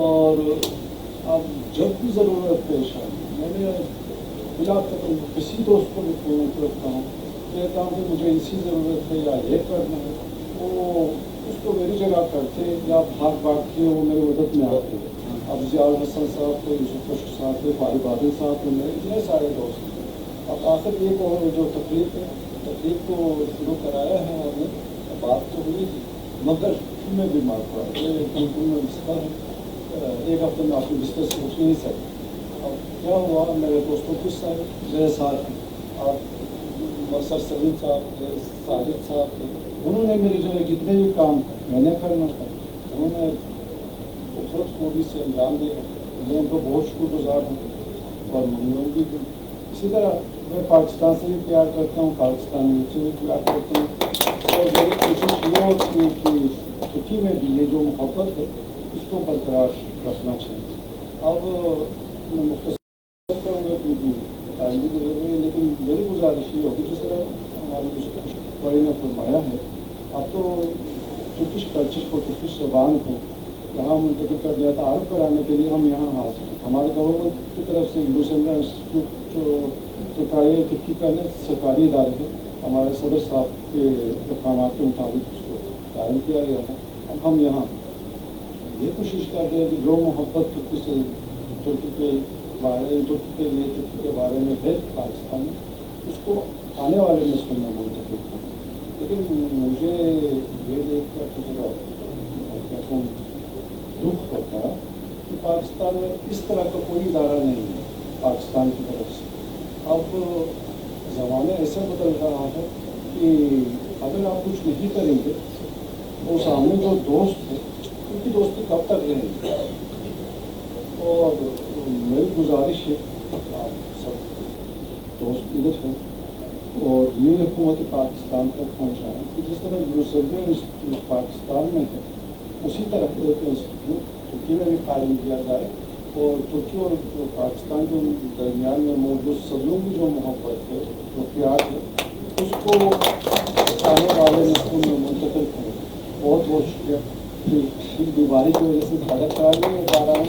اور اب جب بھی ضرورت پیش آئی میں نے بلا کسی دوست کو بھی فون کرتا ہوں کہتا ہوں کہ مجھے اسی ضرورت ہے یا یہ کرنا ہے وہ اس کو میری جگہ کرتے یا بھاگ بھاگ کے وہ میری مدد میں آتے. اب ضیاء حسن صاحب تھے یوسف خشک صاحب تھے قائد عادل صاحب تھے میرے اتنے سارے دوست ہیں. اب آخر یہ وہ جو تقریب ہے تقریب کو شروع کرایا ہے اور نے بات تو ہوئی تھی مگر میں بیمار پڑا بالکل میں بستر ہے ایک ہفتے میں آپ کے بستر سے اٹھ نہیں سکتے. اب کیا ہوا میرے دوستوں کچھ سارے میرے ساتھ ہیں آپ سر سلیم صاحب ساجد صاحب تھے انہوں نے میری جو ہے جتنے بھی کام میں نے کرنا تھا انہوں نے خود خوبی سے انجام دیا. میں ان کو بہت شکر گزار ہوں اور ممنون بھی ہوں. اسی طرح میں پاکستان سے بھی پیار کرتا ہوں پاکستان سے بھی پیار کرتا ہوں اور میری کوشش یہ ہوتی ہے کہ چھٹی میں بھی یہ جو محبت ہے اس کو برقرار رکھنا چاہیے. اب میں مختصر کروں گا کیونکہ ٹائم بھی گزر رہی ہے لیکن میری گزارش یہ ہوگی جس طرح ہماری بڑے نے فرمایا ہے اب تو ترکش کلچر کو ترکش زبان کو یہاں منتقل کر دیا تعارف کرانے کے لیے ہم یہاں حاضر ہیں. ہمارے گورنمنٹ کی طرف سے یونیورسٹی انسٹیٹیوٹ جو تحقیق کرنے سرکاری ادارے ہیں ہمارے صدر صاحب کے احتمامات کے مطابق اس کو قائم کیا گیا ہے. اب ہم یہاں یہ کوشش کر رہے ہیں کہ جو محبت ترکی سے ترکی کے بارے ترکی کے لیے ترکی کے بارے میں ہے پاکستان میں اس کو آنے والے نسلوں میں منتقل کریں. لیکن مجھے یہ دیکھ کر تھوڑا کہتا ہوں دکھ ہوتا ہے کہ پاکستان میں اس طرح کا کوئی ادارہ نہیں ہے پاکستان کی طرف سے. اب زمانہ ایسا بدل رہا ہے کہ اگر آپ کچھ نہیں کریں گے وہ سامنے جو دوست ہے ان کی دوستی کب تک رہیں گے. اور میری گزارش ہے آپ سب دوست ادھر ہیں اور یہ حکومت پاکستان تک پہنچائیں کہ جس طرح یونیورسٹی پاکستان میں ہے اسی طرح ایک انسٹیٹیوٹ ترکی میں بھی قائم کیا جائے اور ترکی اور پاکستان کے درمیان میں موجود صدیوں کی جو محبت ہے جو پیار ہے اس کو آنے والے نسلوں میں منتقل کریں. بہت بہت شکریہ کہ بیماری کی وجہ سے زیادہ خیال نہیں ہو پا رہا ہوں.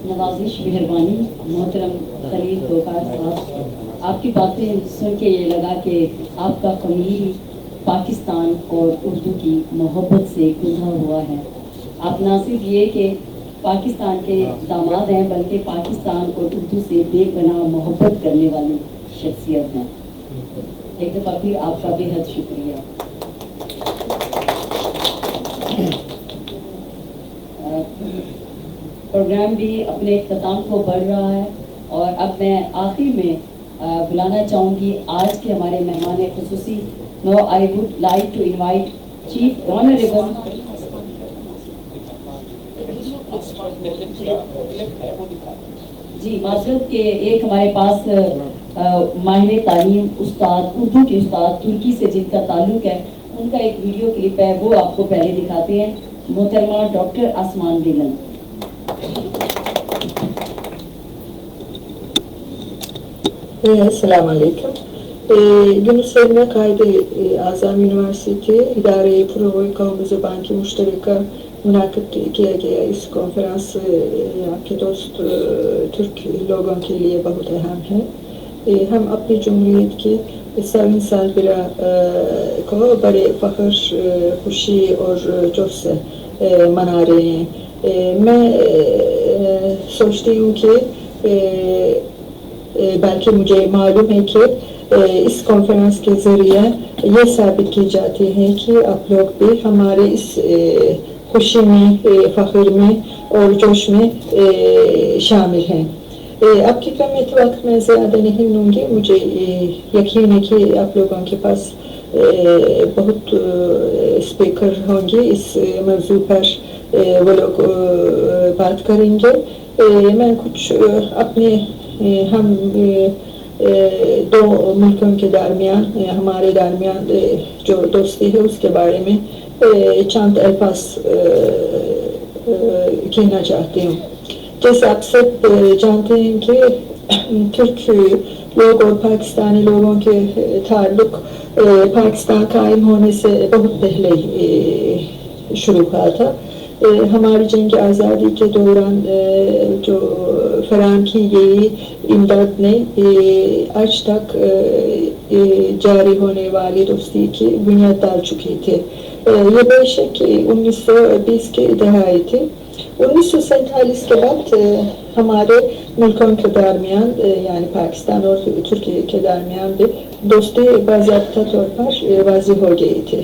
نوازش مہربانی محترم خلیل گوکار صاحب آپ کی باتیں سن کے یہ لگا کہ آپ کا قومی پاکستان اور اردو کی محبت سے گندا ہوا ہے. آپ نہ صرف یہ کہ پاکستان کے داماد ہیں بلکہ پاکستان اور اردو سے بے پناہ محبت کرنے والی شخصیت ہیں. ایک دفعہ پھر آپ کا بے حد شکریہ. پروگرام بھی اپنے اختتام کو بڑھ رہا ہے اور اب میں آخر میں بلانا چاہوں گی آج کے ہمارے مہمان خصوصی. Now I would like to invite chief honourable جی معذرت کے ایک ہمارے پاس ماہر تعلیم استاد اردو کے استاد ترکی سے جن کا تعلق ہے، ان کا ایک ویڈیو کلپ ہے، وہ آپ کو پہلے دکھاتے ہیں. محترمہ ڈاکٹر آسمان بیگم. السلام علیکم. یونس میں قائد اعظم یونیورسٹی ادارۂ فروغ قومی زبان کی مشترکہ منعقد کیا گیا اس کانفرنس آپ کے دوست ترک لوگوں کے لیے بہت اہم ہے. ہم اپنی جمہوریت کی 100ویں سالگرہ کو بڑے فخر، خوشی اور جوش سے منا رہے ہیں. میں سوچتی ہوں کہ بلکہ مجھے معلوم ہے کہ اس کانفرنس کے ذریعے یہ ثابت کی جاتی ہے کہ آپ لوگ بھی ہمارے اس خوشی میں، فخر میں اور جوش میں شامل ہیں. اب کی کمیت وقت میں زیادہ نہیں لوں گی. مجھے یقین ہے کہ آپ لوگوں کے پاس بہت اسپیکر ہوں گے اس موضوع پر، وہ لوگ بات کریں گے. میں کچھ اپنے ہم دو ملکوں کے درمیان، ہمارے درمیان جو دوستی ہے اس کے بارے میں چند الفاظ کہنا چاہتی ہوں. جیسے آپ سب جانتے ہیں کہ ترک لوگ اور پاکستانی لوگوں کے تعلق پاکستان قائم ہونے سے بہت پہلے شروع ہوا تھا. ہماری جنگ آزادی کے دوران جو فراہم کی گئی امداد نے آج تک جاری ہونے والی دوستی کی بنیاد ڈال چکی تھی. یہ بے شک 1920 کی دہائی تھی. 1947 کے بعد ہمارے ملکوں کے درمیان یعنی پاکستان اور ترکی کے درمیان بھی دوستی باضابطہ طور پر واضح ہو گئی تھی.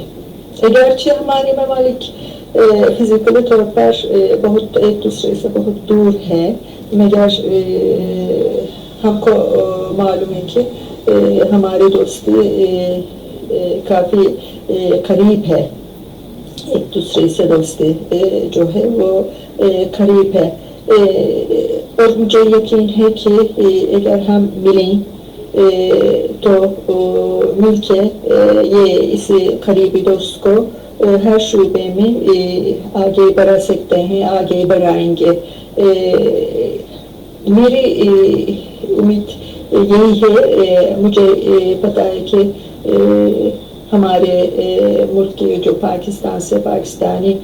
اگرچہ ہمارے ممالک فزیکلی طور پر بہت ایک دوسرے سے بہت دور ہے، مگر ہم کو معلوم ہے کہ ہماری دوستی کافی قریب ہے. ایک دوسرے سے دوستی جو ہے وہ قریب ہے. اور مجھے یقین ہے کہ اگر ہم ملیں تو مل کے یہ اس قریبی دوست کو ہر شعبے میں آگے بڑھا سکتے ہیں، آگے بڑھائیں گے. میری امید یہی ہے. مجھے پتا ہے کہ ہمارے ملک کے جو پاکستان سے پاکستانی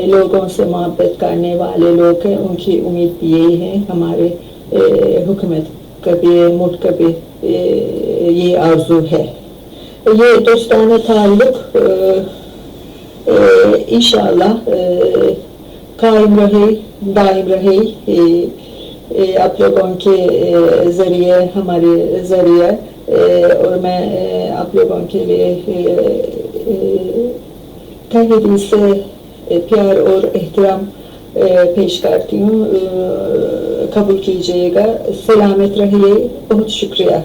لوگوں سے محبت کرنے والے لوگ ہیں، ان کی امید یہی ہے. ہمارے حکومت کا بھی، ملک کا بھی یہ آرزو ہے. یہ دوستانہ تعلق انشاءاللہ قائم رہے، دائم رہے. آپ لوگوں کے ذریعے، ہمارے ذریعے، اور میں آپ لوگوں کے لیے تہہ دل سے پیار اور احترام پیش کرتی ہوں. قبول کیجیے گا. سلامت رہیے. بہت شکریہ.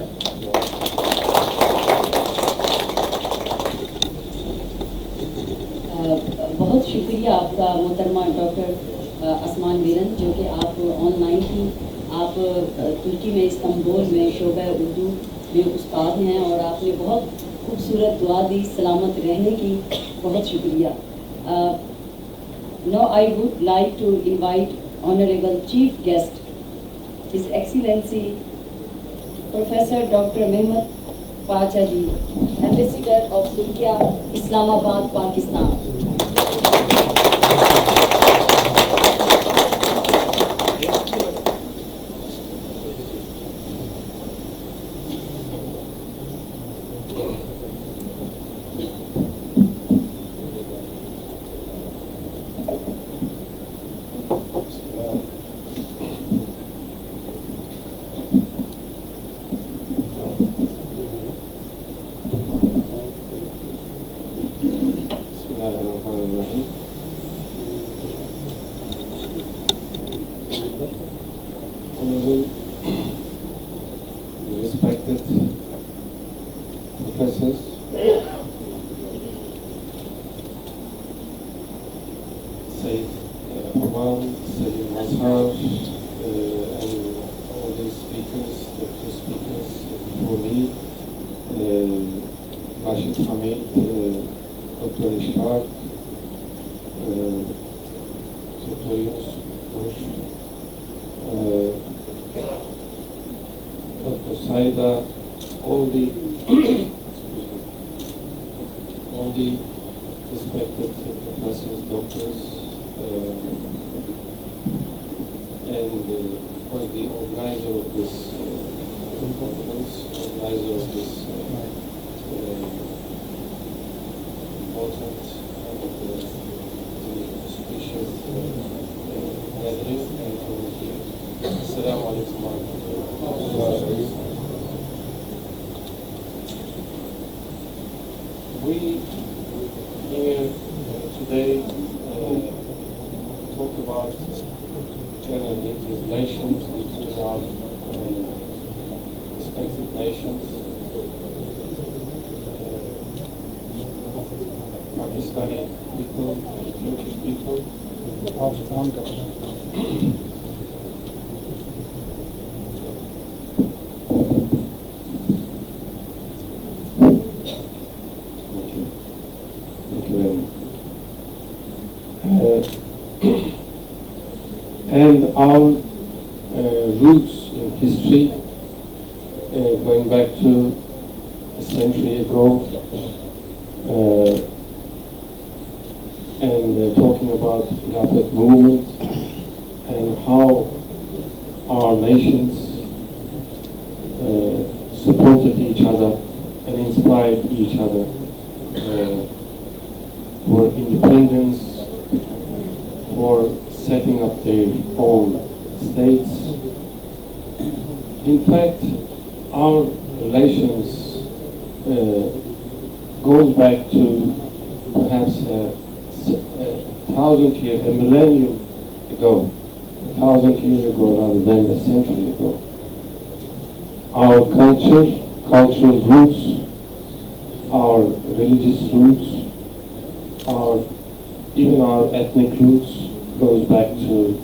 بہت شکریہ آپ کا محترمہ ڈاکٹر آسمان بیگم، جو کہ آپ آن لائن تھی. آپ ترکی میں استنبول میں شعبہ اردو میں استاد ہیں، اور آپ نے بہت خوبصورت دعا دی سلامت رہنے کی. بہت شکریہ. Now I would like to invite Honorable Chief Guest, His Excellency Professor Dr. Mehmet Pachaji, Ambassador of Turkey, Islamabad, Pakistan. Respected professors, Sayyid Imam, Sayyid Mazhar, and all these speakers, the speakers before me, Rashid Hamid, Dr. Ishaq, Dr. Yunus, Dr. Saida, all the respected professors, doctors, and of course the organizer of this conference, organizer of this important and auspicious gathering and community. Assalamu alaikum wa rahmatullahi. We here today talk about general relations between our respective nations, Pakistani people, Turkish people. And our roots in history, going back to a century ago, and talking about Khilafat movement and how our nations supported each other and inspired each other for independence, for setting up their own states. In fact, our relations goes back to perhaps a millennium ago, 1,000 years ago rather than a century ago. Our cultural roots, our religious roots, even our ethnic roots goes back to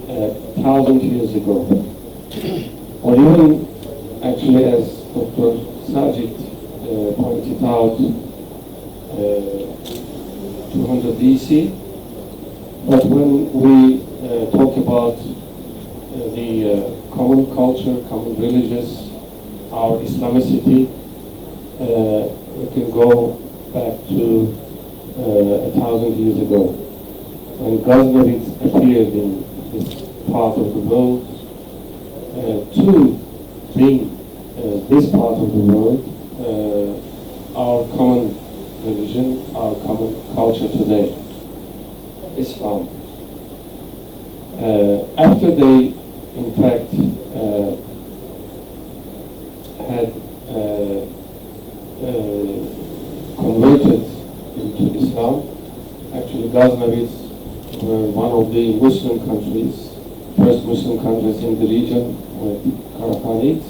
1,000 years ago. Or even, actually, as Dr. Sajid pointed out, 200 BC. But when we talk about the common culture, common religions, our Islamicity, we can go back to 1,000 years ago. When Ghaznavids appeared in this part of the world, to bring this part of the world our common religion, our common culture today, Islam. After they, in fact, had converted into Islam, actually Ghaznavids were one of the Muslim countries, first Muslim countries in the region with Kharakhanids,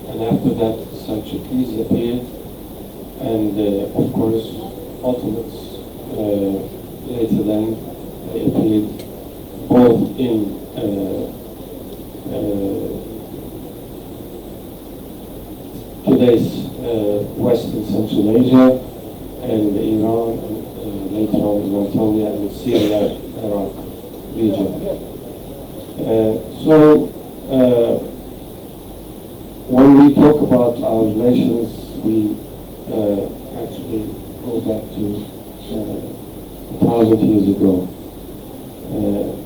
and after that Seljukids appeared, and of course Ottomans later then appeared both in today's Western Central Asia and Iran, and later on in Anatolia and Syria, Iraq region. So when we talk about our relations, we actually go back to 1,000 years ago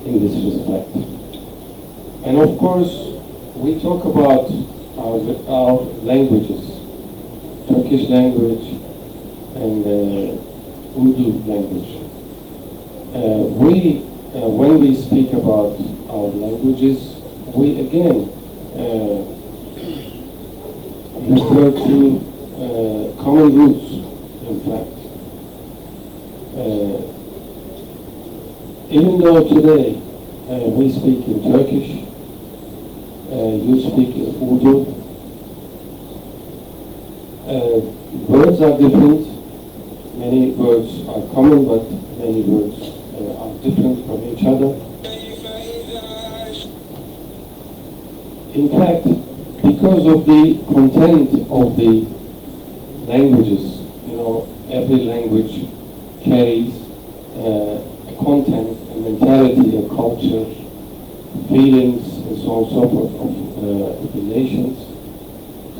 in this respect. And of course, we talk about our languages, Turkish language and Urdu language. When we speak about our languages, we again refer to common roots, in fact. Even though today we speak in Turkish, you speak in Urdu, words are different. Many words are common, but many words are different from each other. In fact, because of the content of the languages, every language carries a content, a mentality, a culture, feelings, and so on and so forth of the nations.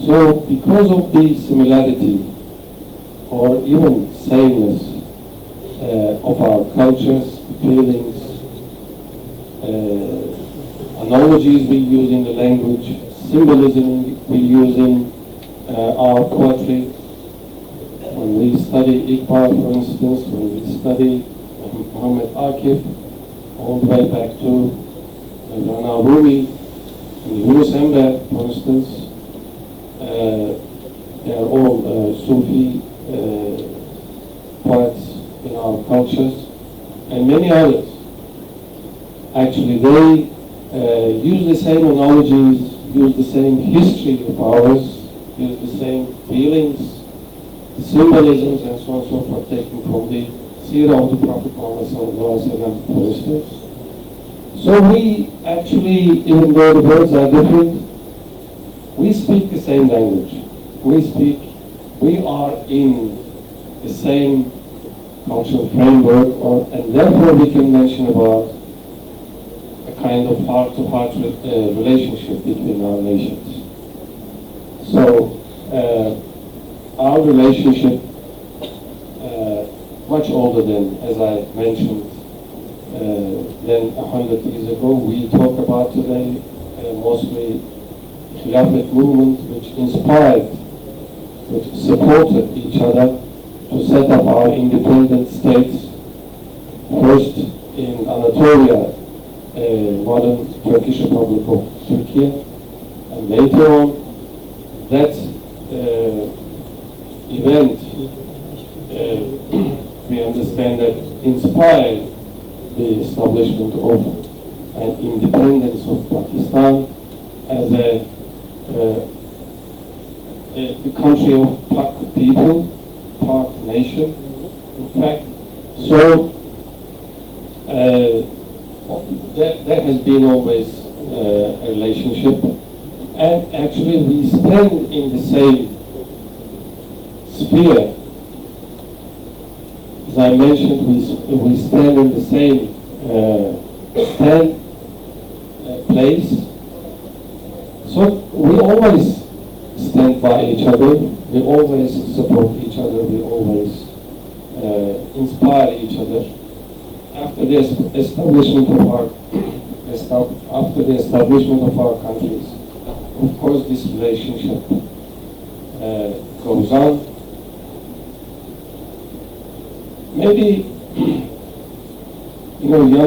So, because of the similarity or even sameness of our cultures, feelings, analogies we use in the language, symbolism we use in our poetry. When we study Iqbal, for instance, when we study Muhammad Akif, all the way back to Rana Rumi, and Yunus, for instance, they are all Sufi poets in our cultures, and many others. Actually, they use the same analogies, use the same history of ours, use the same feelings, symbolisms, and so on and so forth, taken from the Seerah of the Prophet Muhammad sallallahu alaihi wasallam, for instance. So we actually, even though the words are different, we speak the same language. We are in the same cultural framework, and therefore we can mention about a kind of heart-to-heart relationship between our nations. So our relationship, much older than, as I mentioned, than 100 years ago. We talk about today mostly Khilafat movement, which inspired, which supported each other to set up our independent states, first in Anatolia, modern Turkish Republic of Turkey, and later on that event we understand that inspired the establishment of an independence of Pakistan as a country of Pak people, Pak nation. In fact, so there has been always a relationship, and actually we stand in the same sphere. As I mentioned, we stand in the same place. So we always stand by each other, we always support each other, we always inspire each other. After the establishment of our countries, of course, this relationship goes on. Maybe, young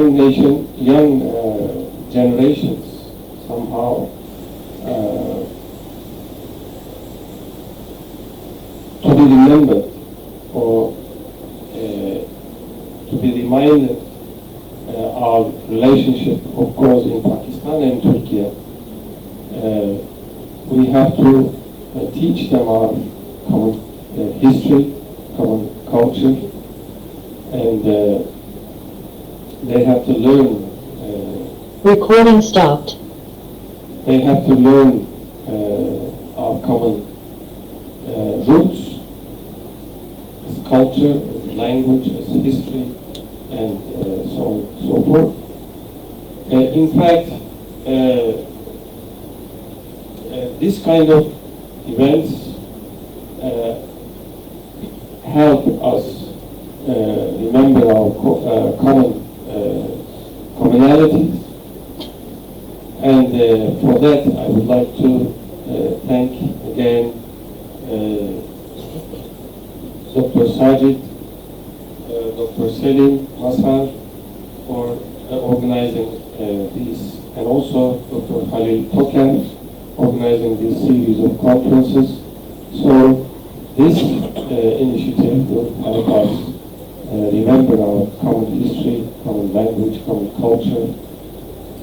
generations somehow to be remembered or to be reminded our relationship, of course, in Pakistan and Turkey. We have to teach them our common history, common culture, and they have to learn. Recording stopped. They have to learn our common roots, as culture, as language, as history, and so on and so forth. In fact, this kind of events help us remember our commonalities, and for that I would like to thank again Dr. Sajid, Dr. Selim Mazhar for organizing these, and also Dr. Khalil Tokan organizing this series of conferences. So this initiative will help us remember our common history, common language, common culture,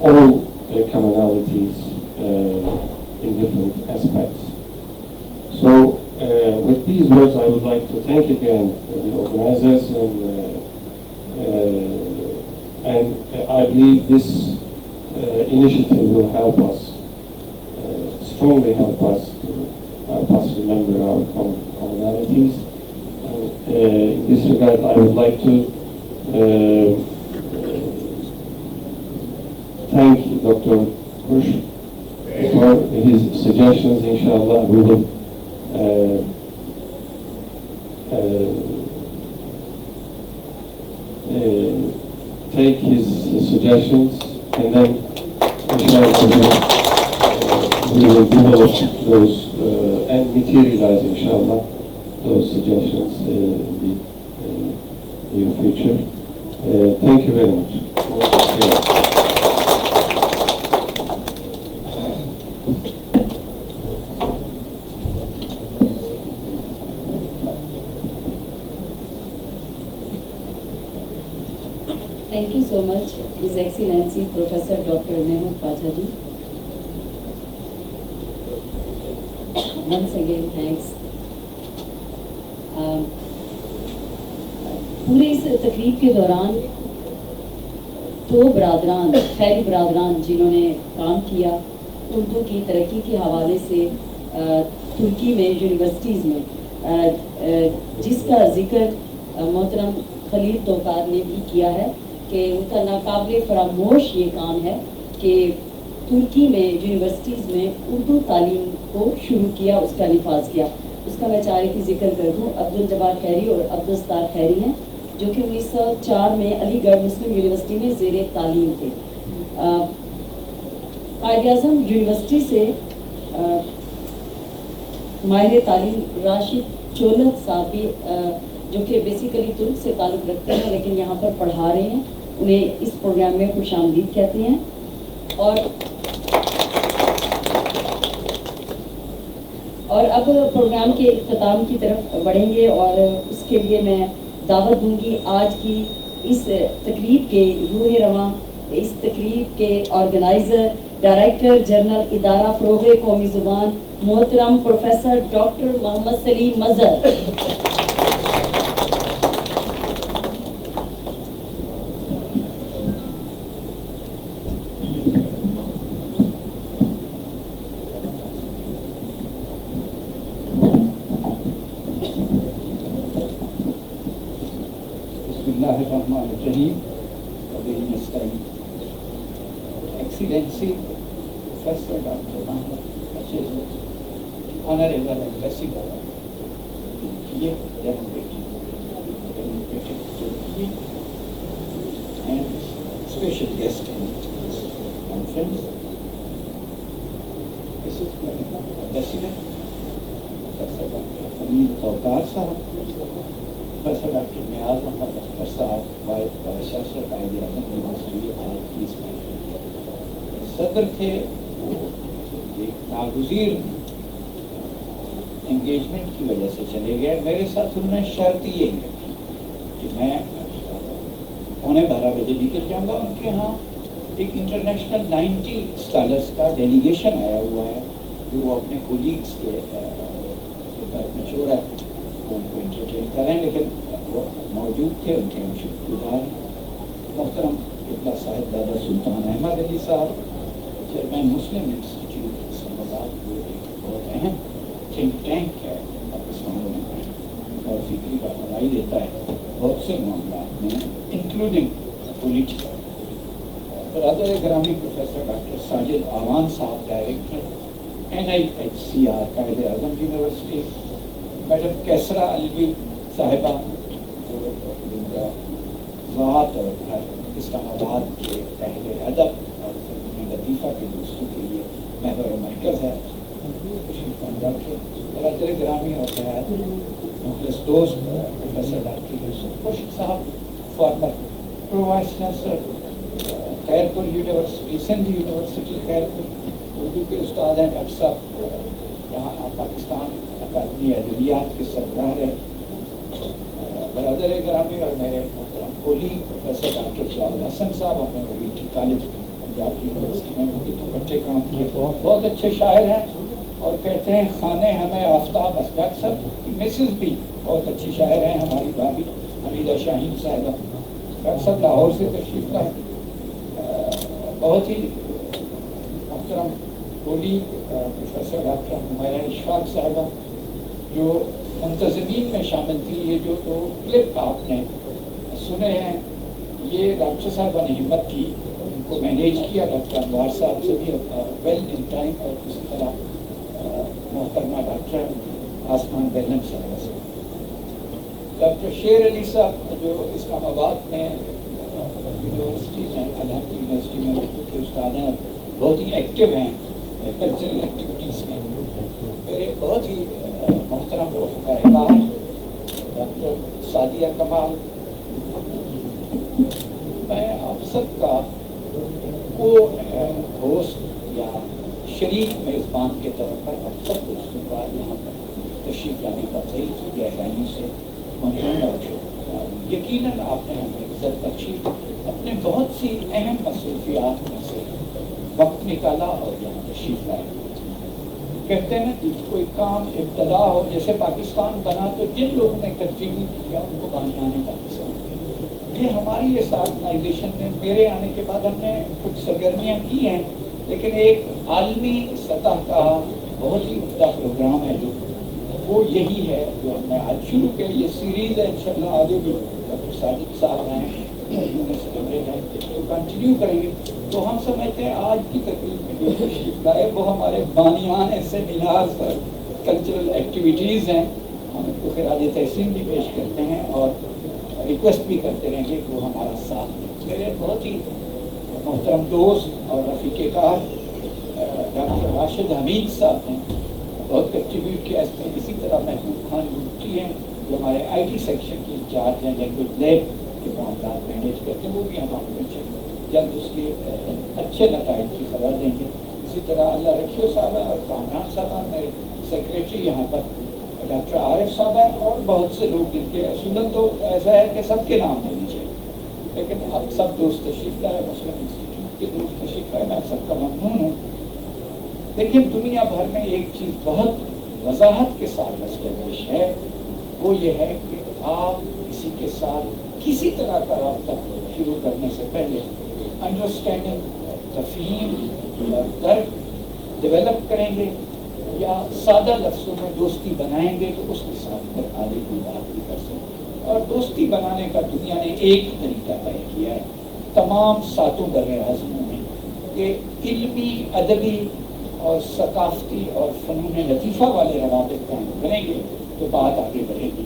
all commonalities in different aspects. So with these words, I would like to thank again the organizers, and I believe this initiative will help us strongly help us remember our commonalities. In this regard, I would like to thank Dr. Kush for his suggestions. Inshallah, we will take his suggestions, and then inshallah we will develop those and materialize inshallah those suggestions in the near future. Thank you very much. Thank you so much, His Excellency Professor Dr. Mehmood Pacha ji. Once again, thanks. پورے اس تقریب کے دوران دو برادران، خیری برادران جنہوں نے کام کیا اردو کی ترقی کے حوالے سے ترکی میں یونیورسٹیز میں، جس کا ذکر محترم خلیل توکار نے بھی کیا ہے کہ ان کا ناقابل فراموش یہ کام ہے کہ ترکی میں یونیورسٹیز میں اردو تعلیم کو شروع کیا، اس کا نفاذ کیا. اس کا میں چارے کی ذکر کر دوں. عبدالجبار خیری اور عبدالستار خیری ہیں جو کہ 1904 میں علی گڑھ مسلم یونیورسٹی میں زیر تعلیم تھے. قائد اعظم یونیورسٹی سے ماہر تعلیم راشد چولت صاحب بھی جو کہ بیسیکلی ترک سے تعلق رکھتے ہیں لیکن یہاں پر پڑھا رہے ہیں، انہیں اس پروگرام میں خوش آمدید کہتے ہیں. اور اب پروگرام کے اختتام کی طرف بڑھیں گے اور اس کے لیے میں دعوت دوں گی آج کی اس تقریب کے روح رواں، اس تقریب کے آرگنائزر ڈائریکٹر جنرل ادارہ فروغ قومی زبان محترم professor doctor Muhammad Saleem Mazhar. Excellency Professor Dr. Mahmoud Pacha, Honorable Ambassador, and special guest in this conference. This is my Ambassador, Professor Dr. Hamid Tawkar Sahab, Professor Dr. Eazam Sahab, Vice Chancellor, Quaid Azam university آج کی اس میں صدر تھے. ایک ناگزیر engagement کی وجہ سے چلے گئے. میرے ساتھ انہوں نے شرط یہ رکھی کہ میں 11:15 بجے نکل جاؤں گا. ان کے ہاں ایک انٹرنیشنل 90 اسکالرس کا ڈیلیگیشن آیا ہوا ہے جو وہ اپنے کولیگس کے مشورہ ان کو انٹرٹین کریں، لیکن وہ موجود تھے. ان کے شکر گزار محترم ابلا صاحب دادا سلطان احمد علی صاحب، چیئرمین مسلم انسٹیٹیوٹ اسلام آباد، وہ ایک بہت اہم تھنک ٹینک ہے پاکستان میں اور فکری رہنمائی دیتا ہے بہت سے معاملات میں انکلوڈنگ پولیٹیکل. برادر گرامی پروفیسر ڈاکٹر ساجد آوان صاحب، director NIHCR Quaid Azam university. Madam Keesara Alvi صاحبہ جن کا ذات اور اسلام آباد کے اہل ادب اور لطیفہ کے دوستوں کے لیے محور مرکز ہے. برادر گرامی اور مخلص دوست پروفیسر ڈاکٹر یوسف خشک صاحب، former pro vice chancellor Khairpur university, Sindh university Khairpur, Urdu کے استاد ہیں. ڈاکٹر صاحب یہاں پاکستان اکیڈمی ادبیات کے سربراہ ہیں. برادر گرامی اور میرے محترم کولی پروفیسر ڈاکٹر شاہد حسن صاحب، ہم نے وہی کالج پنجاب یونیورسٹی میں اکٹھے کام کیے. بہت اچھے شاعر ہیں اور کہتے ہیں خانے ہمیں آفتاب اسبق سب. مسز بھی بہت اچھی شاعر ہیں، ہماری بھابھی حمیدہ شاہین صاحبہ. ڈاکٹر صاحب لاہور سے تشریف لائے. بہت ہی محترم کولی پروفیسر ڈاکٹر ہمارا اشفاق صاحبہ جو منتظمین میں شامل تھی. یہ جو دو کلپ آپ نے سنے ہیں یہ ڈاکٹر صاحبہ نے ہمت کی, ان کو مینیج کیا ڈاکٹر انوار صاحب سے بھی ویل ان ٹائم, اور اسی طرح محترمہ ڈاکٹر آسمان بیگم صاحبہ سے. ڈاکٹر شیر علی صاحب جو اسلام آباد میں یونیورسٹی میں الحمد یونیورسٹی میں اردو کے استاد ہیں, بہت ہی ایکٹیو ہیں کلچرل ایکٹیویٹیز میں. میرے بہت ہی محترم رفقائے ڈاکٹر سعدیہ کمال, میں آپ سب کا کو ہوسٹ یا شریک میزبان کے طور پر آپ سب کو استقبال یہاں پر تشریف لانے کا صحیح گہرائی سے ممنون, اور یقیناً آپ نے ہمیں عزت بخشی, اپنے بہت سی اہم مصروفیات میں سے وقت نکالا اور یہاں تشریف لائے. کہتے ہیں کہ کوئی کام ابتدا ہو, جیسے پاکستان بنا تو جن لوگوں نے کنٹریبیوٹ کیا ان کو بانیان پاکستان. یہ ہماری اس آرگنائزیشن میں میرے آنے کے بعد ہم نے کچھ سرگرمیاں کی ہیں, لیکن ایک عالمی سطح کا بہت ہی عمدہ پروگرام ہے جو وہ یہی ہے جو ہم نے آج شروع کیا. یہ سیریز ہے, انشاءاللہ آگے بھی ڈاکٹر صادق صاحب ہیں, یونس ایمرے ہیں, تو کنٹینیو کریں گے. تو ہم سمجھتے ہیں آج کی تقریب میں جو تشریف لائے وہ ہمارے بانیان سیمینارز اور کلچرل ایکٹیویٹیز ہیں. ہم ان کو خراج تحسین بھی پیش کرتے ہیں اور ریکویسٹ بھی کرتے رہیں گے کہ وہ ہمارا ساتھ دیں. میرے بہت ہی محترم دوست اور رفیق کار ڈاکٹر راشد حمید صاحب ہیں, بہت کنٹریبیوٹ کیا اس میں. اسی طرح محبوب خان لوٹھی ہیں جو ہمارے آئی ٹی سیکشن کی انچارج ہیں, لینگویج لیب کے معاملات مینیج کرتے ہیں, وہ بھی ہم آپ کو جلد اس کے اچھے نتائج کی خبر دیں گے. اسی طرح اللہ رکیہ صاحب ہیں اور کامران صاحب ہیں, میرے سیکریٹری یہاں پر ڈاکٹر عارف صاحب ہیں, اور بہت سے لوگ جن کے اصولاً تو ایسا ہے کہ سب کے نام لینے چاہیے, لیکن اب سب دوست تشریف لائے, مسلم انسٹیٹیوٹ کے دوست تشریف لائے, میں سب کا ممنون ہوں. لیکن دنیا بھر میں ایک چیز بہت وضاحت کے ساتھ اسٹیبلش ہے, وہ یہ ہے کہ آپ کسی کے ساتھ کسی طرح کا رابطہ شروع کرنے سے پہلے انڈرسٹینڈنگ, تفہیم اور درک ڈیولپ کریں گے, یا سادہ لفظوں میں دوستی بنائیں گے تو اس کے ساتھ پھر آگے کی بات بھی کر سکیں. اور دوستی بنانے کا دنیا نے ایک ہی طریقہ طے کیا ہے تمام ساتوں بر اعظموں میں, کہ علمی, ادبی اور ثقافتی اور فنون لطیفہ والے روابط قائم کریں گے تو بات آگے بڑھے گی.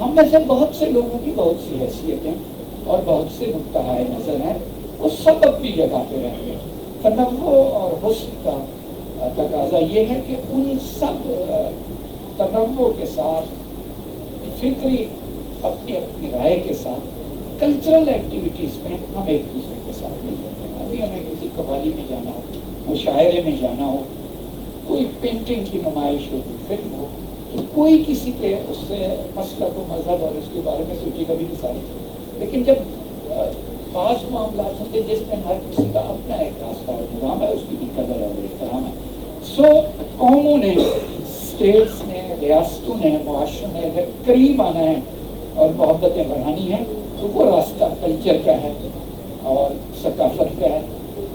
ہم میں سے بہت سے لوگوں کی بہت سی حیثیتیں اور بہت سے نقطۂ نظر ہیں, وہ سب اپنی جگہ پہ رہیں گے. تنوع اور حسن کا تقاضا یہ ہے کہ ان سب تنوع کے ساتھ فکری اپنی اپنی رائے کے ساتھ کلچرل ایکٹیویٹیز میں ہم ایک دوسرے کے ساتھ مل جاتے ہیں. ابھی ہمیں کسی قوالی میں جانا ہو, مشاعرے میں جانا ہو, کوئی پینٹنگ کی نمائش ہو, کوئی فلم ہو, تو کوئی کسی کے اس سے مسلک و مذہب اور اس کے بارے میں سوچے کبھی نہیں ساری. لیکن جب بعض معاملات ہوتے جس میں ہر کسی کا اپنا ایک راستہ اور نظام ہے, اس کی بھی قدر اور احترام ہے. سو قوموں نے, اسٹیٹس نے, ریاستوں نے, معاشروں نے اگر قریب آنا ہے اور محبتیں بڑھانی ہیں تو وہ راستہ کلچر کا ہے اور ثقافت کا ہے,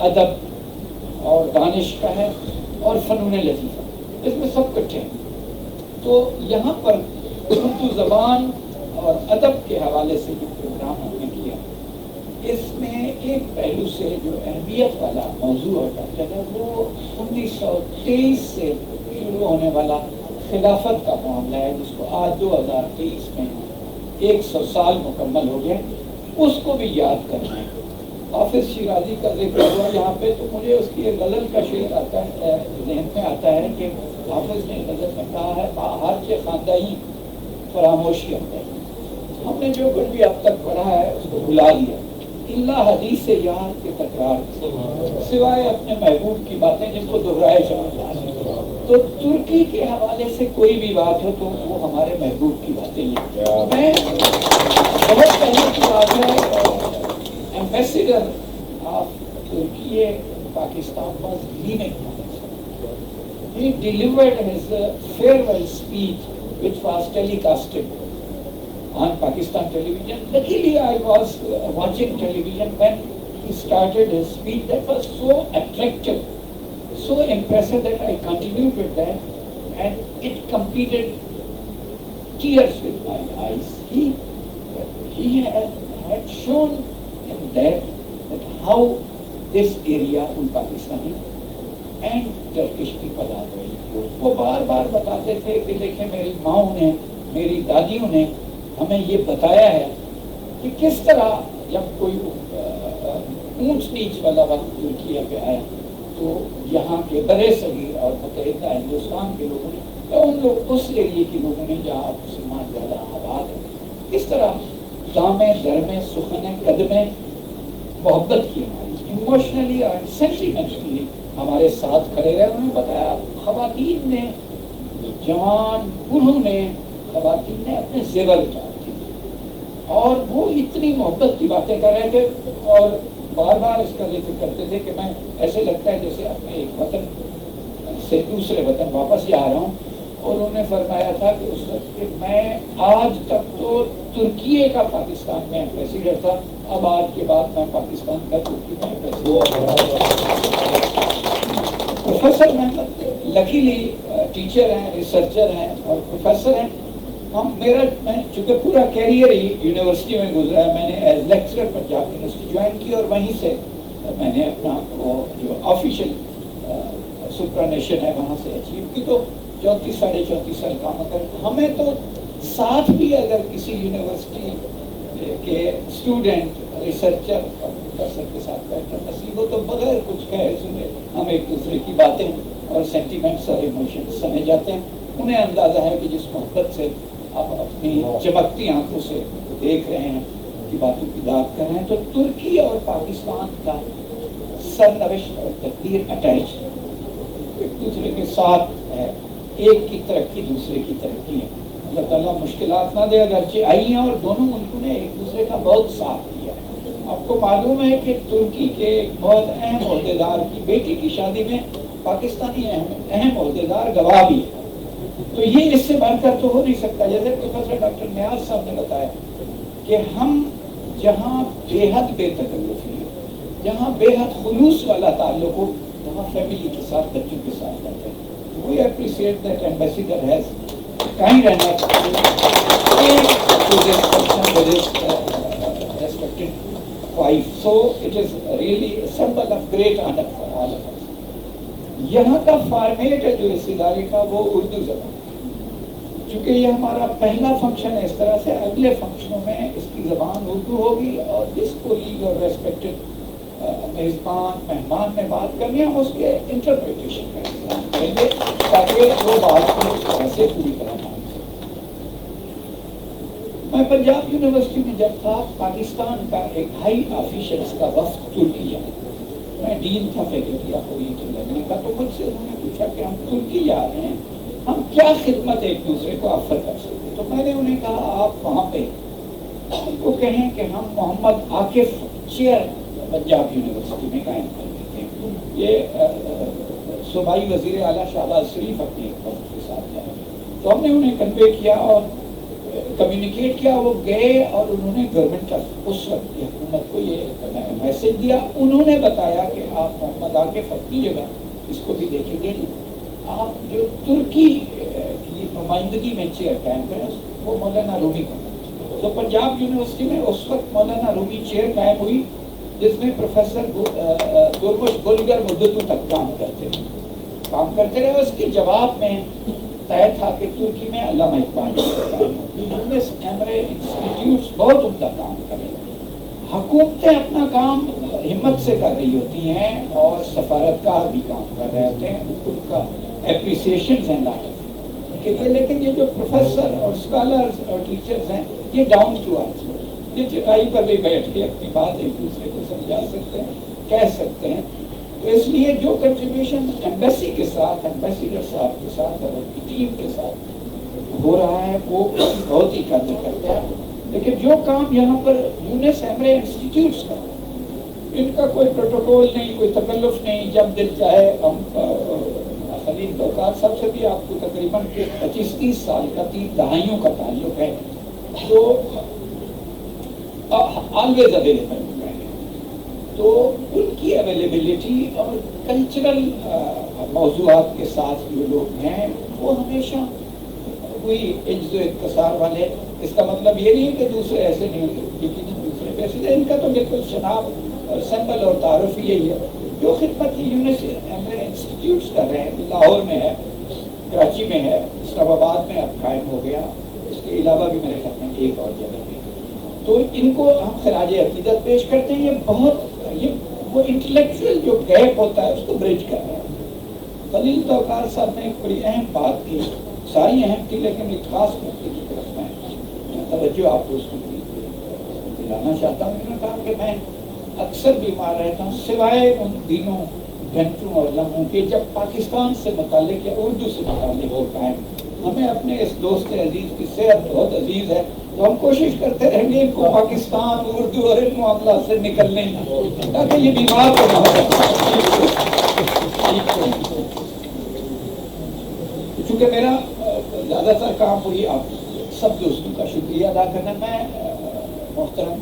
ادب اور دانش کا ہے اور فنون لطیفہ, اس میں سب کٹھے ہیں. تو یہاں پر اردو زبان اور ادب کے حوالے سے جو پروگرام ہم نے کیا, اس میں ایک پہلو سے جو اہمیت والا موضوع ہوتا ہے وہ 1923 سے شروع ہونے والا خلافت کا معاملہ ہے, جس کو آج 2023 میں 100 سال مکمل ہو گئے, اس کو بھی یاد کرنا ہے. حافظ شیرازی کا ذکر ہوا یہاں پہ, تو مجھے اس کی ایک غزل کا شعر آتا ہے, ذہن میں آتا ہے کہ حافظ نے غزل میں کہا ہے ہر کے خاندانی فراموش کرتے ہیں. ہم نے جو کچھ بھی اب تک پڑھا ہے اس کو بھلا دیا, اللہ حدیث یار کے تکرار سوائے اپنے محبوب کی باتیں جن کو دہرائے جانا. تو ترکی کے حوالے سے کوئی بھی بات ہو تو وہ ہمارے محبوب کی باتیں ہیں. میں بہت پہلے کی بات ہے, ambassador of Turkey Pakistan was living. He delivered his farewell speech, which was telecasted on Pakistan television. Luckily, I was watching television when he started his speech. That was so attractive, so impressive. professor that I continued with that, and it completed tears with my eyes. He had shown in that how this area in Pakistani and Turkish people are very close. وہ بار بار بتاتے تھے کہ دیکھیں میری ماؤں نے میری دادیوں نے ہمیں یہ بتایا ہے کہ کس طرح جب کوئی اونچ نیچ والا وقت ترکیہ پہ آیا تو یہاں کے برے صغیر اور متحدہ ہندوستان کے لوگوں نے یا ان لوگ اس ایریے کے لوگوں نے جہاں مسلمان زیادہ آباد ہیں کس طرح دامیں درمیں سخنیں قدمیں محبت کی ہماری ایموشنلی اور سینٹیمنٹلی ہمارے ساتھ کھڑے رہے. انہوں نے بتایا خواتین نے جوان بوڑھوں نے خواتین نے اپنے زیور اتار دیے اور وہ اتنی محبت کی باتیں کر رہے تھے اور بار بار اس کا ذکر کرتے تھے کہ میں ایسے لگتا ہے جیسے اپنے ایک وطن سے دوسرے وطن واپس ہی آ رہا ہوں. اور انہوں نے فرمایا تھا کہ اس وقت کہ میں آج تک تو ترکیے کا پاکستان میں ایمبیسیڈر تھا, اب آج کے بعد میں پاکستان کا ترکی میں پروفیسر محمد لکیلی ٹیچر ہیں, ریسرچر ہیں اور پروفیسر ہیں. میں چونکہ پورا کیریئر ہی یونیورسٹی میں گزرا ہے, میں نے as lecturer Punjab university join کی اور وہیں سے میں نے اپنا وہ جو آفیشیل سپرانیشن ہے وہاں سے اچیو کی. تو 34 سال کام کر ہمیں تو ساتھ بھی اگر کسی یونیورسٹی کے اسٹوڈنٹ ریسرچر اور پروفیسر کے ساتھ بیٹھنا نصیب ہو تو بغیر کچھ کہے سنے ہم ایک دوسرے کی باتیں اور سینٹیمنٹس اور ایموشنس سمجھ جاتے ہیں. انہیں اندازہ ہے کہ جس محبت سے آپ اپنی چمکتی آنکھوں سے دیکھ رہے ہیں کی باتوں کی داد کر رہے ہیں. تو ترکی اور پاکستان کا سرنوشت اور تقدیر اٹیچ ایک دوسرے کے ساتھ ہے, ایک کی ترقی دوسرے کی ترقی ہے. اللہ تعالیٰ مشکلات نہ دے اگرچہ آئی ہیں اور دونوں ملکوں نے ایک دوسرے کا بہت ساتھ دیا. آپ کو معلوم ہے کہ ترکی کے ایک بہت اہم عہدیدار کی بیٹی کی شادی میں پاکستانی اہم عہدیدار گواہ بھی ہے. تو یہ اس سے بڑھ کر تو ہو نہیں سکتا. جیسے پروفیسر ڈاکٹر نیاز صاحب نے بتایا کہ ہم جہاں بے حد بے تکلفی ہے, جہاں بے حد خلوص والا تعلق ہو, وہاں فیملی کے ساتھ بچوں کے ساتھ رہتے ہیں. We appreciate that ambassador has kind enough to this person with his respected wife. So it is really a symbol of great honor for all of us. یہاں کا فارمیٹ ہے جو اس ادارے کا وہ اردو زبان. چونکہ یہ ہمارا پہلا فنکشن ہے, اس طرح سے اگلے فنکشنوں میں اس کی زبان اردو ہوگی اور جس کو لیگ اور ریسپیکٹڈ میزبان مہمان میں بات کرنی ہے ہم اس کے انٹرپریٹیشن کا انتظام کریں گے تاکہ وہ بات کو ایسے پوری طرح مان سکیں. میں پنجاب یونیورسٹی میں جب تھا پاکستان کا ایک ہائی آفیشلس کا وفد ترکی آیا. میں ڈین تھا فیکلٹی آف اوریئنٹل لرننگ کا. تو مجھ سے انہوں نے پوچھا کہ ہم ترکی جا رہے ہیں, ہم کیا خدمت ایک دوسرے کو آفر کر سکتے. تو میں نے انہیں کہا آپ وہاں پہ ان کو کہیں کہ ہم محمد عاقف چیئر پنجاب یونیورسٹی میں قائم کر دیتے ہیں. یہ صوبائی وزیر اعلیٰ شہباز شریف اپنے ایک وقت کے ساتھ جائے. تو ہم نے انہیں کنوے کیا اور کمیونیکیٹ کیا. وہ گئے اور انہوں نے گورنمنٹ آف اس وقت کی حکومت کو یہ میسج دیا. انہوں نے بتایا کہ آپ محمد عاقف اپنی جگہ اس کو بھی دیکھیں گے, آپ جو ترکی کی نمائندگی میں چیئر قائم کریں وہ مولانا رومی کو. تو پنجاب یونیورسٹی میں اس وقت مولانا رومی چیئر قائم ہوئی جس میں پروفیسر گرمش گلگر مدتوں تک کام کرتے رہے. اس کے جواب میں طے تھا کہ ترکی میں علامہ اقبال یونس ایمرے انسٹیٹیوٹس بہت عمدہ کام کریں. حکومتیں اپنا کام ہمت سے کر رہی ہوتی ہیں اور سفارتکار بھی کام کر رہے ہوتے ہیں, ان کا اپریسیشنز ہیں لاحق. لیکن یہ جو پروفیسر اور اسکالرز اور ٹیچرز ہیں یہ ڈاؤن ٹو ارتھ, یہ چٹائی پر بھی بیٹھ کے اپنی بات ایک دوسرے کو سمجھا سکتے ہیں, کہہ سکتے ہیں. تو اس لیے جو کنٹریبیوشن ایمبیسی کے ساتھ, ایمبیسیڈر صاحب کے ساتھ اور ان کی ٹیم کے ساتھ ہو رہا ہے وہ بہت ہی قدر کرتا ہے. لیکن جو کام یہاں پر یونس ایمرے انسٹیٹیوٹس کا, ان کا کوئی پروٹوکول نہیں, کوئی تکلف نہیں, جب دل چاہے ہم خلیل توقار صاحب سے بھی آپ کو تقریباً 25-30 سال کا 3 دہائیوں کا تعلق ہے. تو آلویز اویلیبل. تو ان کی اویلیبلٹی اور کلچرل موضوعات کے ساتھ جو لوگ ہیں وہ ہمیشہ کوئی عجز و اختصار والے. اس کا مطلب یہ نہیں کہ دوسرے ایسے نہیں ہوتے، لیکن دوسرے پیسے ان کا تو بالکل شناخت اور سمبل اور تعارف یہی ہے. جو خدمت یونس ایمرے انسٹیٹیوٹس کر رہے ہیں، لاہور میں ہے، کراچی میں ہے، اسلام آباد میں اب قائم ہو گیا، اس کے علاوہ بھی میرے خیال میں ایک اور جگہ پہ. تو ان کو ہم خراج عقیدت پیش کرتے ہیں. یہ بہت وہ انٹلیکچوئل جو گیپ ہوتا ہے اس کو بریج کر رہے ہیں. خلیل توقار صاحب نے ایک بڑی اہم بات کی، ساری اہم تھی لیکن ایک خاص نقطے کی طرف میں توجہ آپ کو اس کو دلانا چاہتا ہوں. انہوں نے کہا کہ میں اکثر بیمار رہتا ہوں سوائے ان دنوں گھنٹوں اور لمحوں کے جب پاکستان سے متعلق یا اردو سے متعلق ہوتا ہے. ہمیں اپنے اس دوست عزیز کی صحت بہت عزیز ہے تو ہم کوشش کرتے رہیں گے ان کو پاکستان، اردو اور ان معاملات سے نکلنے تاکہ یہ بیمار کو نہ ہو. چونکہ میرا زیادہ تر کام وہی آپ سب دوستوں کا شکریہ ادا کرنا. میں محترم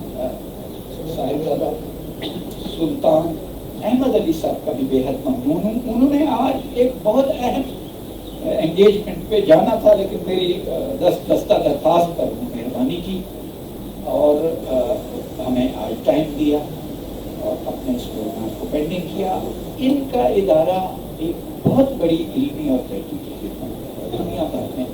صاحبزادہ سلطان احمد علی صاحب کا بھی بے حد ممنون ہوں. انہوں نے آج ایک بہت اہم انگیجمنٹ پہ جانا تھا لیکن میری دستہ درخواست پر انہوں نے مہربانی کی اور ہمیں آج ٹائم دیا اور اپنے اس پروگرام کو پینڈنگ کیا. ان کا ادارہ ایک بہت بڑی علمی اور تحقیقی خدمت دنیا بھر میں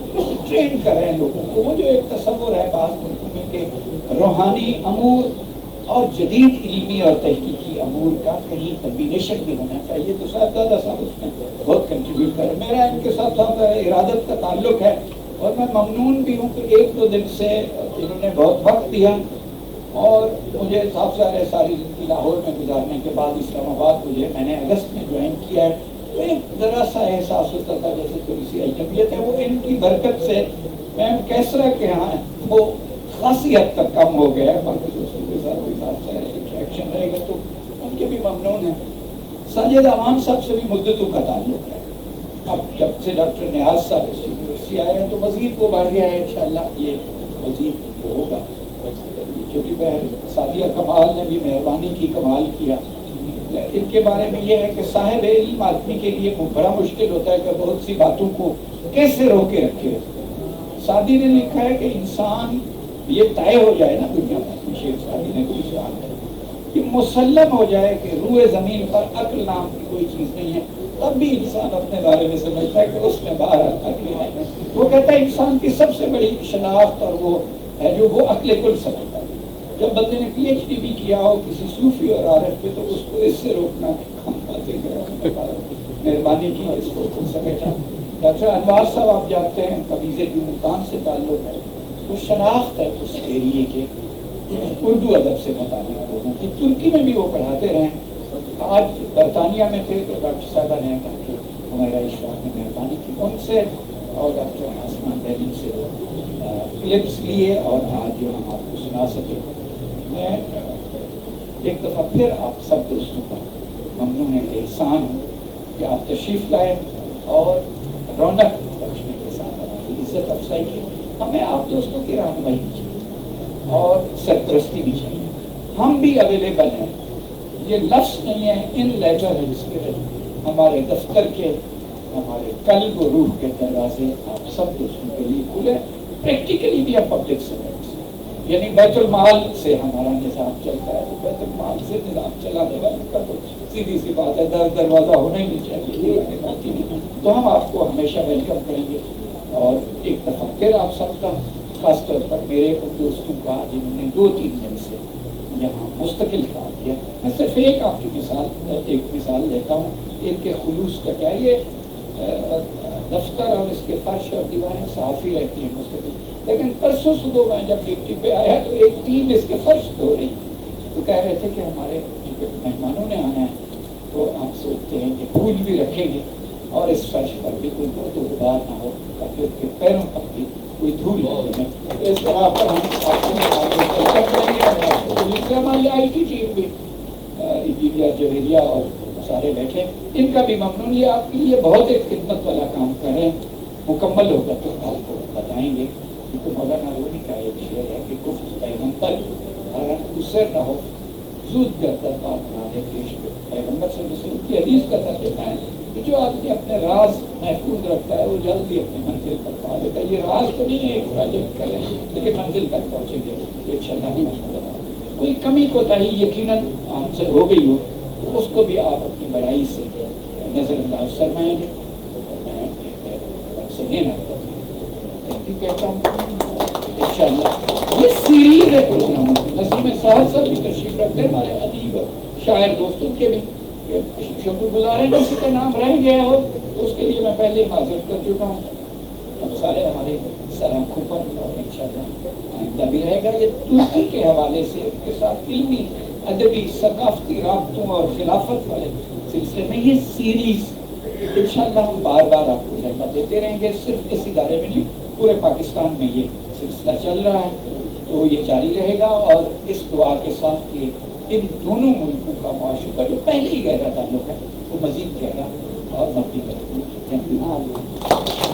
ٹرین کر رہے ہیں لوگوں کو. وہ جو ایک تصور ہے بعض ملکوں میں کہ روحانی امور اور جدید علمی اور تحقیقی امور کا کہیں کمبینیشن بھی ہونا چاہیے، تو صاحبزادہ صاحب اس میں بہت کنٹریبیوٹ کریں. میرا ان کے ساتھ ارادت کا تعلق ہے اور میں ممنون بھی ہوں کہ ایک دو دن سے انہوں نے بہت وقت دیا اور مجھے صاف ظاہر ساری زندگی لاہور میں گزارنے کے بعد اسلام آباد میں نے اگست میں جوائن کیا ہے تو ایک ذرا سا احساس ہوتا تھا جیسے تھوڑی سی اجنبیت ہے. وہ ان کی برکت سے میں کیسرا کے ہاں وہ خاصی حد تک کم ہو گیا ہے. باقی دوستوں کے ساتھ کوئی بات انٹریکشن رہے گا تو ان کے بھی ممنون ہیں. ساجد امان صاحب سے بھی مدتوں کا تعلق ہے. اب جب سے ڈاکٹر نیاز صاحب اس یونیورسٹی آئے ہیں تو مزید وہ بڑھ گیا ہے. انشاءاللہ یہ مزید ہوگا کیونکہ سادیہ کمال نے بھی مہربانی کی، کمال کیا. ان کے بارے میں یہ ہے کہ صاحب علم آدمی کے لیے بڑا مشکل ہوتا ہے کہ بہت سی باتوں کو کیسے روکے رکھے. سادی نے لکھا ہے کہ انسان یہ طے ہو جائے نا دنیا میں، شیخ سادی نے کوئی سوال ہے کہ مسلم ہو جائے کہ روئے زمین پر عقل نام کی کوئی چیز نہیں ہے، تب بھی انسان اپنے بارے میں سمجھتا ہے کہ اس میں باہر عقل ہے. وہ کہتا ہے انسان کی سب سے بڑی شناخت اور وہ ہے جو وہ عقل کل سمجھتا ہے. جب بندے نے پی ایچ ڈی بھی کیا ہو کسی صوفی اور عارف پہ تو اس کو اس سے روکنا مہربانی کی اس کو خود سمیٹا. ڈاکٹر انوار صاحب آپ جانتے ہیں قبیضے کی ملتان سے تعلق ہے، وہ شناخت ہے اس ایریے کے اردو ادب سے متعلق لوگوں کی. ترکی میں بھی وہ پڑھاتے رہے. آج برطانیہ میں تھے تو ڈاکٹر صاحبہ نے کہا کہ ہمارا اشفاق نے مہربانی کی ان سے اور ڈاکٹر آسمان دہلی سے کلپس لیے اور آج جو ہم آپ کو سنا سکے. میں ایک دفعہ پھر آپ سب دوستوں کا ممنون ہے، احسان ہوں کہ آپ تشریف لائے اور رونق بخشنے کے ساتھ ہماری عزت افزائی کی. ہمیں آپ دوستوں کی رہنمائی بھی چاہیے اور سرپرستی بھی چاہیے. ہم بھی اویلیبل ہیں. یہ لفظ نہیں ہے، ان لیٹر ہے جس کے ہمارے دفتر کے ہمارے قلب و روح کے دروازے آپ سب دوستوں کے لیے کھلے. پریکٹیکلی بھی ہم پبلک سروینٹس یعنی بیت المال سے ہمارا نظام چلتا ہے تو بیت المال سے نظام چلانے والے کا تو سیدھی سی بات ہے دروازہ ہونا ہی نہیں چاہیے. تو ہم آپ کو ہمیشہ ویلکم کریں گے. اور ایک دفعہ پھر آپ سب کا خاص طور پر میرے ان دوستوں کا جنہوں نے 2-3 دن سے یہاں مستقل کام کیا. میں صرف ایک آپ کی مثال دیتا ہوں. ان کے خلوص کا کیا یہ دفتر اور اس کے فرش اور دیواریں صافی رہتی ہیں مستقل، لیکن پرسوں صبح میں جب ڈیوٹی پہ آیا تو ایک ٹیم اس کے فرش دھو رہی تو کہہ رہے تھے کہ ہمارے مہمانوں نے آنا ہے تو ہم سوچتے ہیں کہ پھول بھی رکھیں گے اور اس فرش پر بھی کوئی بہت غبار نہ ہو تاکہ اس کے پیروں پر بھی کوئی دھول نہ ہو. اس طرح پر ہماری آئی ٹی ٹیم بھی انجینئر جویریہ اور سارے بیٹھے، ان کا بھی ممنون. یہ آپ کے لیے بہت ایک خدمت والا کام کر رہے ہیں. مکمل ہوگا تو آپ کو بتائیں گے کیونکہ مولانا رومی کا ایک شعر ہے کہ گفت پیغمبر اگر اسر نہ ہو زود کرتا بات نہ ہے پیش پیغمبر صلی اللہ علیہ وسلم کی حدیث کا ترجمہ ہے کہ جو آدمی اپنے راز محفوظ رکھتا ہے وہ جلدی اپنی منزل پر پہنچ لیتا ہے. یہ راز تو نہیں ہے ایک پروجیکٹ کریں لیکن منزل تک پہنچیں گے انشاءاللہ. کوئی کمی کوتاہی یقیناً ہم سے ہو گئی ہو تو اس کو بھی آپ اپنی بڑائی سے نظر انداز فرمائیں گے. کہتا ہوں انشاءاللہ یہ سیریز ہے پروگراموں کی. نسیم سہرسہ بھی تشریف رکھتے ہیں ہمارے ادیب شاعر دوستوں کے بھی شکر گزار ہیں کسی کا نام رہ گیا ہو تو اس کے لیے میں پہلے معذرت کر چکا ہوں. اب سارے ہمارے سر آنکھوں پر اور انشاءاللہ آئندہ بھی رہے گا. یہ ترکی کے حوالے سے اس کے ساتھ علمی ادبی ثقافتی رابطوں اور خلافت والے سلسلے میں یہ سیریز انشاءاللہ ہم بار بار آپ کو جگہ دیتے رہیں گے. صرف اس ادارے میں نہیں پورے پاکستان میں یہ سلسلہ چل رہا ہے تو یہ جاری رہے گا. اور اس دعا کے ساتھ کہ ان دونوں ملکوں کا معاشرہ کا جو پہلے ہی گہرا تعلق ہے وہ مزید گہرا اور مضبوط کرے.